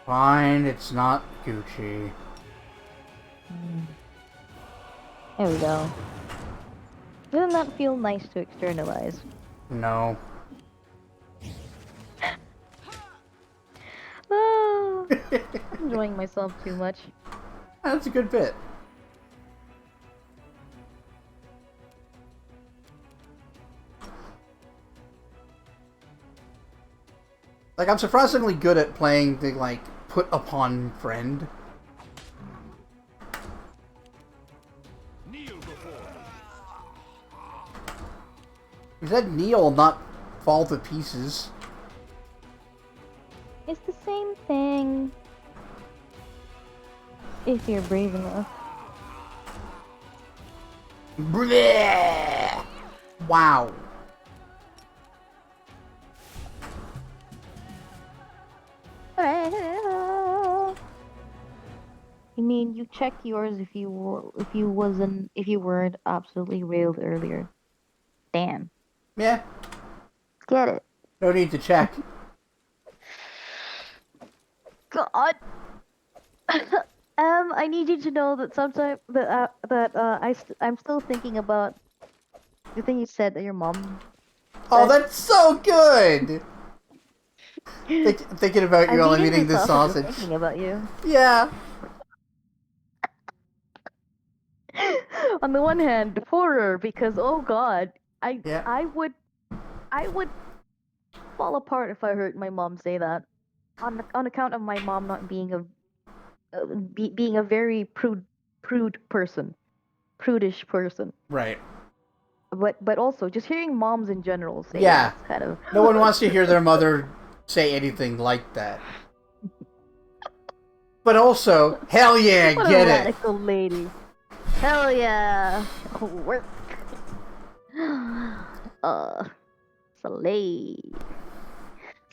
Fine, it's not Gucci. There we go. Doesn't that feel nice to externalize? No. Ah, I'm enjoying myself too much. That's a good bit. Like, I'm surprisingly good at playing the, like, put upon friend. Kneel before me. You said kneel, not fall to pieces. It's the same thing. If you're brave enough. Bleh! Wow. You mean you check yours if you weren't absolutely railed earlier? Damn. Yeah, Get it. no need to check. God. I need you to know that sometimes I'm still thinking about the thing you said that your mom. Oh, said. that's so good! Thinking about you while I'm eating this sausage. Thinking about you. Yeah. On the one hand, horror because oh god, Yeah. I would fall apart if I heard my mom say that. On account of my mom not being being a very prude person. prudish person. Right. But also just hearing moms in general say Yeah. it's kind of No one wants to hear their mother say anything like that. But also, hell yeah, what a get it. radical lady. Hell yeah. Work. Slay.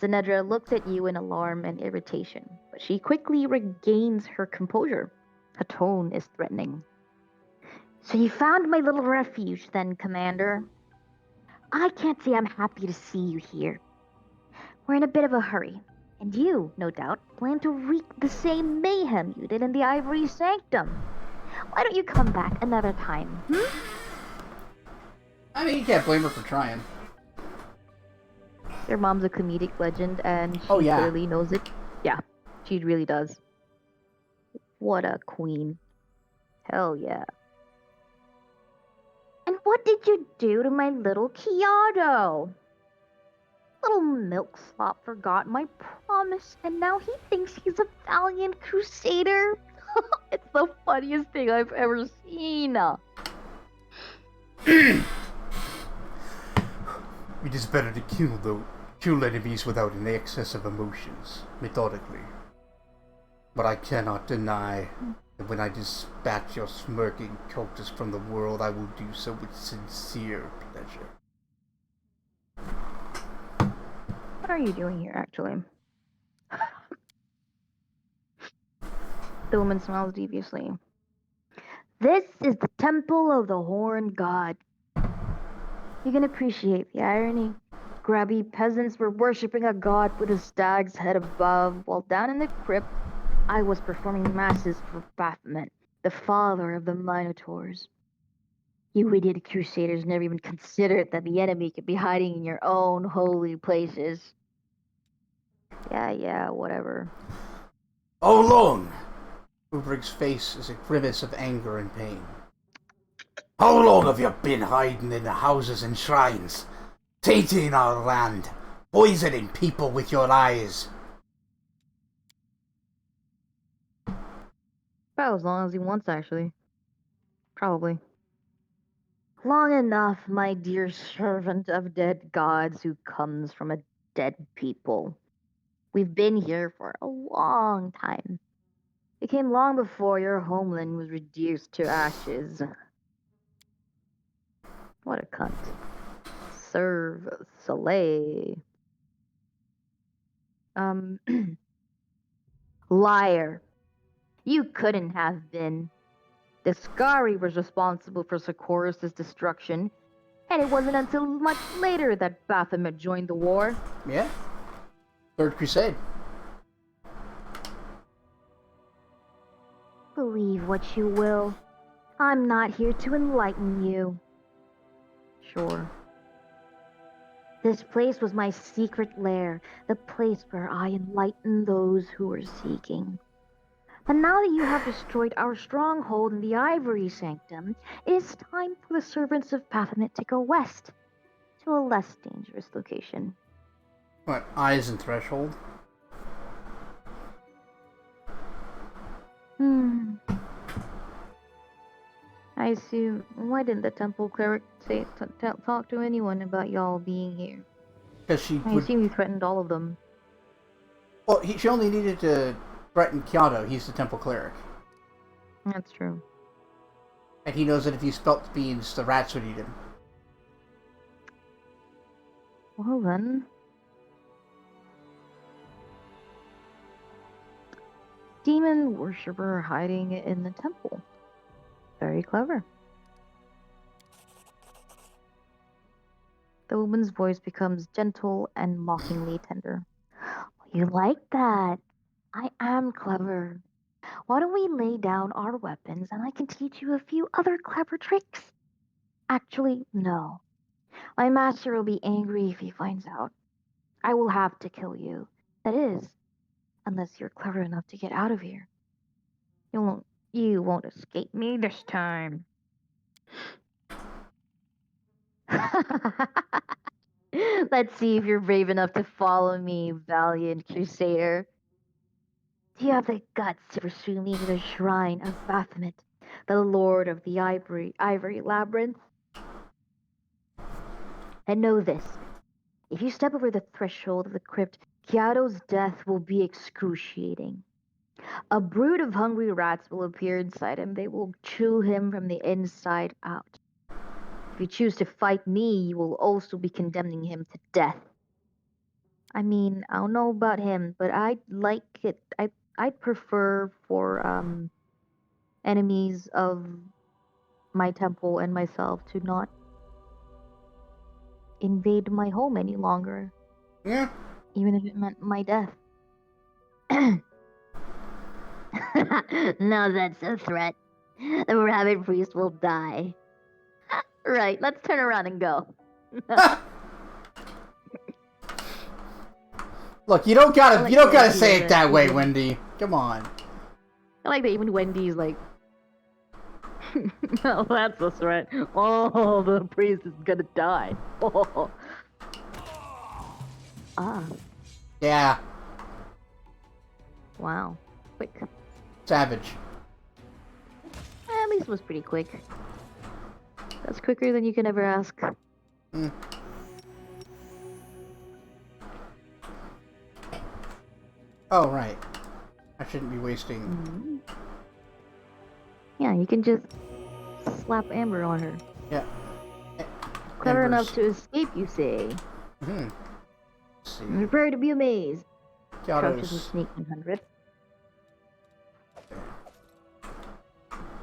Zenedra looks at you in alarm and irritation, but she quickly regains her composure. Her tone is threatening. So you found my little refuge then, Commander? I can't say I'm happy to see you here. We're in a bit of a hurry, and you, no doubt, plan to wreak the same mayhem you did in the Ivory Sanctum. Why don't you come back another time, I mean, you can't blame her for trying. Your mom's a comedic legend, and she Oh, yeah. clearly knows it. Yeah, she really does. What a queen. Hell yeah. And what did you do to my little Kiado? Little milksop forgot my promise, and now he thinks he's a valiant crusader. It's the funniest thing I've ever seen. It is better to kill enemies without an excess of emotions, methodically. But I cannot deny that when I dispatch your smirking cultist from the world, I will do so with sincere pleasure. What are you doing here, actually? The woman smiles deviously. This is the temple of the Horned God. You can appreciate the irony. Grubby peasants were worshipping a god with a stag's head above, while down in the crypt, I was performing masses for Baphomet, the father of the Minotaurs. You idiot crusaders never even considered that the enemy could be hiding in your own holy places. Yeah, whatever. How long? Ubrig's face is a grimace of anger and pain. How long have you been hiding in the houses and shrines, tainting our land, poisoning people with your eyes? About as long as he wants, actually. Probably. Long enough, my dear servant of dead gods who comes from a dead people. We've been here for a long time. It came long before your homeland was reduced to ashes. What a cunt. Serve Soleil. Liar. You couldn't have been. The Scari was responsible for Socorus' destruction, and it wasn't until much later that Baphomet joined the war. Yeah. Third Crusade. Believe what you will. I'm not here to enlighten you. Sure. This place was my secret lair, the place where I enlighten those who were seeking. But now that you have destroyed our stronghold in the Ivory Sanctum, it is time for the servants of Baphomet to go west, to a less dangerous location. What, Eyes and Threshold? I assume, why didn't the temple cleric talk to anyone about y'all being here? Because she I would... assume you threatened all of them. Well, she only needed to threaten Kyoto. He's the temple cleric. That's true. And he knows that if he spelt the beans, the rats would eat him. Well then. Demon worshipper hiding in the temple. Very clever. The woman's voice becomes gentle and mockingly tender. You like that? I am clever. Why don't we lay down our weapons and I can teach you a few other clever tricks? Actually, no. My master will be angry if he finds out. I will have to kill you. That is, unless you're clever enough to get out of here. You won't escape me this time. Let's see if you're brave enough to follow me, valiant crusader. Do you have the guts to pursue me to the shrine of Baphomet, the Lord of the Ivory Labyrinth. And know this. If you step over the threshold of the crypt, Kyoto's death will be excruciating. A brood of hungry rats will appear inside him. They will chew him from the inside out. If you choose to fight me, you will also be condemning him to death. I mean, I don't know about him, but I'd like it. I'd prefer for enemies of my temple and myself to not invade my home any longer, Yeah. even if it meant my death. Now that's a threat. The rabbit priest will die. Right, let's turn around and go. Look, you don't gotta I like you don't the gotta idea say it that that way, even- Wendy. Come on. I like that even Wendy's like, oh, that's a threat. Oh, the priest is gonna die. Oh. Ah, Yeah. wow. Quick. Savage. At least it was pretty quick. That's quicker than you can ever ask. Mm. Oh, right. I shouldn't be wasting... Mhm. Yeah, you can just slap Amber on her. Yeah. Clever Embers. enough to escape, you say. Hmm. Let's see. Prepare to be amazed. Crouches and Kyoto's... sneak 100.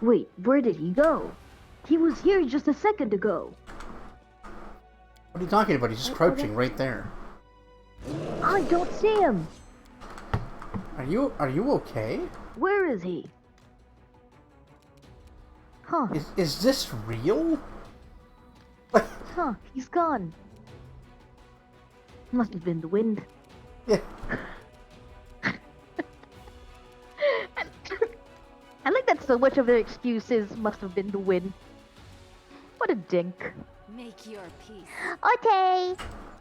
Wait, where did he go? He was here just a second ago. What are you talking about? He's just crouching right there. I don't see him. Are you okay? Where is he? Huh, Is this real? huh, he's gone. Must have been the wind. Yeah. I like that so much of their excuses must have been the wind. What a dink. Make your peace. Okay.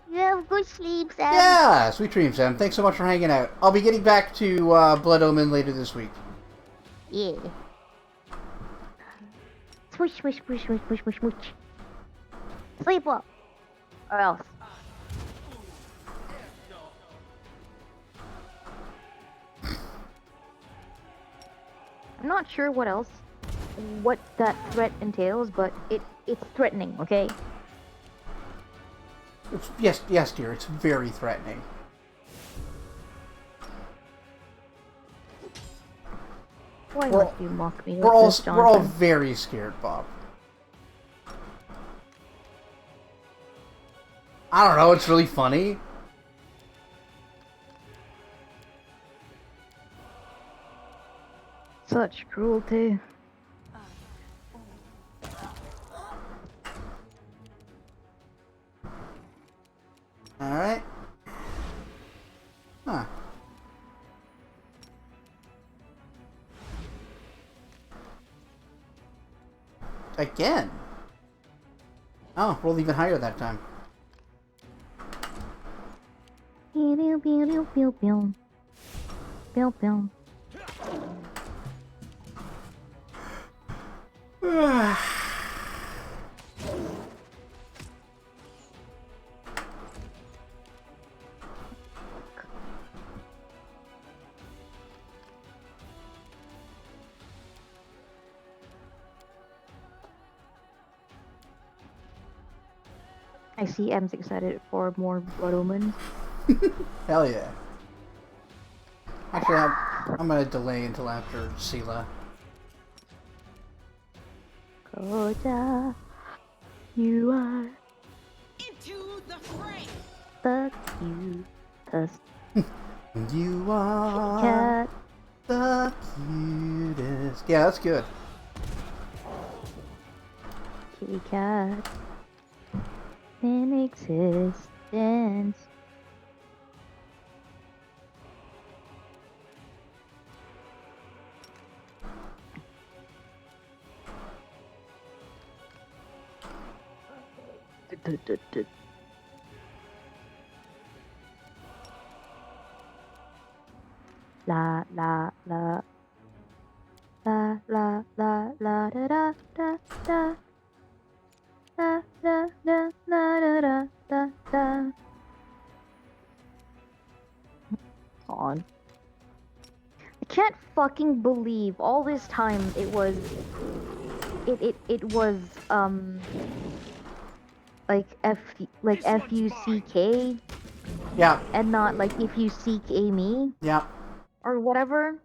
You have good sleep, Sam. Yeah, sweet dreams, Sam. Thanks so much for hanging out. I'll be getting back to Blood Omen later this week. Yeah. Swoosh, swoosh, swoosh, swoosh, swoosh, swoosh, swoosh. Sleep well. Or else. I'm not sure what that threat entails, but it's threatening, okay? Yes, dear. It's very threatening. Why We're- must you mock me? We're with all this, we're all Jonathan? very scared, Bob. I don't know. It's really funny. Such cruelty. All right. Huh. Again. Oh, rolled even higher that time. Pew, pew, pew, pew, pew. Pew, pew. I see M's excited for more Blood Omens. Hell yeah. Actually, I'm gonna delay until after Sela. Koja, you are Into the fray! the cutest You are cat. the cutest. Yeah, that's good. Kitty cat in existence. La la la la la la la la da da da da. Da da da da da da da da. God. I can't fucking believe all this time it was like Fuck Yeah, and not like if you seek Amy yeah. or whatever.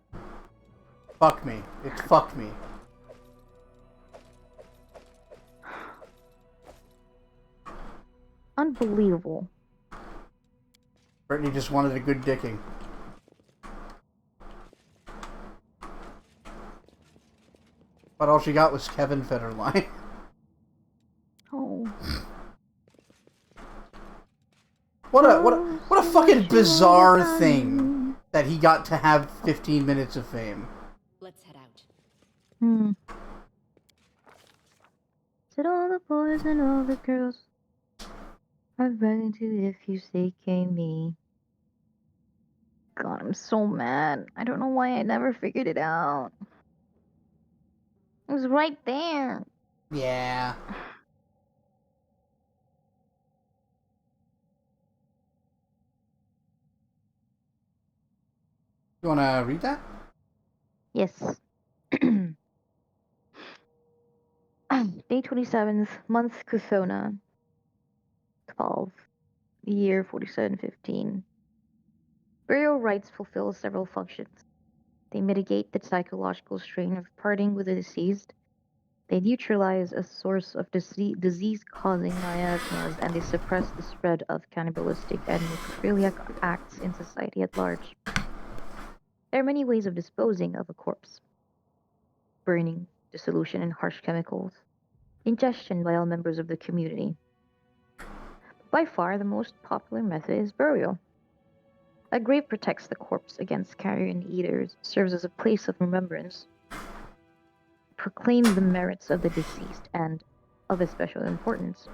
Fuck me. It's fuck me. Unbelievable. Brittany just wanted a good dicking. But all she got was Kevin Federline. Oh. What a fucking bizarre thing that he got to have 15 minutes of fame. Let's head out. Said all the boys and all the girls are begging to if you say me. God, I'm so mad. I don't know why I never figured it out. It was right there. Yeah. You wanna read that? Yes. Day 27th, month Kuthona. 12. Year 4715. Burial rites fulfill several functions. They mitigate the psychological strain of parting with the deceased. They neutralize a source of disease-causing miasmas, and they suppress the spread of cannibalistic and necrophiliac acts in society at large. There are many ways of disposing of a corpse: burning, dissolution in harsh chemicals, ingestion by all members of the community. By far, the most popular method is burial. A grave protects the corpse against carrion eaters, serves as a place of remembrance, proclaims the merits of the deceased, and, of especial importance,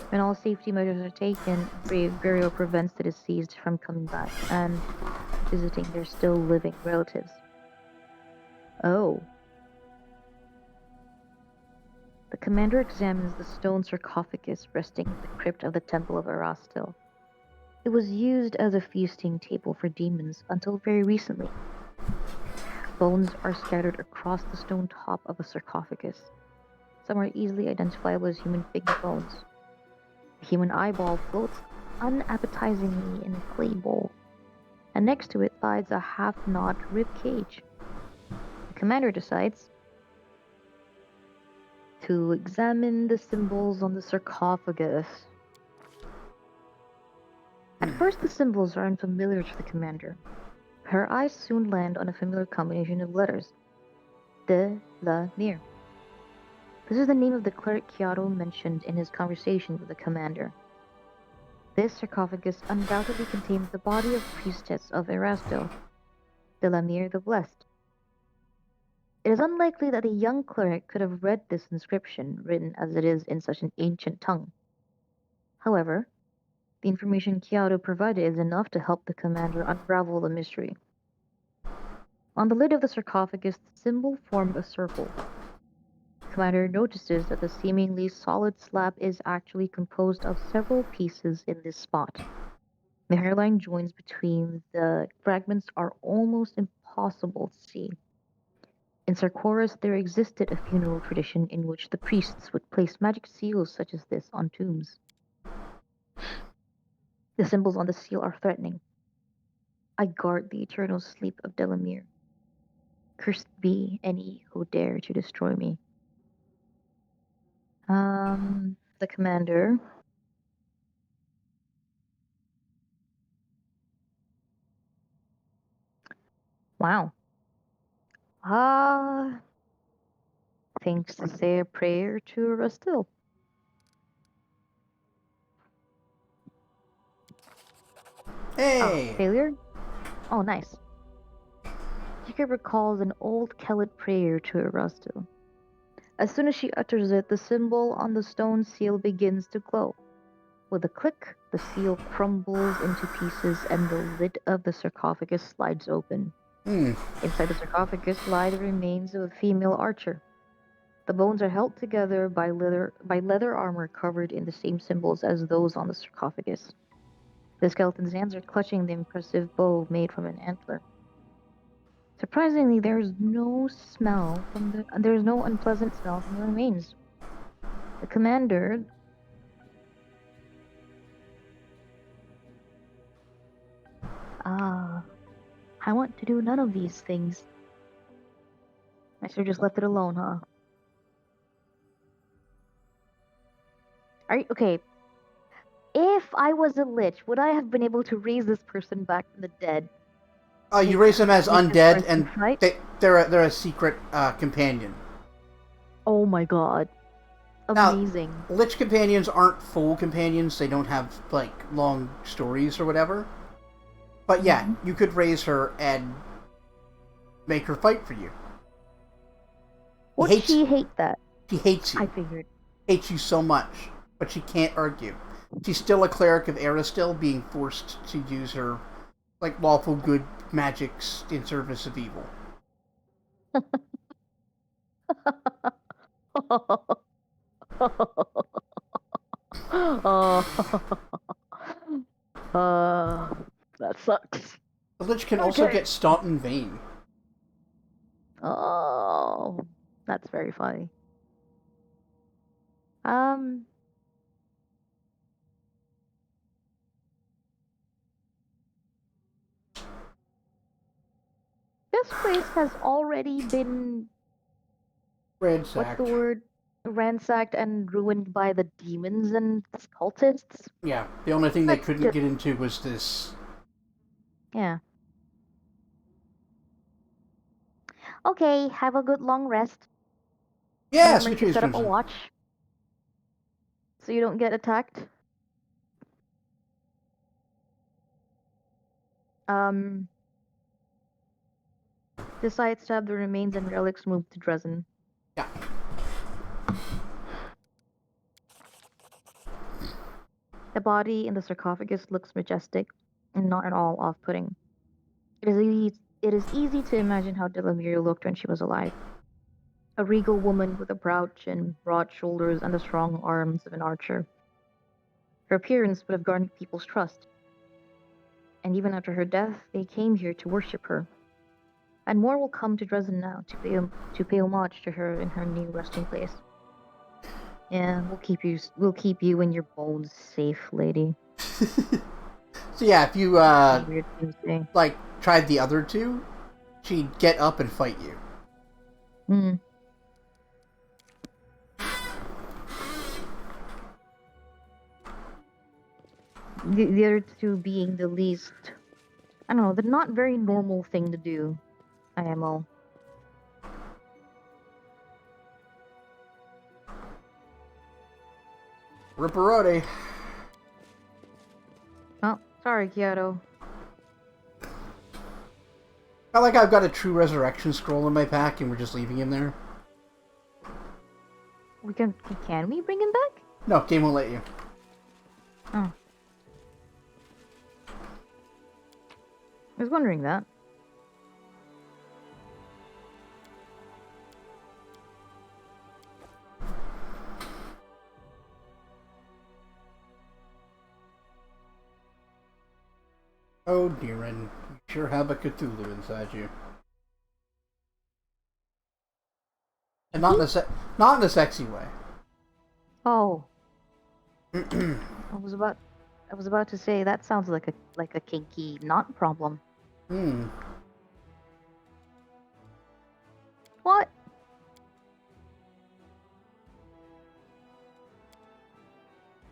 when all safety measures are taken, grave burial prevents the deceased from coming back and visiting their still living relatives. Oh. The commander examines the stone sarcophagus resting in the crypt of the Temple of Erastil. It was used as a feasting table for demons until very recently. Bones are scattered across the stone top of a sarcophagus. Some are easily identifiable as human finger bones. A human eyeball floats unappetizingly in a clay bowl, and next to it lies a half-gnawed rib cage. The commander decides to examine the symbols on the sarcophagus. At first, the symbols are unfamiliar to the commander. Her eyes soon land on a familiar combination of letters: De La Mir. This is the name of the cleric Kyoto mentioned in his conversation with the commander. This sarcophagus undoubtedly contains the body of priestess of Erastil, De La Mir the Blessed. It is unlikely that a young cleric could have read this inscription, written as it is in such an ancient tongue. However, the information Kyoto provided is enough to help the commander unravel the mystery. On the lid of the sarcophagus, the symbol formed a circle. The commander notices that the seemingly solid slab is actually composed of several pieces in this spot. The hairline joins between the fragments are almost impossible to see. In Sarkoris, there existed a funeral tradition in which the priests would place magic seals such as this on tombs. The symbols on the seal are threatening. I guard the eternal sleep of Delamere. Cursed be any who dare to destroy me. The commander. Wow. Thinks to say a prayer to Rastil. Hey! Failure? Oh, nice. Jika recalls an old Kellet prayer to Erastil. As soon as she utters it, the symbol on the stone seal begins to glow. With a click, the seal crumbles into pieces and the lid of the sarcophagus slides open. Hmm. Inside the sarcophagus lie the remains of a female archer. The bones are held together by leather armor covered in the same symbols as those on the sarcophagus. The skeleton's hands are clutching the impressive bow made from an antler. Surprisingly, there's no unpleasant smell from the remains. The commander Ah, I want to do none of these things. I should have just left it alone, huh? Okay? If I was a lich, would I have been able to raise this person back from the dead? You raise them as Make this undead, person and fight? they're a secret companion. Oh my god. Now, Amazing. Lich companions aren't full companions. They don't have, like, long stories or whatever. But yeah, you could raise her and make her fight for you. Would she hate that? She hates you. I figured. Hates you so much. But she can't argue. She's still a cleric of Aristil, being forced to use her, like, lawful good magics in service of evil. That sucks. The Lich can also Okay. get Stomp in Vain. Oh, that's very funny. Um, this place has already been, what's Ransacked. the word? Ransacked and ruined by the demons and cultists. Yeah, the only thing they Let's couldn't just- get into was this. Yeah. Okay, have a good long rest. Yeah, Remember sweet to dreams, set up a Crimson. watch so you don't get attacked. The side stab the remains and relics moved to Dresden. Yeah. The body in the sarcophagus looks majestic and not at all off-putting. It is easy to imagine how Delamere looked when she was alive. A regal woman with a broad chin, broad shoulders, and the strong arms of an archer. Her appearance would have garnered people's trust. And even after her death, they came here to worship her. And more will come to Dresden now to pay homage to her in her new resting place. Yeah, we'll keep you and your bones safe, lady. So yeah, if you Weird thing to say. like tried the other two, she'd get up and fight you. Hmm. The other two being the least, I don't know, the not very normal thing to do. IMO. Ripperoni. Oh, sorry, Kyoto. I like I've got a true resurrection scroll in my pack and we're just leaving him there. Can we bring him back? No, game won't let you. Oh. I was wondering that. Oh, Deerin, you sure have a Cthulhu inside you. And not in a sexy way. Oh. I was about to say that sounds like a kinky not problem. Hmm. What?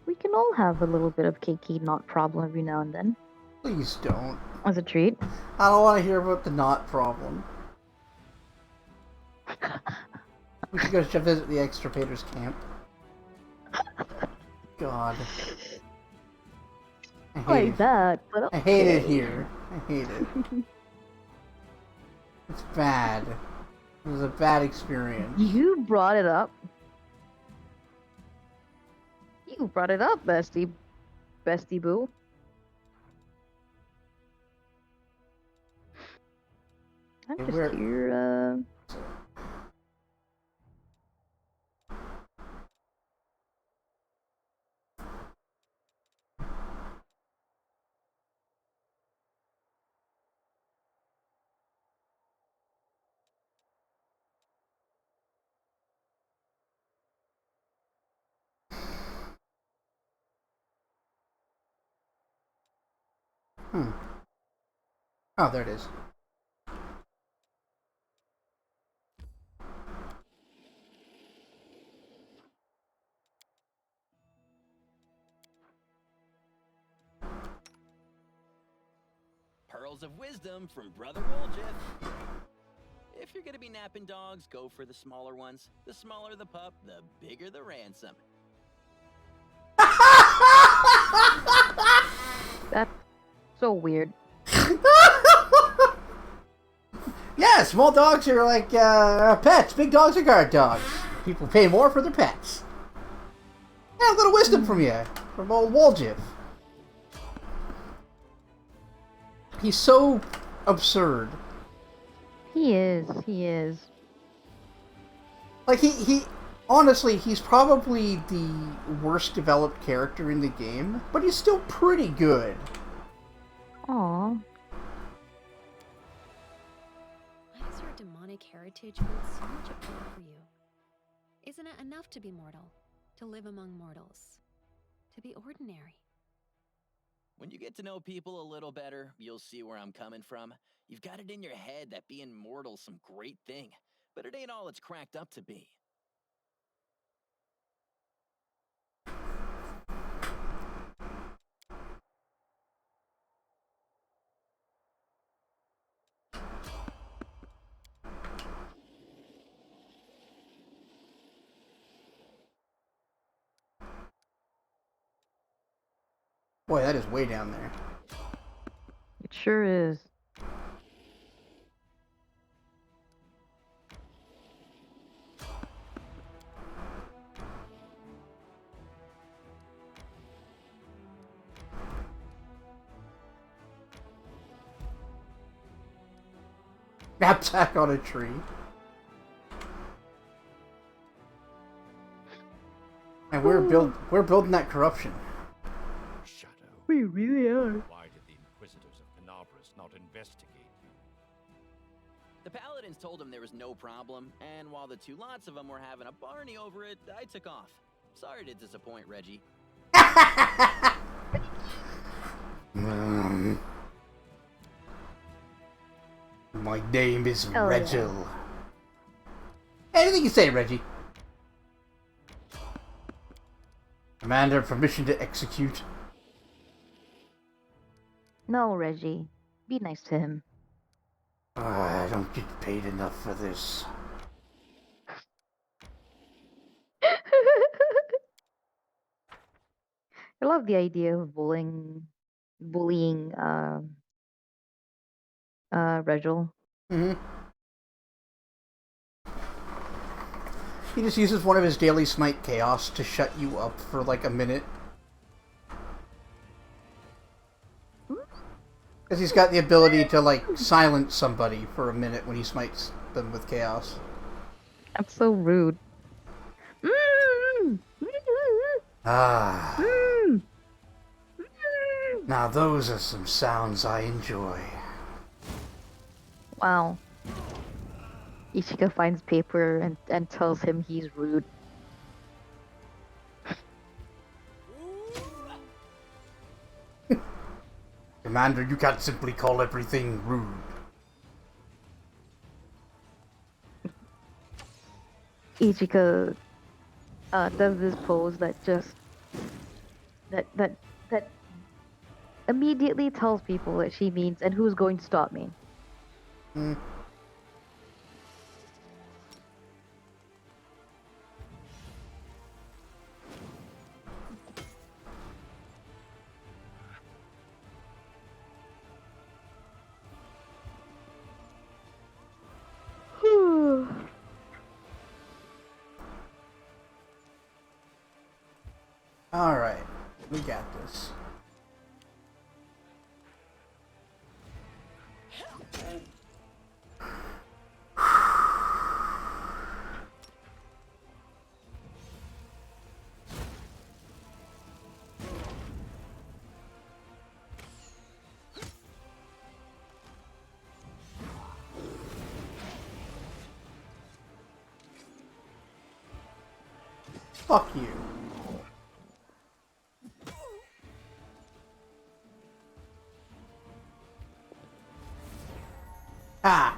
We can all have a little bit of kinky not problem every now and then. Please don't. As a treat. I don't want to hear about the knot problem. We should go visit the extirpators camp. God. I hate Like it. that, but I hate it okay. here. I hate it. It's bad. It was a bad experience. You brought it up. You brought it up, bestie boo. I'm Yeah, just where- here. Oh, there it is. Pearls of wisdom from Brother Woljiff. If you're gonna be napping dogs, go for the smaller ones. The smaller the pup, the bigger the ransom. That's so weird. Yeah, small dogs are like pets. Big dogs are guard dogs. People pay more for their pets. Yeah, a little wisdom from you, from old Woljiff. He's so absurd. He is. He is. Like, he honestly, he's probably the worst developed character in the game, but he's still pretty good. Aw. Why does your demonic heritage hold so much appeal for you? Isn't it enough to be mortal? To live among mortals? To be ordinary? When you get to know people a little better, you'll see where I'm coming from. You've got it in your head that being mortal's some great thing, but it ain't all it's cracked up to be. Boy, that is way down there. It sure is. Knapsack on a tree. And we're building that corruption. Shadow. We really are. Why did the Inquisitors of Canabras not investigate you? The Paladins told him there was no problem, and while the two lots of them were having a Barney over it, I took off. Sorry to disappoint, Reggie. My name is Oh, yeah. Regil. Anything you say, Reggie. Commander, permission to execute. No, Reggie. Be nice to him. I don't get paid enough for this. I love the idea of bullying Regil. Mm-hmm. He just uses one of his daily smite chaos to shut you up for like a minute. Because he's got the ability to like silence somebody for a minute when he smites them with chaos. That's so rude. Ah. Now those are some sounds I enjoy. Wow. Ichika finds paper and tells him he's rude. Commander, you can't simply call everything rude. Ichika does this pose that just that immediately tells people what she means and who's going to stop me. Hmm. Alright, we got this. Fuck you. Ah!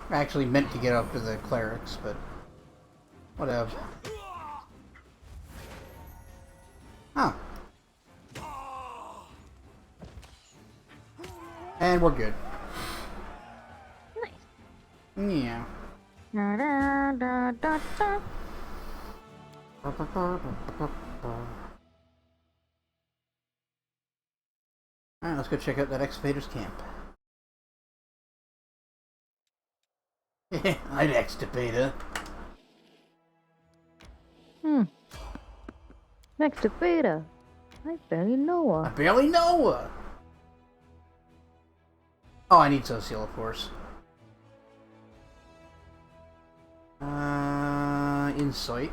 I actually meant to get up to the clerics, but whatever. Huh. And we're good. Nice. Yeah. Da, da, da, da, da. Alright, let's go check out that excavator's camp. I'd excavator. Next to Beta. I barely know I her. barely know her. Oh, I need social, of course. Insight.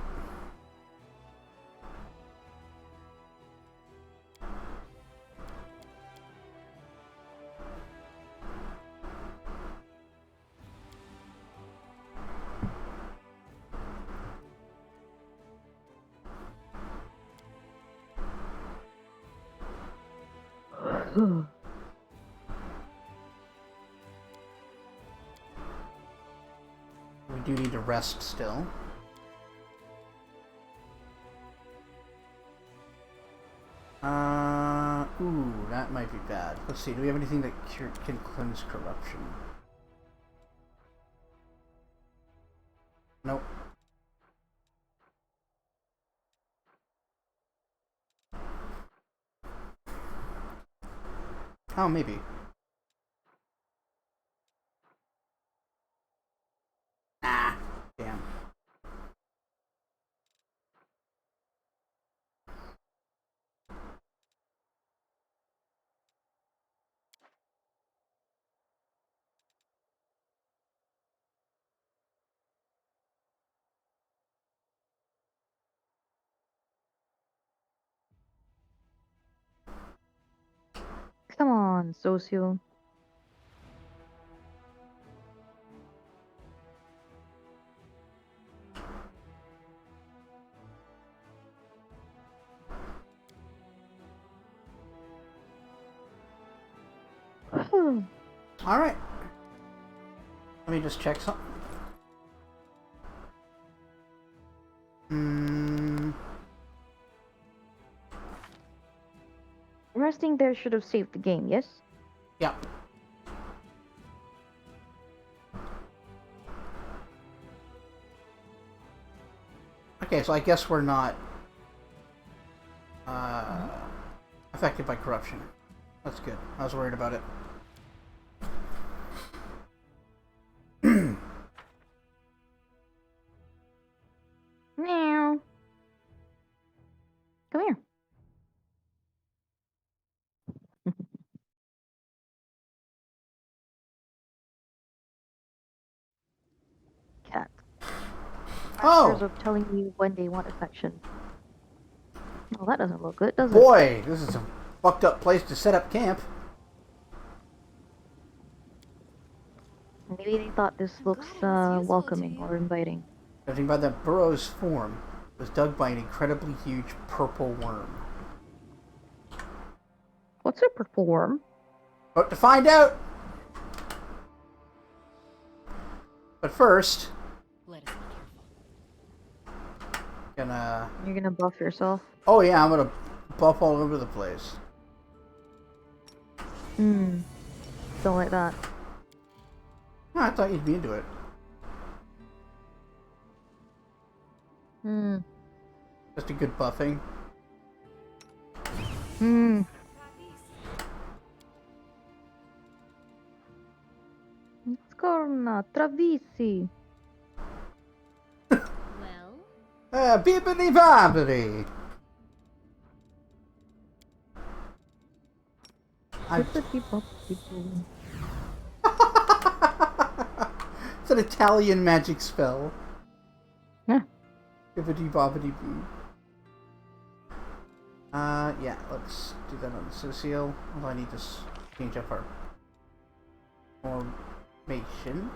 We do need to rest still. Ooh, that might be bad. Let's see, do we have anything that can cleanse corruption? Nope. Oh, maybe. Ah, damn. Come on, Socio. Alright. Let me just check something. Resting there should have saved the game, yes? Yeah. Okay, so I guess we're not affected by corruption. That's good. I was worried about it. Meow. Come here. Cat. Oh! Masters of telling you when they want affection. Well, that doesn't look good, does it? Boy, this is a fucked up place to set up camp. Maybe they thought this looks glad it was useful to welcoming you. or inviting. Judging by the burrow's form, it was dug by an incredibly huge purple worm. What's a purple worm? About to find out! But first, Let us be careful. You're gonna buff yourself? oh yeah, I'm gonna buff all over the place. Don't like that. Oh, I thought you'd be into it. Just a good buffing. Scorna, Travisi. Well, Bibbidi bobbidi! Bippity boppity boo. It's an Italian magic spell. Yeah. Bibbidi bobbidi boo. Yeah, let's do that on the Socio. Although I need to change up our formation.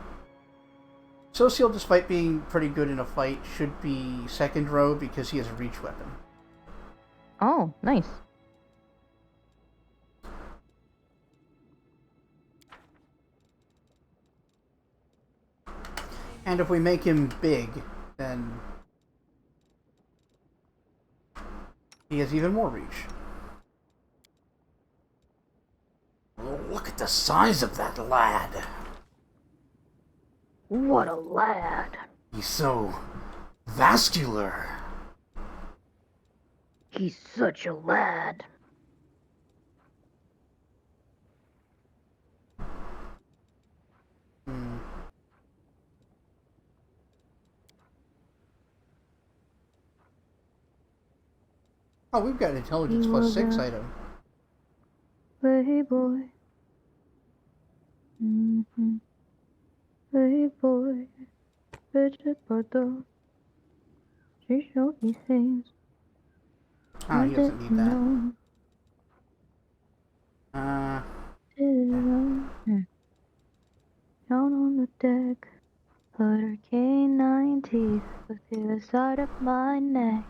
Socio, despite being pretty good in a fight, should be second row because he has a reach weapon. Oh, nice. And if we make him big, then he has even more reach. Oh, look at the size of that lad. What a lad. He's so vascular. He's such a lad. Hmm. Oh, we've got intelligence plus 6 item. Playboy. Mm-hmm. Playboy. Bridget Bardot. She showed me things Ah, I he doesn't didn't need that. know. Down on the deck, put her canine teeth through the side of my neck.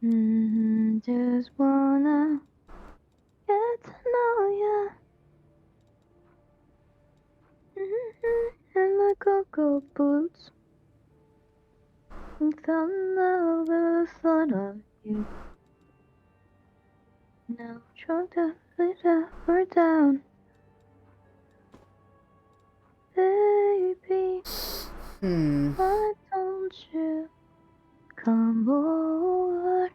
Just wanna get to know ya. And my go-go boots. And fell in love with the thought of you. Now trying to put her down. Baby, why don't you come over?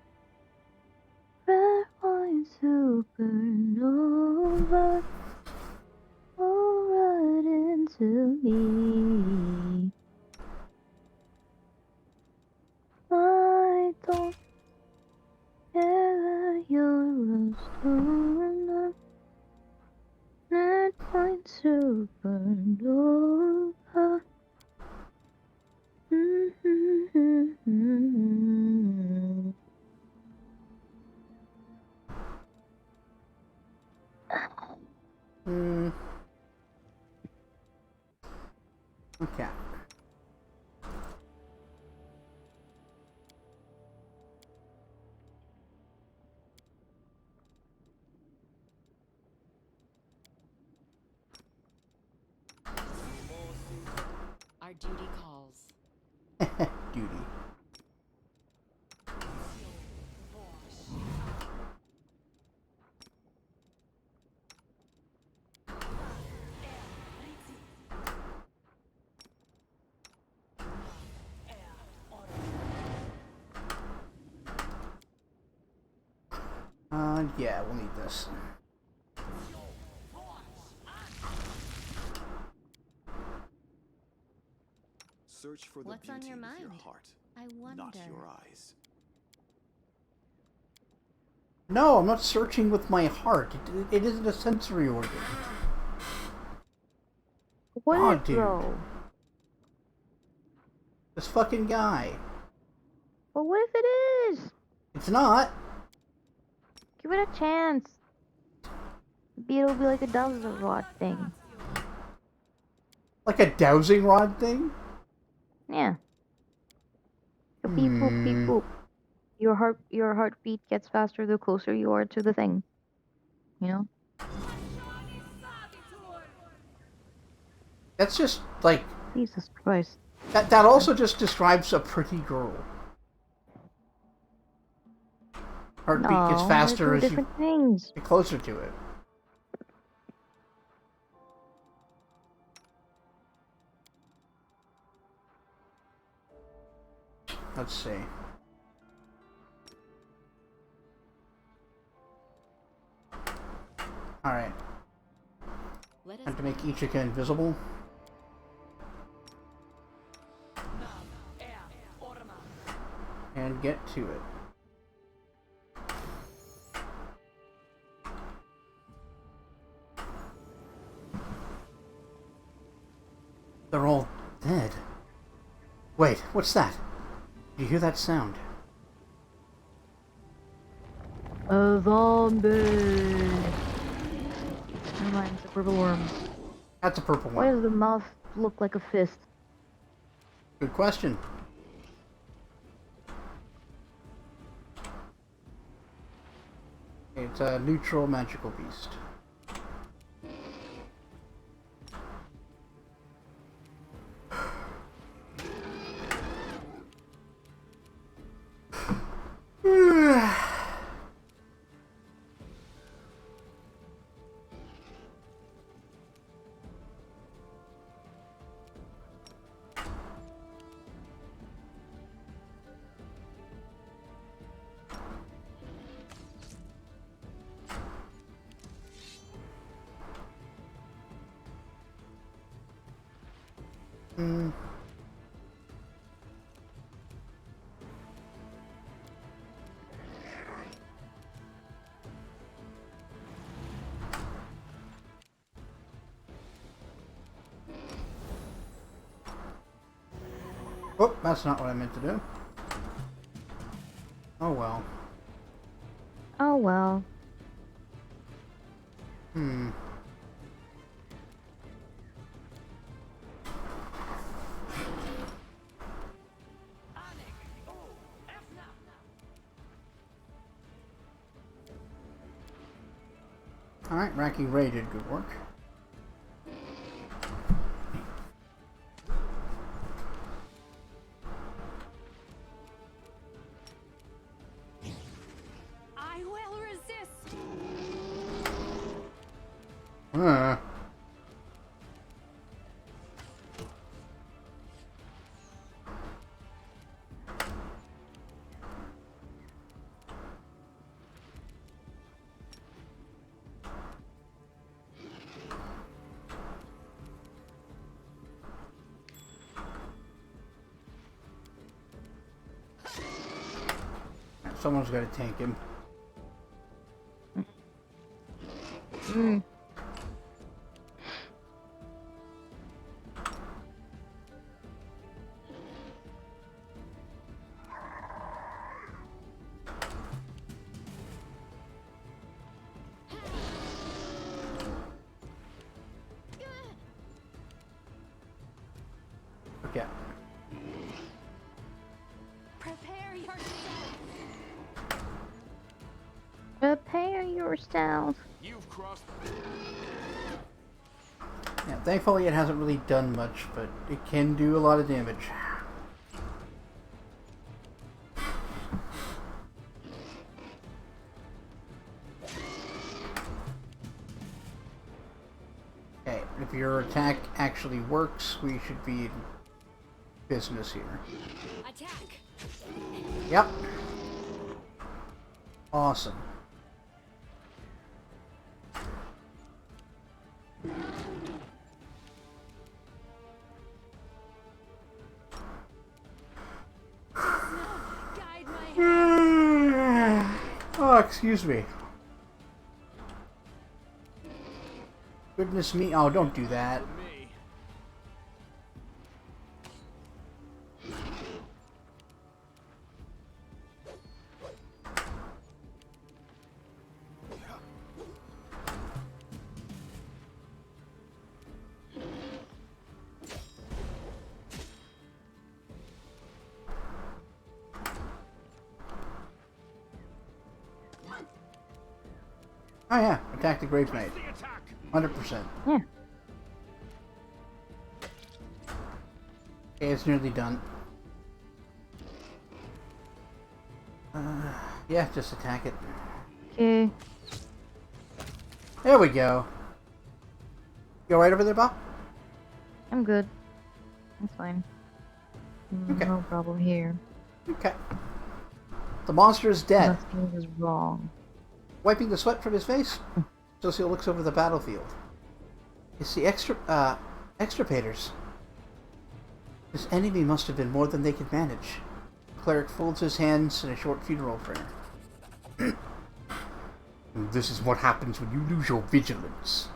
Red wine supernova. Go right into me. I don't care that you're a star. Red wine supernova. Okay. Our duty calls. Duty. Yeah, we'll need this. Search for the What's on beauty your with your mind? heart, I wonder. not your eyes. No, I'm not searching with my heart. It isn't a sensory organ. What Aw, is dude. though? This fucking guy. But what if it is? It's not. Give it a chance. Maybe it'll be like a dowser rod thing. Like a dowsing rod thing? Yeah. A beep boop beep boop. Your heartbeat gets faster the closer you are to the thing. You know? That's just, like... Jesus Christ. That also just describes a pretty girl. Heartbeat gets No, faster they're as two you different things. get closer to it. Let's see. Alright. Let us Time to make Ichika invisible. And get to it. They're all dead. Wait, what's that? You hear that sound? A zombie. Never mind, it's a purple worm. That's a purple Why one. does the mouth look like a fist? Good question. It's a neutral magical beast. Oh, that's not what I meant to do. Oh well. Oh well. Alright, Racking Ray did good work. I will resist. Someone's got to tank him. Okay. Prepare yourself. Prepare yourself. You've crossed. Yeah, thankfully it hasn't really done much, but it can do a lot of damage. Okay, if your attack actually works, we should be in business here. Attack. Yep. Awesome. Guide my hand. Oh, excuse me. Goodness me. Oh, don't do that. Me. Oh yeah, attack the Grave Knight. The attack. 100%. Yeah. Okay, it's nearly done. Yeah, just attack it. Okay. There we go. You alright over there, Bop? I'm good. That's fine. Okay. No problem here. Okay. The monster is dead. Nothing is wrong. Wiping the sweat from his face, Socio looks over the battlefield. It's the extirpators. This enemy must have been more than they could manage. The cleric folds his hands in a short funeral prayer. This is what happens when you lose your vigilance.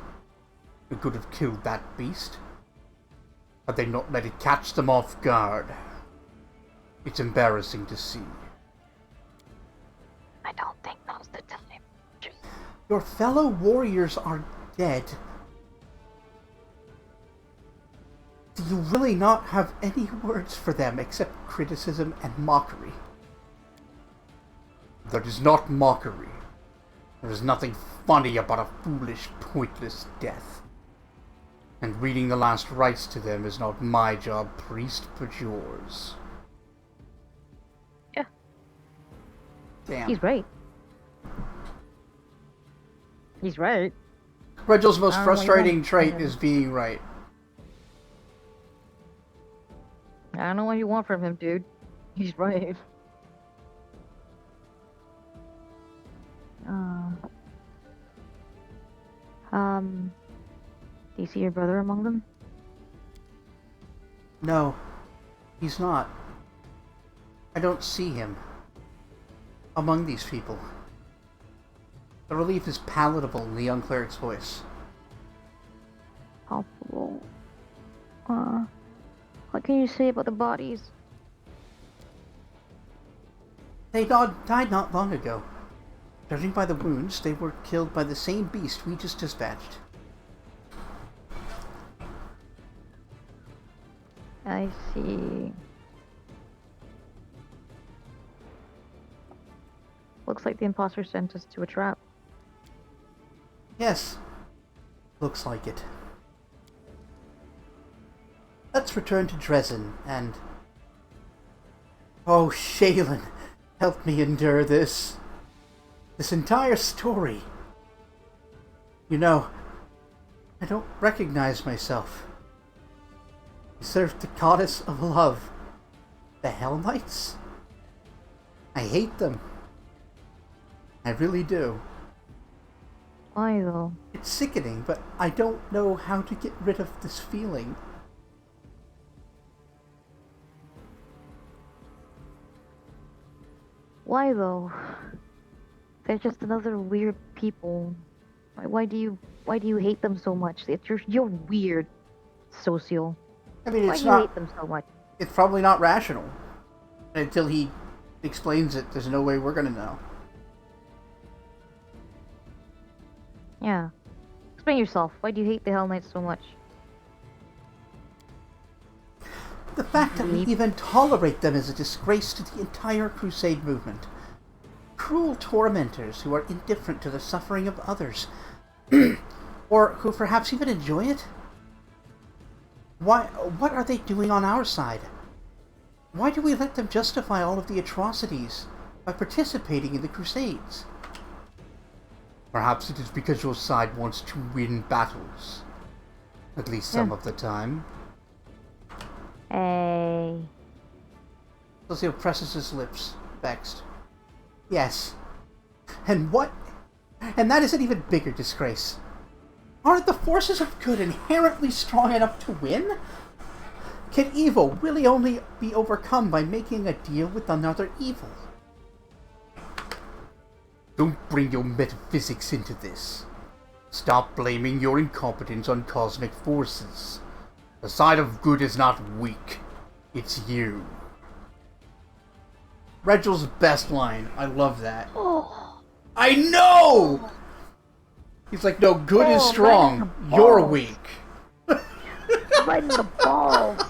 We could have killed that beast, had they not let it catch them off guard. It's embarrassing to see. I don't think now's the time. Your fellow warriors are dead. Do you really not have any words for them except criticism and mockery? That is not mockery. There is nothing funny about a foolish, pointless death. And reading the last rites to them is not my job, priest, but yours. Yeah. Damn. He's right. He's right. Regel's most I don't know what you frustrating want. trait is being right. I don't know what you want from him, dude. He's right. Do you see your brother among them? No, he's not. I don't see him among these people. The relief is palatable in the young cleric's voice. Palpable. What can you say about the bodies? They died not long ago. Judging by the wounds, they were killed by the same beast we just dispatched. I see. Looks like the imposter sent us to a trap. Yes, looks like it. Let's return to Dresden and... Oh, Shaylin, help me endure this. This entire story. You know, I don't recognize myself. I serve the goddess of love. The Hell Knights? I hate them. I really do. Why though? It's sickening, but I don't know how to get rid of this feeling. Why though? They're just another weird people. Why do you hate them so much? You're weird, Socio. I mean, Why it's do you not... hate them so much? It's probably not rational. Until he explains it, there's no way we're gonna know. Yeah. Explain yourself. Why do you hate the Hell Knights so much? The fact that we even tolerate them is a disgrace to the entire Crusade movement. Cruel tormentors who are indifferent to the suffering of others. Or who perhaps even enjoy it? What are they doing on our side? Why do we let them justify all of the atrocities by participating in the Crusades? Perhaps it is because your side wants to win battles. At least some of the time. Hey. Lucio presses his lips, vexed. Yes. And that is an even bigger disgrace. Aren't the forces of good inherently strong enough to win? Can evil really only be overcome by making a deal with another evil? Don't bring your metaphysics into this. Stop blaming your incompetence on cosmic forces. The side of good is not weak. It's you. Regel's best line. I love that. Oh. I know! He's like, no, good is strong. You're weak. Right in the balls.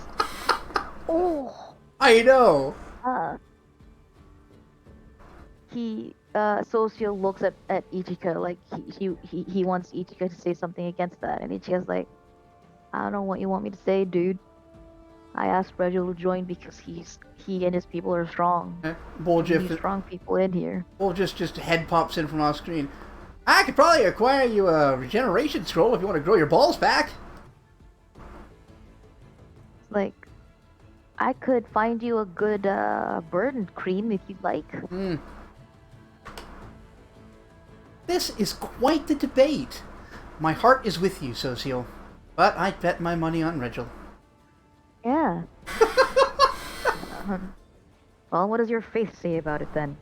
Oh. I know. Socio looks at Ichika like he wants Ichika to say something against that, and Ichika's like, I don't know what you want me to say, dude. I asked Regil to join because he and his people are strong. Need strong people in here. Just head pops in from off screen. I could probably acquire you a regeneration scroll if you want to grow your balls back. Like, I could find you a good burn cream if you'd like. This is quite the debate. My heart is with you, Socio. But I'd bet my money on Regil. Yeah. Well, what does your faith say about it then?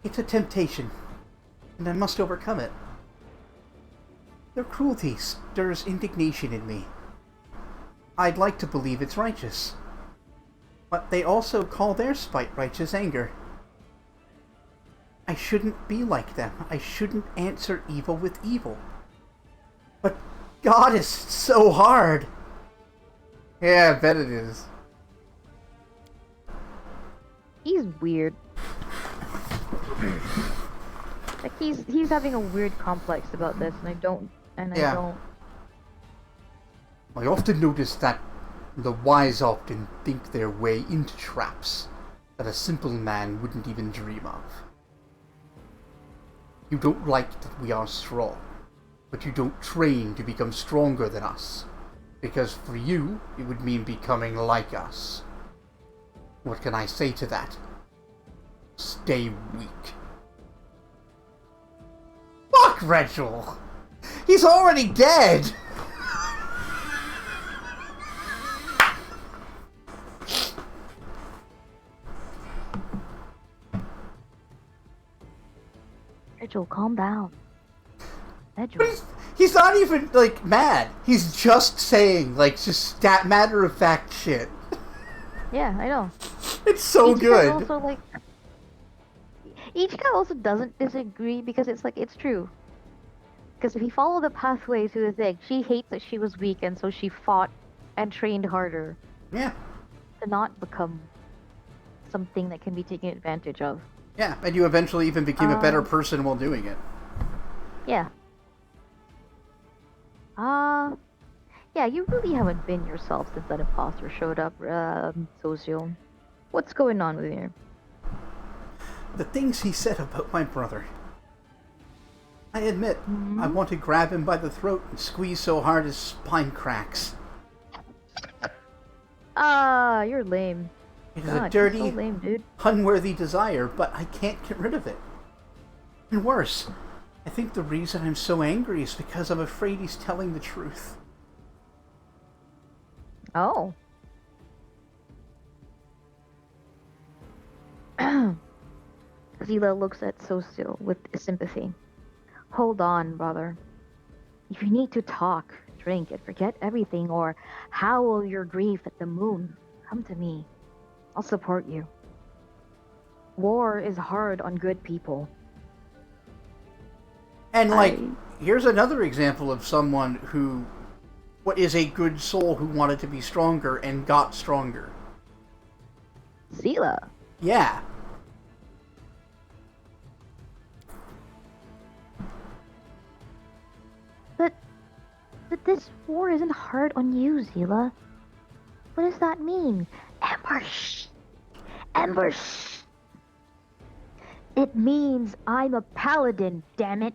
It's a temptation, and I must overcome it. Their cruelty stirs indignation in me. I'd like to believe it's righteous. But they also call their spite righteous anger. I shouldn't be like them. I shouldn't answer evil with evil. But God is so hard. Yeah, I bet it is. He's weird. Like he's having a weird complex about this, and I don't. I often notice that the wise often think their way into traps that a simple man wouldn't even dream of. You don't like that we are strong, but you don't train to become stronger than us, because for you, it would mean becoming like us. What can I say to that? Stay weak. Fuck Rachel! He's already dead! Rachel, calm down. Rachel. He's not even, like, mad. He's just saying, like, just that matter-of-fact shit. Yeah, I know. It's so good. Also, like, each guy also doesn't disagree because it's like, it's true. Because if you follow the pathway to the thing, she hates that she was weak, and so she fought and trained harder. Yeah. To not become something that can be taken advantage of. Yeah, and you eventually even became a better person while doing it. Yeah. Yeah, you really haven't been yourself since that imposter showed up, Socio. What's going on with you? The things he said about my brother. I admit, I want to grab him by the throat and squeeze so hard his spine cracks. You're lame. It is a dirty, so lame, dude. unworthy desire, but I can't get rid of it. And worse, I think the reason I'm so angry is because I'm afraid he's telling the truth. Oh. Zila looks at Socio with sympathy. Hold on, brother. If you need to talk, drink, and forget everything, or howl your grief at the moon, come to me. I'll support you. War is hard on good people. And, like, here's another example of someone who what is a good soul who wanted to be stronger and got stronger. Zila. Yeah. But this war isn't hard on you, Zila. What does that mean? Ember, shh! Ember, shh! It means I'm a paladin, damn it!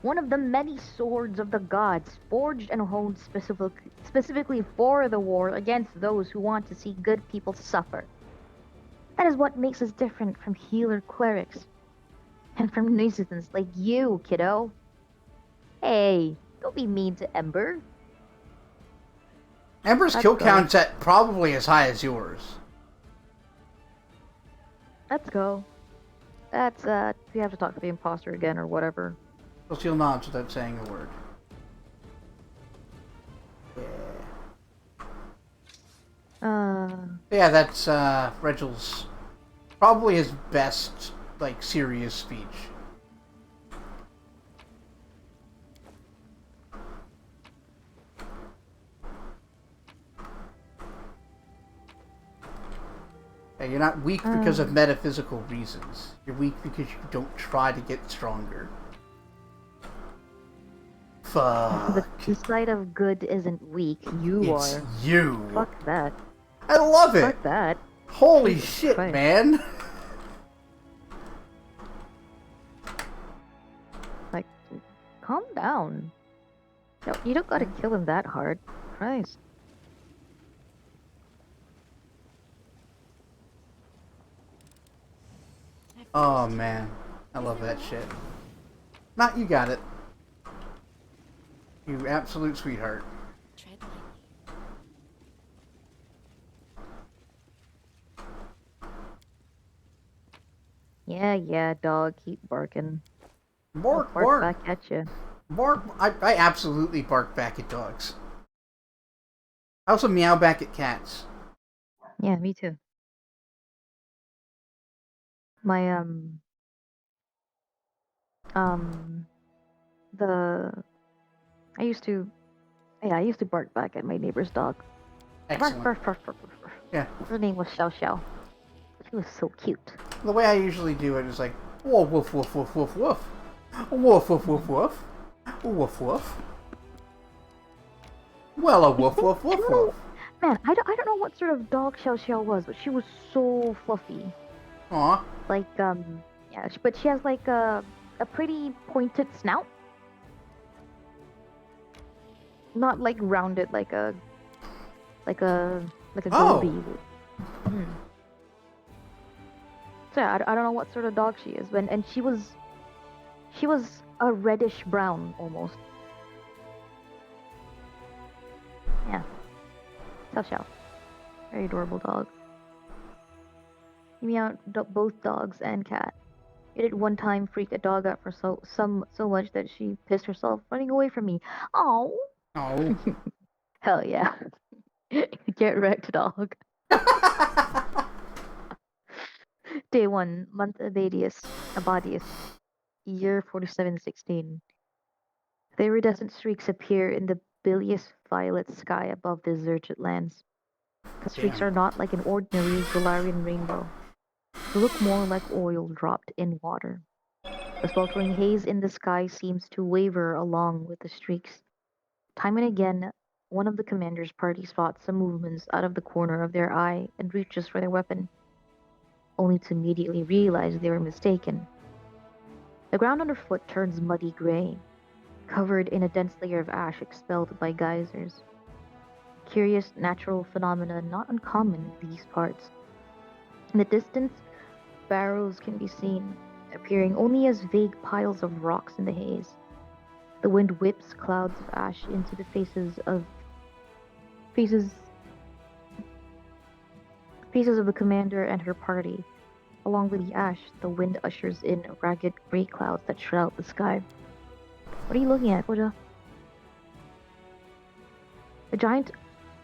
One of the many swords of the gods, forged and honed specifically for the war against those who want to see good people suffer. That is what makes us different from healer clerics. And from nuisance like you, kiddo. Hey, don't be mean to Ember. Ember's kill count's at probably as high as yours. Let's go. That's, we have to talk to the imposter again or whatever. Socio nods without saying a word. Yeah. Yeah, that's, Regel's probably his best, like, serious speech. Yeah, you're not weak because of metaphysical reasons. You're weak because you don't try to get stronger. Fuck. The side of good isn't weak. It's are. you. Fuck that. I love it. Fuck that. Holy Jesus shit, Christ. man. Like, calm down. No, you don't gotta kill him that hard. Christ. Oh, man. I love that shit. Not you got it. You absolute sweetheart. Tread lightly. Yeah, dog. Keep barking. Bark, Bark bark. back at you. Bark. I absolutely bark back at dogs. I also meow back at cats. Yeah, me too. My the I used to I used to bark back at my neighbor's dog. Bark, Excellent. bark, bark, bark, bark, bark. Yeah. Her name was Xiao Xiao. She was so cute. The way I usually do it is like, whoa, woof, woof, woof, woof, woof. Woof, woof, woof, woof. Woof, woof. Well, a woof, woof, woof, woof. Man, I don't know what sort of dog Xiao Xiao was, but she was so fluffy. Aw. Like yeah, but she has like a pretty pointed snout. Not like rounded like a Oh. goby. So yeah, I don't know what sort of dog she is, and she was a reddish brown almost. Yeah, Xiao Xiao, very adorable dog. He meowed both dogs and cat. It did one time freak a dog out for so much that she pissed herself running away from me. Oh, Oh. hell yeah! Get wrecked, dog. Day 1, month Abadius, year 4716. The iridescent streaks appear in the bilious violet sky above the deserted lands. The streaks Damn. are not like an ordinary Galarian rainbow. They look more like oil dropped in water. The sweltering haze in the sky seems to waver along with the streaks. Time and again, one of the commander's party spots some movements out of the corner of their eye and reaches for their weapon, only to immediately realize they were mistaken. The ground underfoot turns muddy gray, covered in a dense layer of ash expelled by geysers. Curious natural phenomena not uncommon in these parts. In the distance, barrows can be seen, appearing only as vague piles of rocks in the haze. The wind whips clouds of ash into the faces of the commander and her party. Along with the ash, the wind ushers in ragged gray clouds that shroud the sky. What are you looking at, Koja? A giant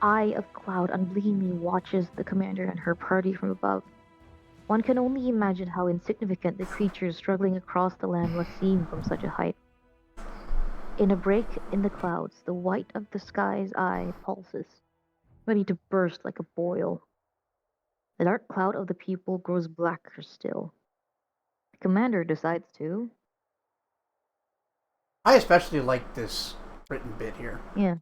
eye of cloud unblinkingly watches the commander and her party from above. One can only imagine how insignificant the creatures struggling across the land must seem from such a height. In a break in the clouds, the white of the sky's eye pulses, ready to burst like a boil. The dark cloud of the pupil grows blacker still. The commander decides to. I especially like this written bit here. Yeah.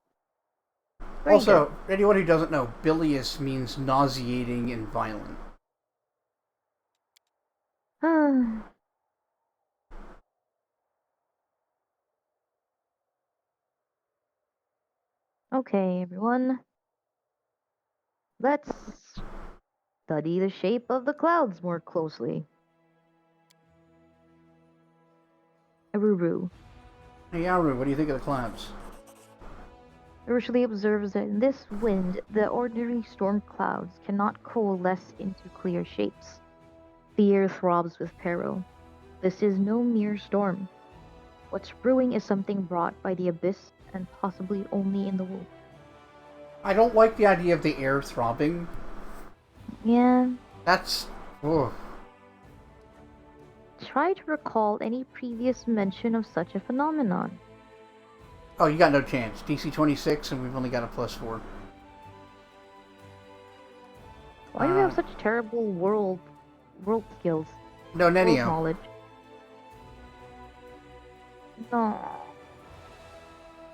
Very Also, anyone who doesn't know, bilious means nauseating and violent. good. Okay, everyone. Let's study the shape of the clouds more closely. Aruru Hey, Yaru, what do you think of the clouds? virtually observes that in this wind, the ordinary storm clouds cannot coalesce into clear shapes. The air throbs with peril. This is no mere storm. What's brewing is something brought by the abyss and possibly only in the wolf. I don't like the idea of the air throbbing. Yeah. That's... Ugh. Try to recall any previous mention of such a phenomenon. Oh, you got no chance. DC 26 and we've only got a +4. Why do we have such terrible world skills? No, World Nenio. knowledge. No.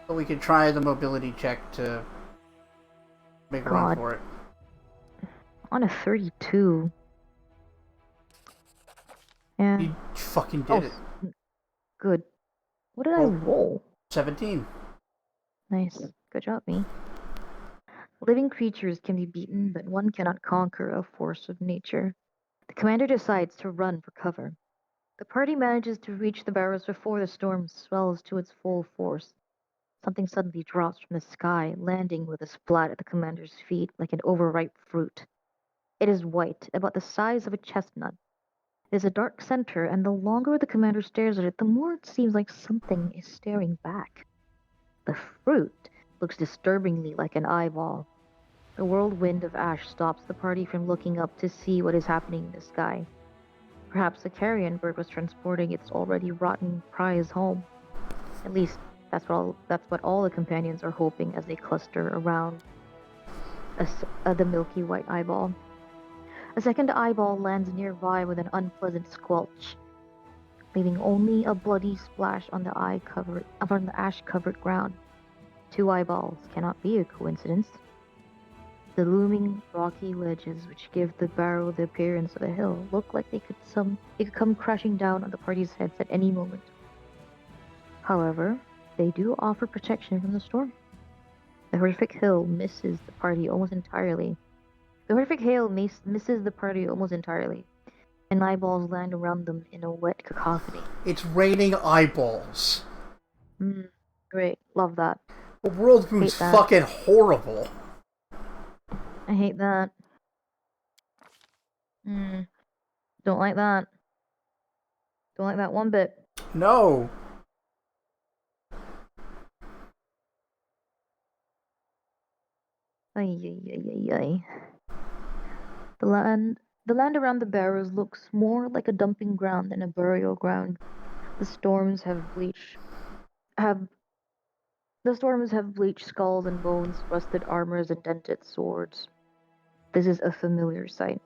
But we could try the mobility check to make a run God. for it. On a 32. Yeah. You fucking did it. Good. What did I Oh. roll? 17. Nice. Good job, me. Living creatures can be beaten, but one cannot conquer a force of nature. The commander decides to run for cover. The party manages to reach the barrows before the storm swells to its full force. Something suddenly drops from the sky, landing with a splat at the commander's feet like an overripe fruit. It is white, about the size of a chestnut. It is a dark center, and the longer the commander stares at it, the more it seems like something is staring back. The fruit looks disturbingly like an eyeball. The whirlwind of ash stops the party from looking up to see what is happening in the sky. Perhaps the carrion bird was transporting its already rotten prize home. At least that's what all the companions are hoping as they cluster around the milky white eyeball. A second eyeball lands nearby with an unpleasant squelch, leaving only a bloody splash on the ash-covered ground. Two eyeballs cannot be a coincidence. The looming rocky ledges which give the barrow the appearance of a hill look like they could come crashing down on the party's heads at any moment. However, they do offer protection from the storm. The horrific hill misses the party almost entirely. Misses the party almost entirely, and eyeballs land around them in a wet cacophony. It's raining eyeballs. Great, love that. The world moon's Hate that. fucking horrible. I hate that. Don't like that. Don't like that one bit. No. Ay. The land around the barrows looks more like a dumping ground than a burial ground. The storms have bleached skulls and bones, rusted armors, and dented swords. This is a familiar sight.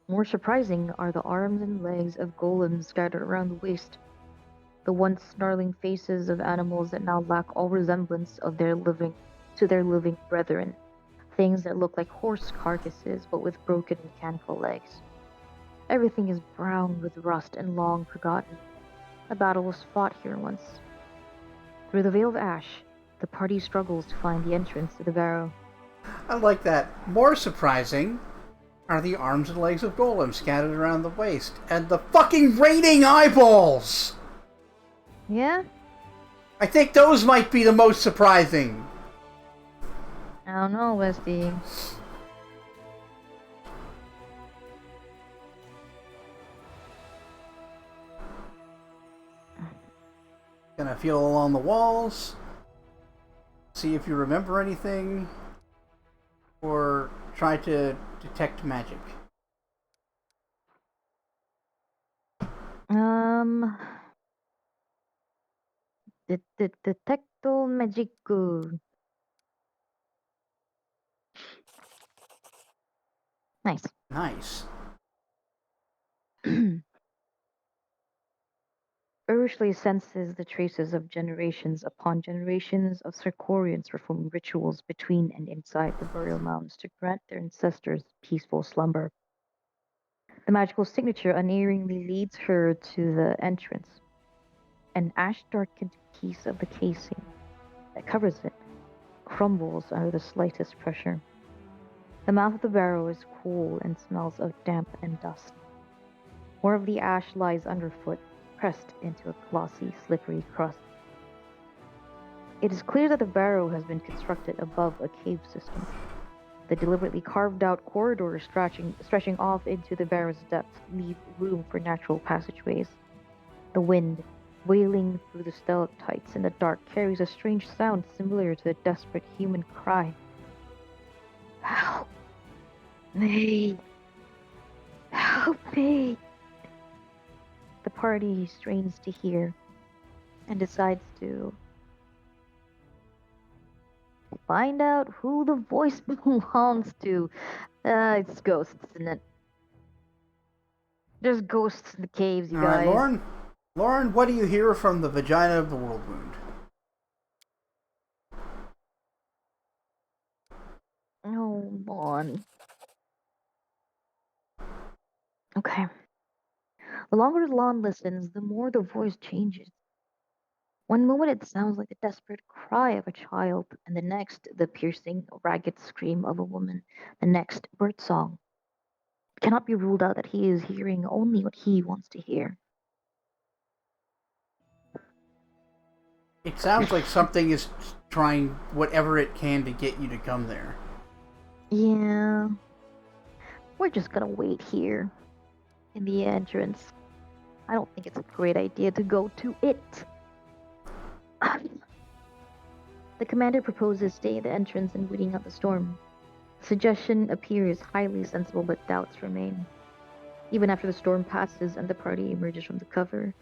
More surprising are the arms and legs of golems scattered around the waste. The once snarling faces of animals that now lack all resemblance to their living brethren. Things that look like horse carcasses but with broken mechanical legs. Everything is brown with rust and long forgotten. A battle was fought here once. Through the veil of ash, the party struggles to find the entrance to the barrow. I like that. More surprising are the arms and legs of golems scattered around the waist, and the fucking raining eyeballs! Yeah? I think those might be the most surprising. I don't know, Westy. Gonna feel along the walls, see if you remember anything, or try to detect magic. Detecto magico. Nice. Nice. Urshly senses the traces of generations upon generations of Circorians performing rituals between and inside the burial mounds to grant their ancestors peaceful slumber. The magical signature unerringly leads her to the entrance. An ash-darkened piece of the casing that covers it crumbles under the slightest pressure. The mouth of the barrow is cool and smells of damp and dust. More of the ash lies underfoot, pressed into a glossy, slippery crust. It is clear that the barrow has been constructed above a cave system. The deliberately carved-out corridors stretching off into the barrow's depths leave room for natural passageways. The wind, wailing through the stalactites in the dark, carries a strange sound similar to a desperate human cry. Help me! Help me! The party strains to hear and decides to find out who the voice belongs to. It's ghosts, isn't it? There's ghosts in the caves, you guys. Alright, Lauren, what do you hear from the vagina of the world wound? Oh, Lon. Okay. The longer Lon listens, the more the voice changes. One moment it sounds like the desperate cry of a child, and the next the piercing, ragged scream of a woman, the next birdsong. It cannot be ruled out that he is hearing only what he wants to hear. It sounds like something is trying whatever it can to get you to come there. Yeah. We're just gonna wait here in the entrance. I don't think it's a great idea to go to it. The commander proposes staying at the entrance and waiting out the storm. Suggestion appears highly sensible, but doubts remain. Even after the storm passes and the party emerges from the cover,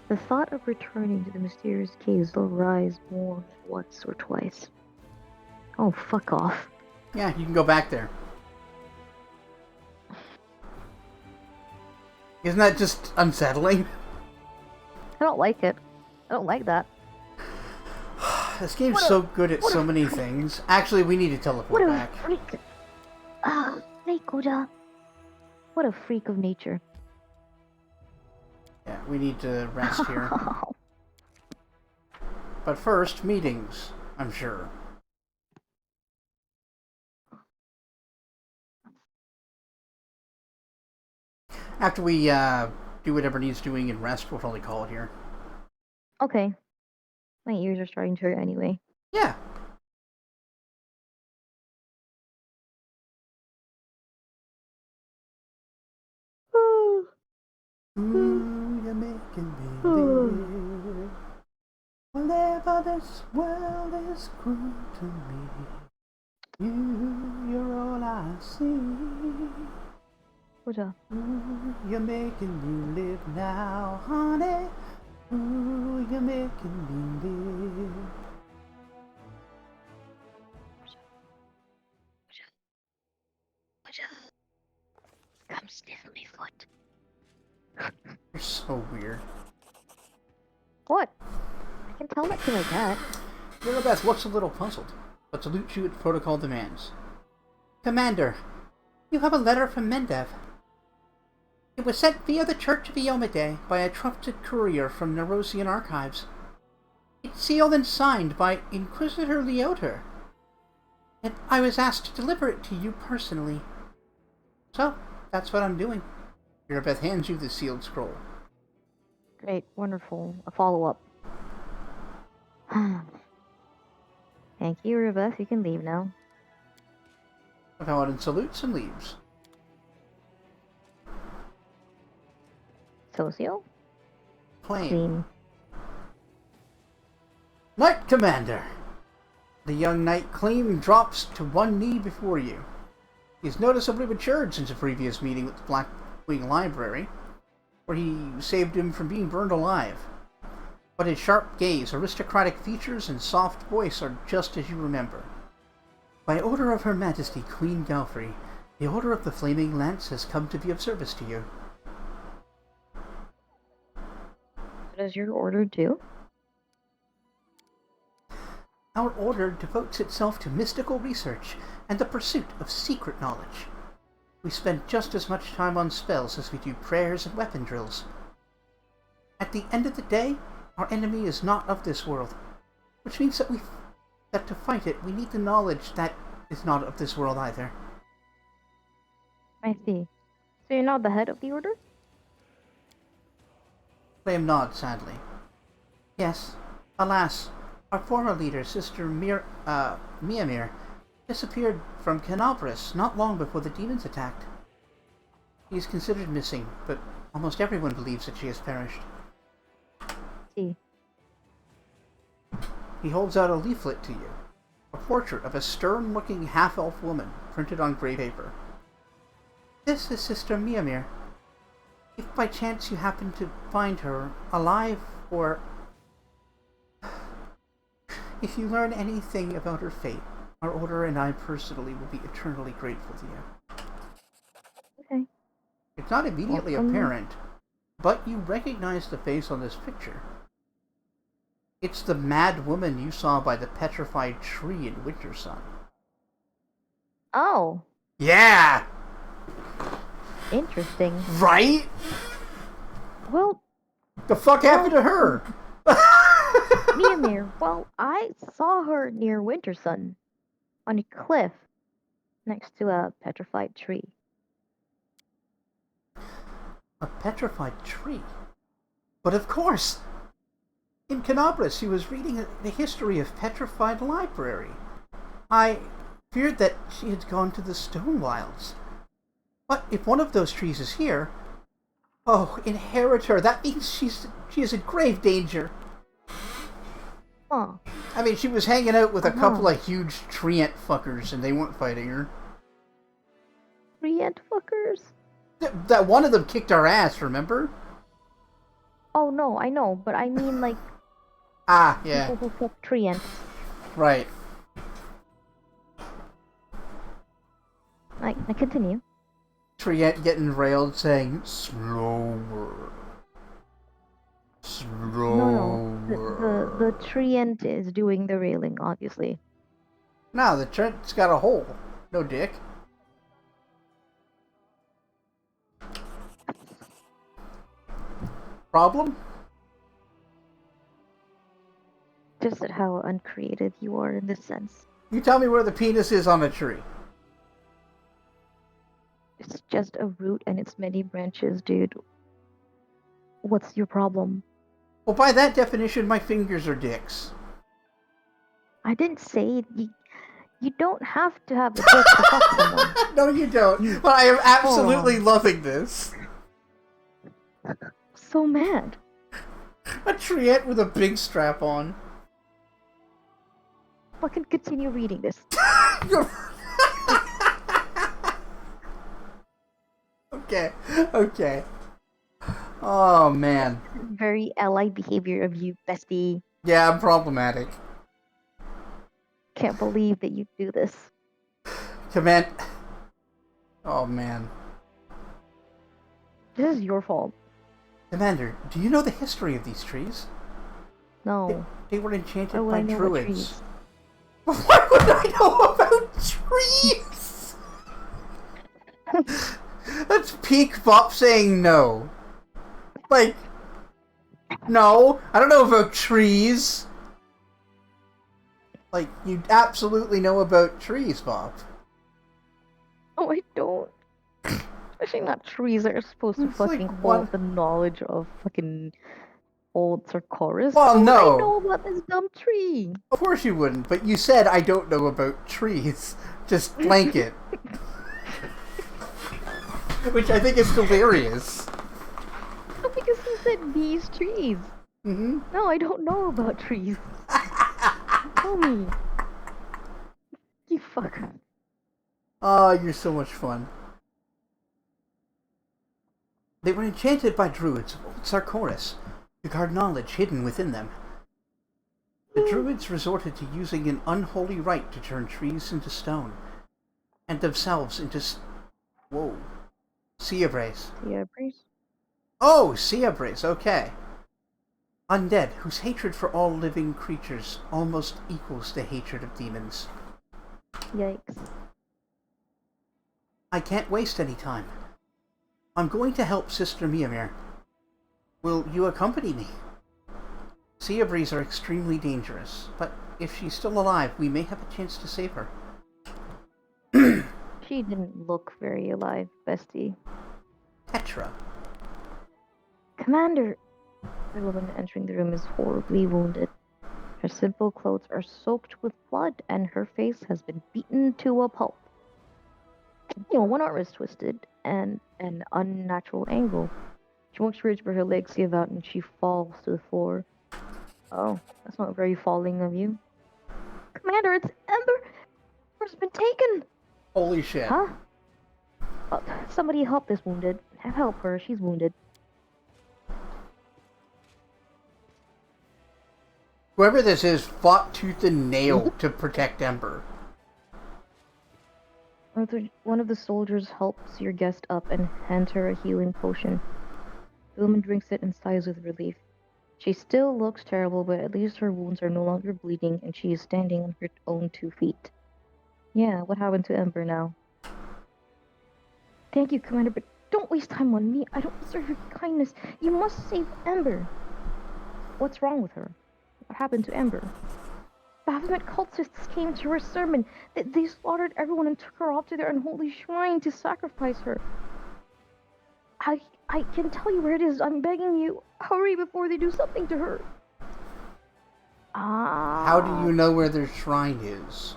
the thought of returning to the mysterious caves will rise more than once or twice. Oh, fuck off. Yeah, you can go back there. Isn't that just unsettling? I don't like it. I don't like that. This game's so good at so many things. Actually, we need to teleport What a back. freak! Ah, Reikoda. What a freak of nature. Yeah, we need to rest here. But first, meetings, I'm sure. After we do whatever needs doing and rest, we'll probably call it here. Okay. My ears are starting to hurt anyway. Yeah. Ooh, you're making me live. Whatever this world is cruel to me, you're all I see. What's up? Ooh, you're making me live now, honey. Ooh, you're making me live. Come sniff my foot. You're so weird. What? I can tell that to my cat. Lilibeth looks a little puzzled, but salutes you at protocol demands. Commander, you have a letter from Mendev. It was sent via the Church of Iomidae by a trusted courier from Nerosian archives. It's sealed and signed by Inquisitor Leoter, and I was asked to deliver it to you personally. So, that's what I'm doing. Lilibeth hands you the sealed scroll. Great, wonderful. A follow-up. Thank you, Rebeth. You can leave now. Paladin salutes and leaves. Socio? Claim. Clean. Knight Commander! The young knight Clean drops to one knee before you. He has noticeably matured since a previous meeting with the Blackwing Library, where he saved him from being burned alive. But his sharp gaze, aristocratic features, and soft voice are just as you remember. By order of Her Majesty Queen Galfrey, the Order of the Flaming Lance has come to be of service to you. What does your order do? Our order devotes itself to mystical research and the pursuit of secret knowledge. We spend just as much time on spells as we do prayers and weapon drills. At the end of the day, our enemy is not of this world, which means that to fight it, we need the knowledge that is not of this world either. I see. So you're not the head of the order? Graham nods sadly. Yes, alas, our former leader, Sister Miamir, disappeared from Canobris not long before the demons attacked. She is considered missing, but almost everyone believes that she has perished. See. He holds out a leaflet to you, a portrait of a stern-looking half-elf woman printed on grey paper. This is Sister Miamir. If by chance you happen to find her alive, or if you learn anything about her fate, our order and I personally will be eternally grateful to you. Okay. It's not immediately Welcome. apparent, but you recognize the face on this picture. It's the mad woman you saw by the petrified tree in Winter Sun. Oh, Yeah! interesting. Right? Well, The fuck happened to her? Miamir, well, I saw her near Winter Sun, on a cliff, next to a petrified tree. A petrified tree? But of course! In Canobris, she was reading the history of Petrified Library. I feared that she had gone to the Stone Wilds. But if one of those trees is here... Oh, inherit her! That means she is in grave danger! Huh. I mean, she was hanging out with a couple Uh-huh. of huge treant fuckers, and they weren't fighting her. Treant fuckers? That one of them kicked our ass, remember? Oh no, I know, but I mean like Ah, yeah, people who fuck treants. right. I continue. Treant getting railed, saying, slower. No, no. Slower. The treant is doing the railing, obviously. No, the Trent's got a hole. No dick. Problem? Just at how uncreative you are in this sense. You tell me where the penis is on a tree. It's just a root and its many branches, dude. What's your problem? Well, by that definition, my fingers are dicks. I didn't say you don't have to have a dick to fuck someone. No, you don't. You But I am absolutely moron. loving this. So mad. A treant with a big strap on. Fucking continue reading this. Okay, okay. Oh, man. Very allied behavior of you, bestie. Yeah, I'm problematic. Can't believe that you do this. Command... Oh, man. This is your fault. Commander, do you know the history of these trees? No. They were enchanted Why would by I know about trees? druids. Why would I know about trees? That's peak Bop saying no. Like, no, I don't know about trees. Like, you absolutely know about trees, Bop. Oh, I don't. Especially not trees that are supposed to It's like fucking one- hold the knowledge of fucking old Sarkoris. Well, How would no. I know about this dumb tree? Of course you wouldn't, but you said I don't know about trees. Just blanket. Which I think is hilarious. Because he said these trees. Mm-hmm. No, I don't know about trees. Tell me. You fucker. Oh, you're so much fun. They were enchanted by druids of old Sarkoris to guard knowledge hidden within them. The druids resorted to using an unholy rite to turn trees into stone, and themselves into whoa. Seabrace. Yeah, priest. Oh, Seabrace, okay. Undead, whose hatred for all living creatures almost equals the hatred of demons. Yikes. I can't waste any time. I'm going to help Sister Miamir. Will you accompany me? Seabreeze are extremely dangerous, but if she's still alive, we may have a chance to save her. She didn't look very alive, bestie. Petra. Commander! The woman entering the room is horribly wounded. Her simple clothes are soaked with blood, and her face has been beaten to a pulp. One arm is twisted, and an unnatural angle. She wants to reach for her legs give out, and she falls to the floor. Oh, that's not very falling of you. Commander, it's Ember! Ember's been taken! Holy shit. Huh? Somebody help this wounded. Help her, she's wounded. Whoever this is fought tooth and nail to protect Ember. One of the soldiers helps your guest up and hands her a healing potion. The woman drinks it and sighs with relief. She still looks terrible, but at least her wounds are no longer bleeding and she is standing on her own 2 feet. Yeah, what happened to Ember now? Thank you, Commander, but don't waste time on me. I don't deserve your kindness. You must save Ember. What's wrong with her? What happened to Ember? Baphomet cultists came to her sermon. They slaughtered everyone and took her off to their unholy shrine to sacrifice her. I can tell you where it is. I'm begging you. Hurry before they do something to her. How do you know where their shrine is?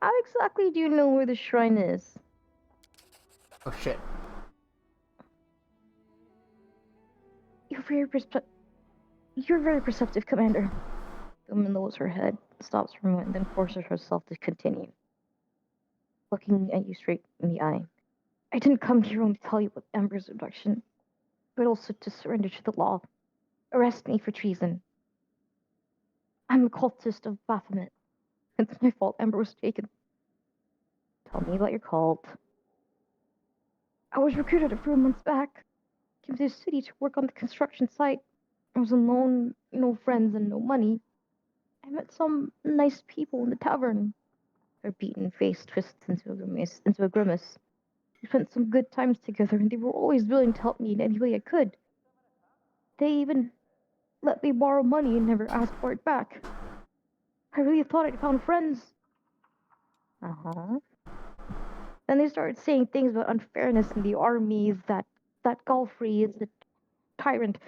How exactly do you know where the shrine is? Oh shit. You're very perceptive, Commander. woman lowers her head, stops for a moment, and then forces herself to continue, looking at you straight in the eye. I didn't come here only to tell you about Ember's abduction, but also to surrender to the law. Arrest me for treason. I'm a cultist of Baphomet. It's my fault Ember was taken. Tell me about your cult. I was recruited a few months back. Came to the city to work on the construction site. I was alone, no friends, and no money. I met some nice people in the tavern. Her beaten face twists into a grimace. We spent some good times together, and they were always willing to help me in any way I could. They even let me borrow money and never asked for it back. I really thought I'd found friends. Uh-huh. Then they started saying things about unfairness in the armies, that Galfrey is a tyrant,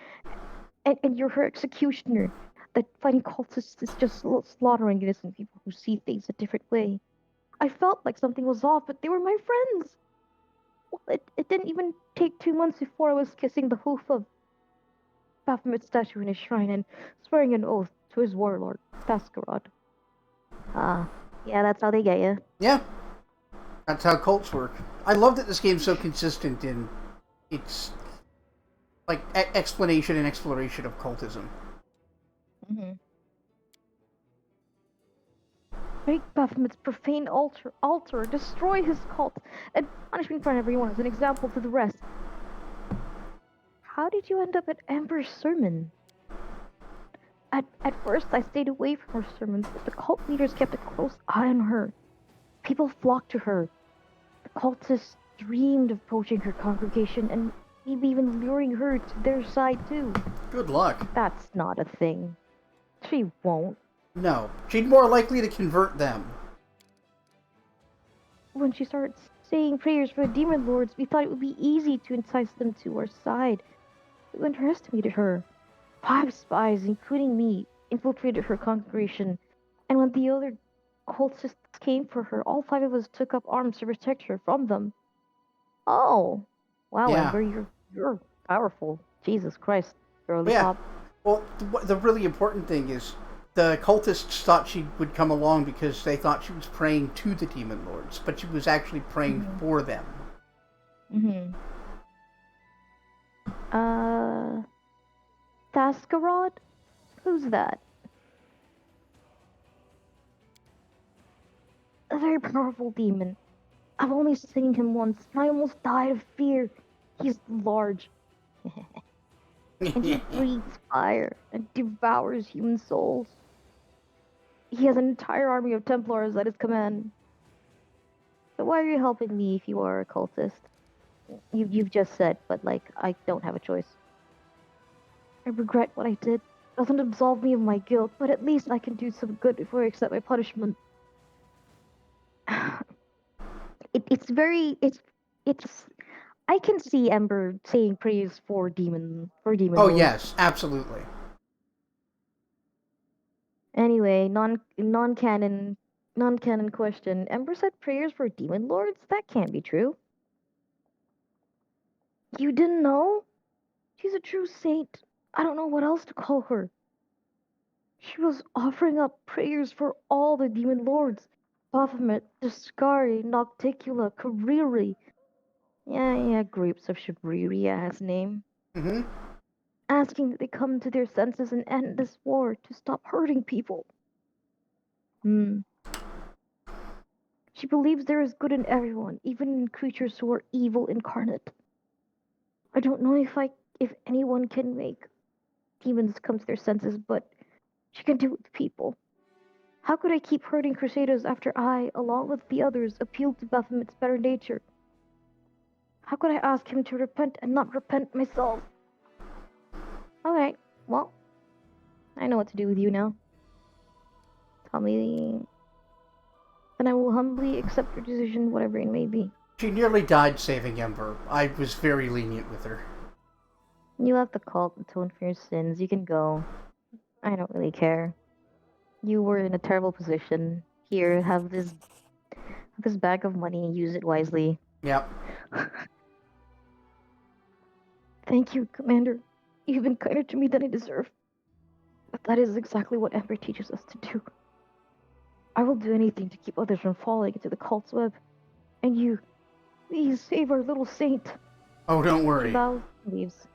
and you're her executioner. That fighting cultists is just slaughtering innocent people who see things a different way. I felt like something was off, but they were my friends. Well, it didn't even take 2 months before I was kissing the hoof of Baphomet's statue in his shrine and swearing an oath to his warlord, Taskarod. Ah, yeah, that's how they get you. Yeah, that's how cults work. I love that this game's so consistent in its like explanation and exploration of cultism. Mm-hmm. Break Baphomet's profane altar, destroy his cult, and punish me in front of everyone as an example to the rest. How did you end up at Amber's sermon? At first, I stayed away from her sermons, but the cult leaders kept a close eye on her. People flocked to her. The cultists dreamed of poaching her congregation and maybe even luring her to their side too. Good luck. That's not a thing. She won't. No, she'd more likely to convert them. When she started saying prayers for the demon lords, we thought it would be easy to entice them to our side. We underestimated her. 5 spies, including me, infiltrated her congregation, and when the other cultists came for her, all 5 of us took up arms to protect her from them. Oh, wow, Yeah. Amber, you're powerful. Jesus Christ, girly Yeah. pop. Well, the really important thing is the cultists thought she would come along because they thought she was praying to the demon lords, but she was actually praying for them. Mm-hmm. Taskarod? Who's that? A very powerful demon. I've only seen him once, and I almost died of fear. He's large, and he breathes fire and devours human souls. He has an entire army of Templars at his command. So why are you helping me if you are a cultist? You've just said, but like, I don't have a choice. I regret what I did. It doesn't absolve me of my guilt, but at least I can do some good before I accept my punishment. It's I can see Ember saying praise for demon Oh lords. yes, absolutely. Anyway, non-canon question. Ember said prayers for demon lords? That can't be true. You didn't know? She's a true saint. I don't know what else to call her. She was offering up prayers for all the demon lords. Baphomet, Discari, Nocticula, Kariri. Yeah, groups of Shabriri, yeah, his name. Mm-hmm. Asking that they come to their senses and end this war to stop hurting people. She believes there is good in everyone, even in creatures who are evil incarnate. I don't know if anyone can make demons come to their senses, but she can do it with people. How could I keep hurting Crusaders after I, along with the others, appealed to Baphomet's better nature? How could I ask him to repent and not repent myself? Alright, well, I know what to do with you now. Tell me, and I will humbly accept your decision, whatever it may be. She nearly died saving Ember. I was very lenient with her. You left the cult and atone for your sins. You can go. I don't really care. You were in a terrible position. Here, have this bag of money and use it wisely. Yep. Thank you, Commander. You've been kinder to me than I deserve. But That is exactly what Ember teaches us to do. I will do anything to keep others from falling into the cult's web. And you, please save our little saint. Oh, don't She worry. bows and leaves.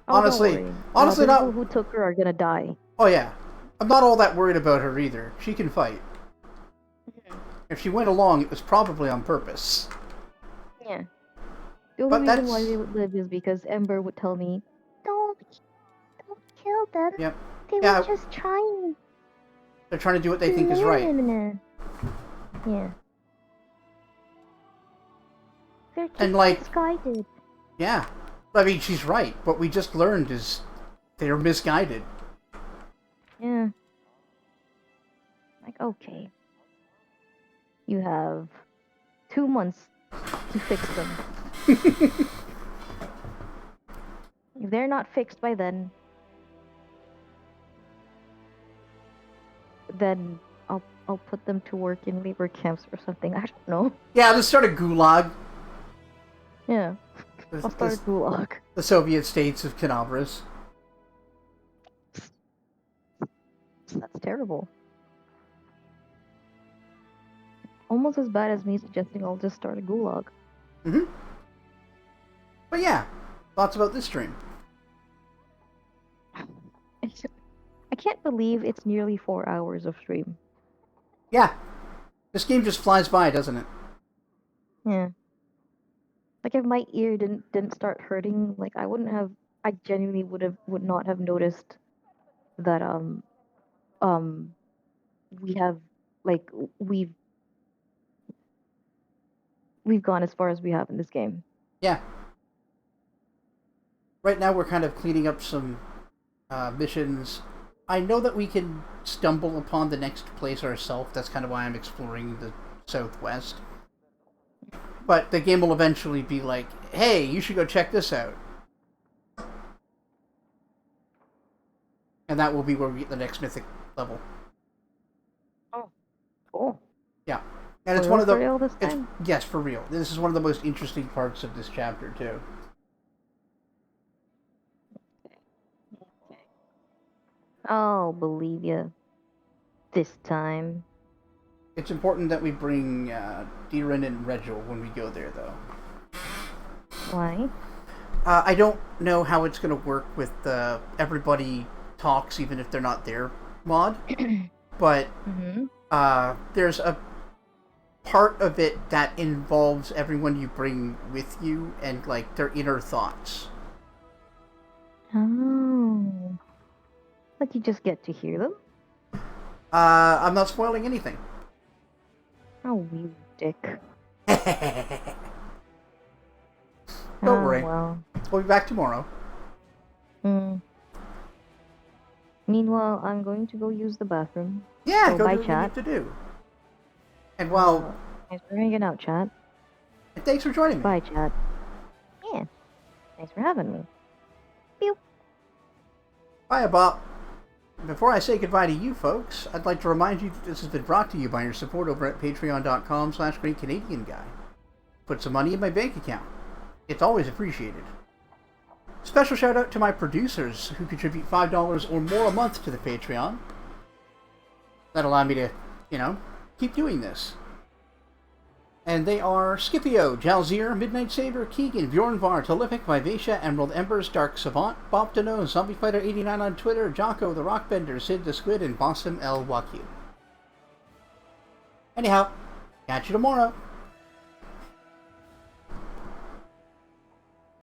Oh, Honestly, don't worry. honestly the not... people who took her are gonna die. Oh, yeah. I'm not all that worried about her either. She can fight. If she went along, it was probably on purpose. Yeah. The only But reason that's... why they would live is because Ember would tell me, don't kill them. Yep. They Yeah. were just trying. They're trying to do what they think is right. Yeah. They're just And, like... misguided. Yeah. I mean, she's right. What we just learned is they're misguided. Yeah. Like, okay. You have 2 months to fix them. If they're not fixed by then I'll put them to work in labor camps or something. I don't know. Yeah, let's start a gulag. Yeah. I'll start a gulag. The Soviet states of Canabras. That's terrible. Almost as bad as me suggesting I'll just start a gulag. Mm-hmm. But yeah, thoughts about this stream? I can't believe it's nearly 4 hours of stream. Yeah. This game just flies by, doesn't it? Yeah. Like if my ear didn't start hurting, like I genuinely would not have noticed that we have like we've gone as far as we have in this game. Yeah. Right now we're kind of cleaning up some missions. I know that we can stumble upon the next place ourselves. That's kind of why I'm exploring the southwest. But the game will eventually be like, hey, you should go check this out. And that will be where we get the next mythic level. Oh, cool. Yeah. And it's For one of the... real this time? Yes, for real. This is one of the most interesting parts of this chapter, too. I'll believe you. This time. It's important that we bring Deerin and Regil when we go there, though. Why? I don't know how it's going to work with everybody talks even if they're not there mod, but there's a part of it that involves everyone you bring with you and like their inner thoughts. Oh. Like you just get to hear them? I'm not spoiling anything. Oh, you dick. Don't worry. Well. We'll be back tomorrow. Meanwhile, I'm going to go use the bathroom. Yeah, so go bye, do what chat. you need to do. And while... Thanks for hanging out, chat. And thanks for joining me. Bye, chat. Yeah. Thanks for having me. Pew. Bye, Bop. Before I say goodbye to you folks, I'd like to remind you that this has been brought to you by your support over at patreon.com/GreatCanadianGuy. Put some money in my bank account. It's always appreciated. Special shout out to my producers who contribute $5 or more a month to the Patreon. That allow me to, keep doing this. And they are Scipio, Jalzir, Midnight Saber, Keegan, Bjornvar, Tolific, Vivacia, Emerald Embers, Dark Savant, Bop Jon, Zombie Fighter 89 on Twitter, Jocko, The Rockbender, Sid the Squid, and Bossom L. Waku. Anyhow, catch you tomorrow.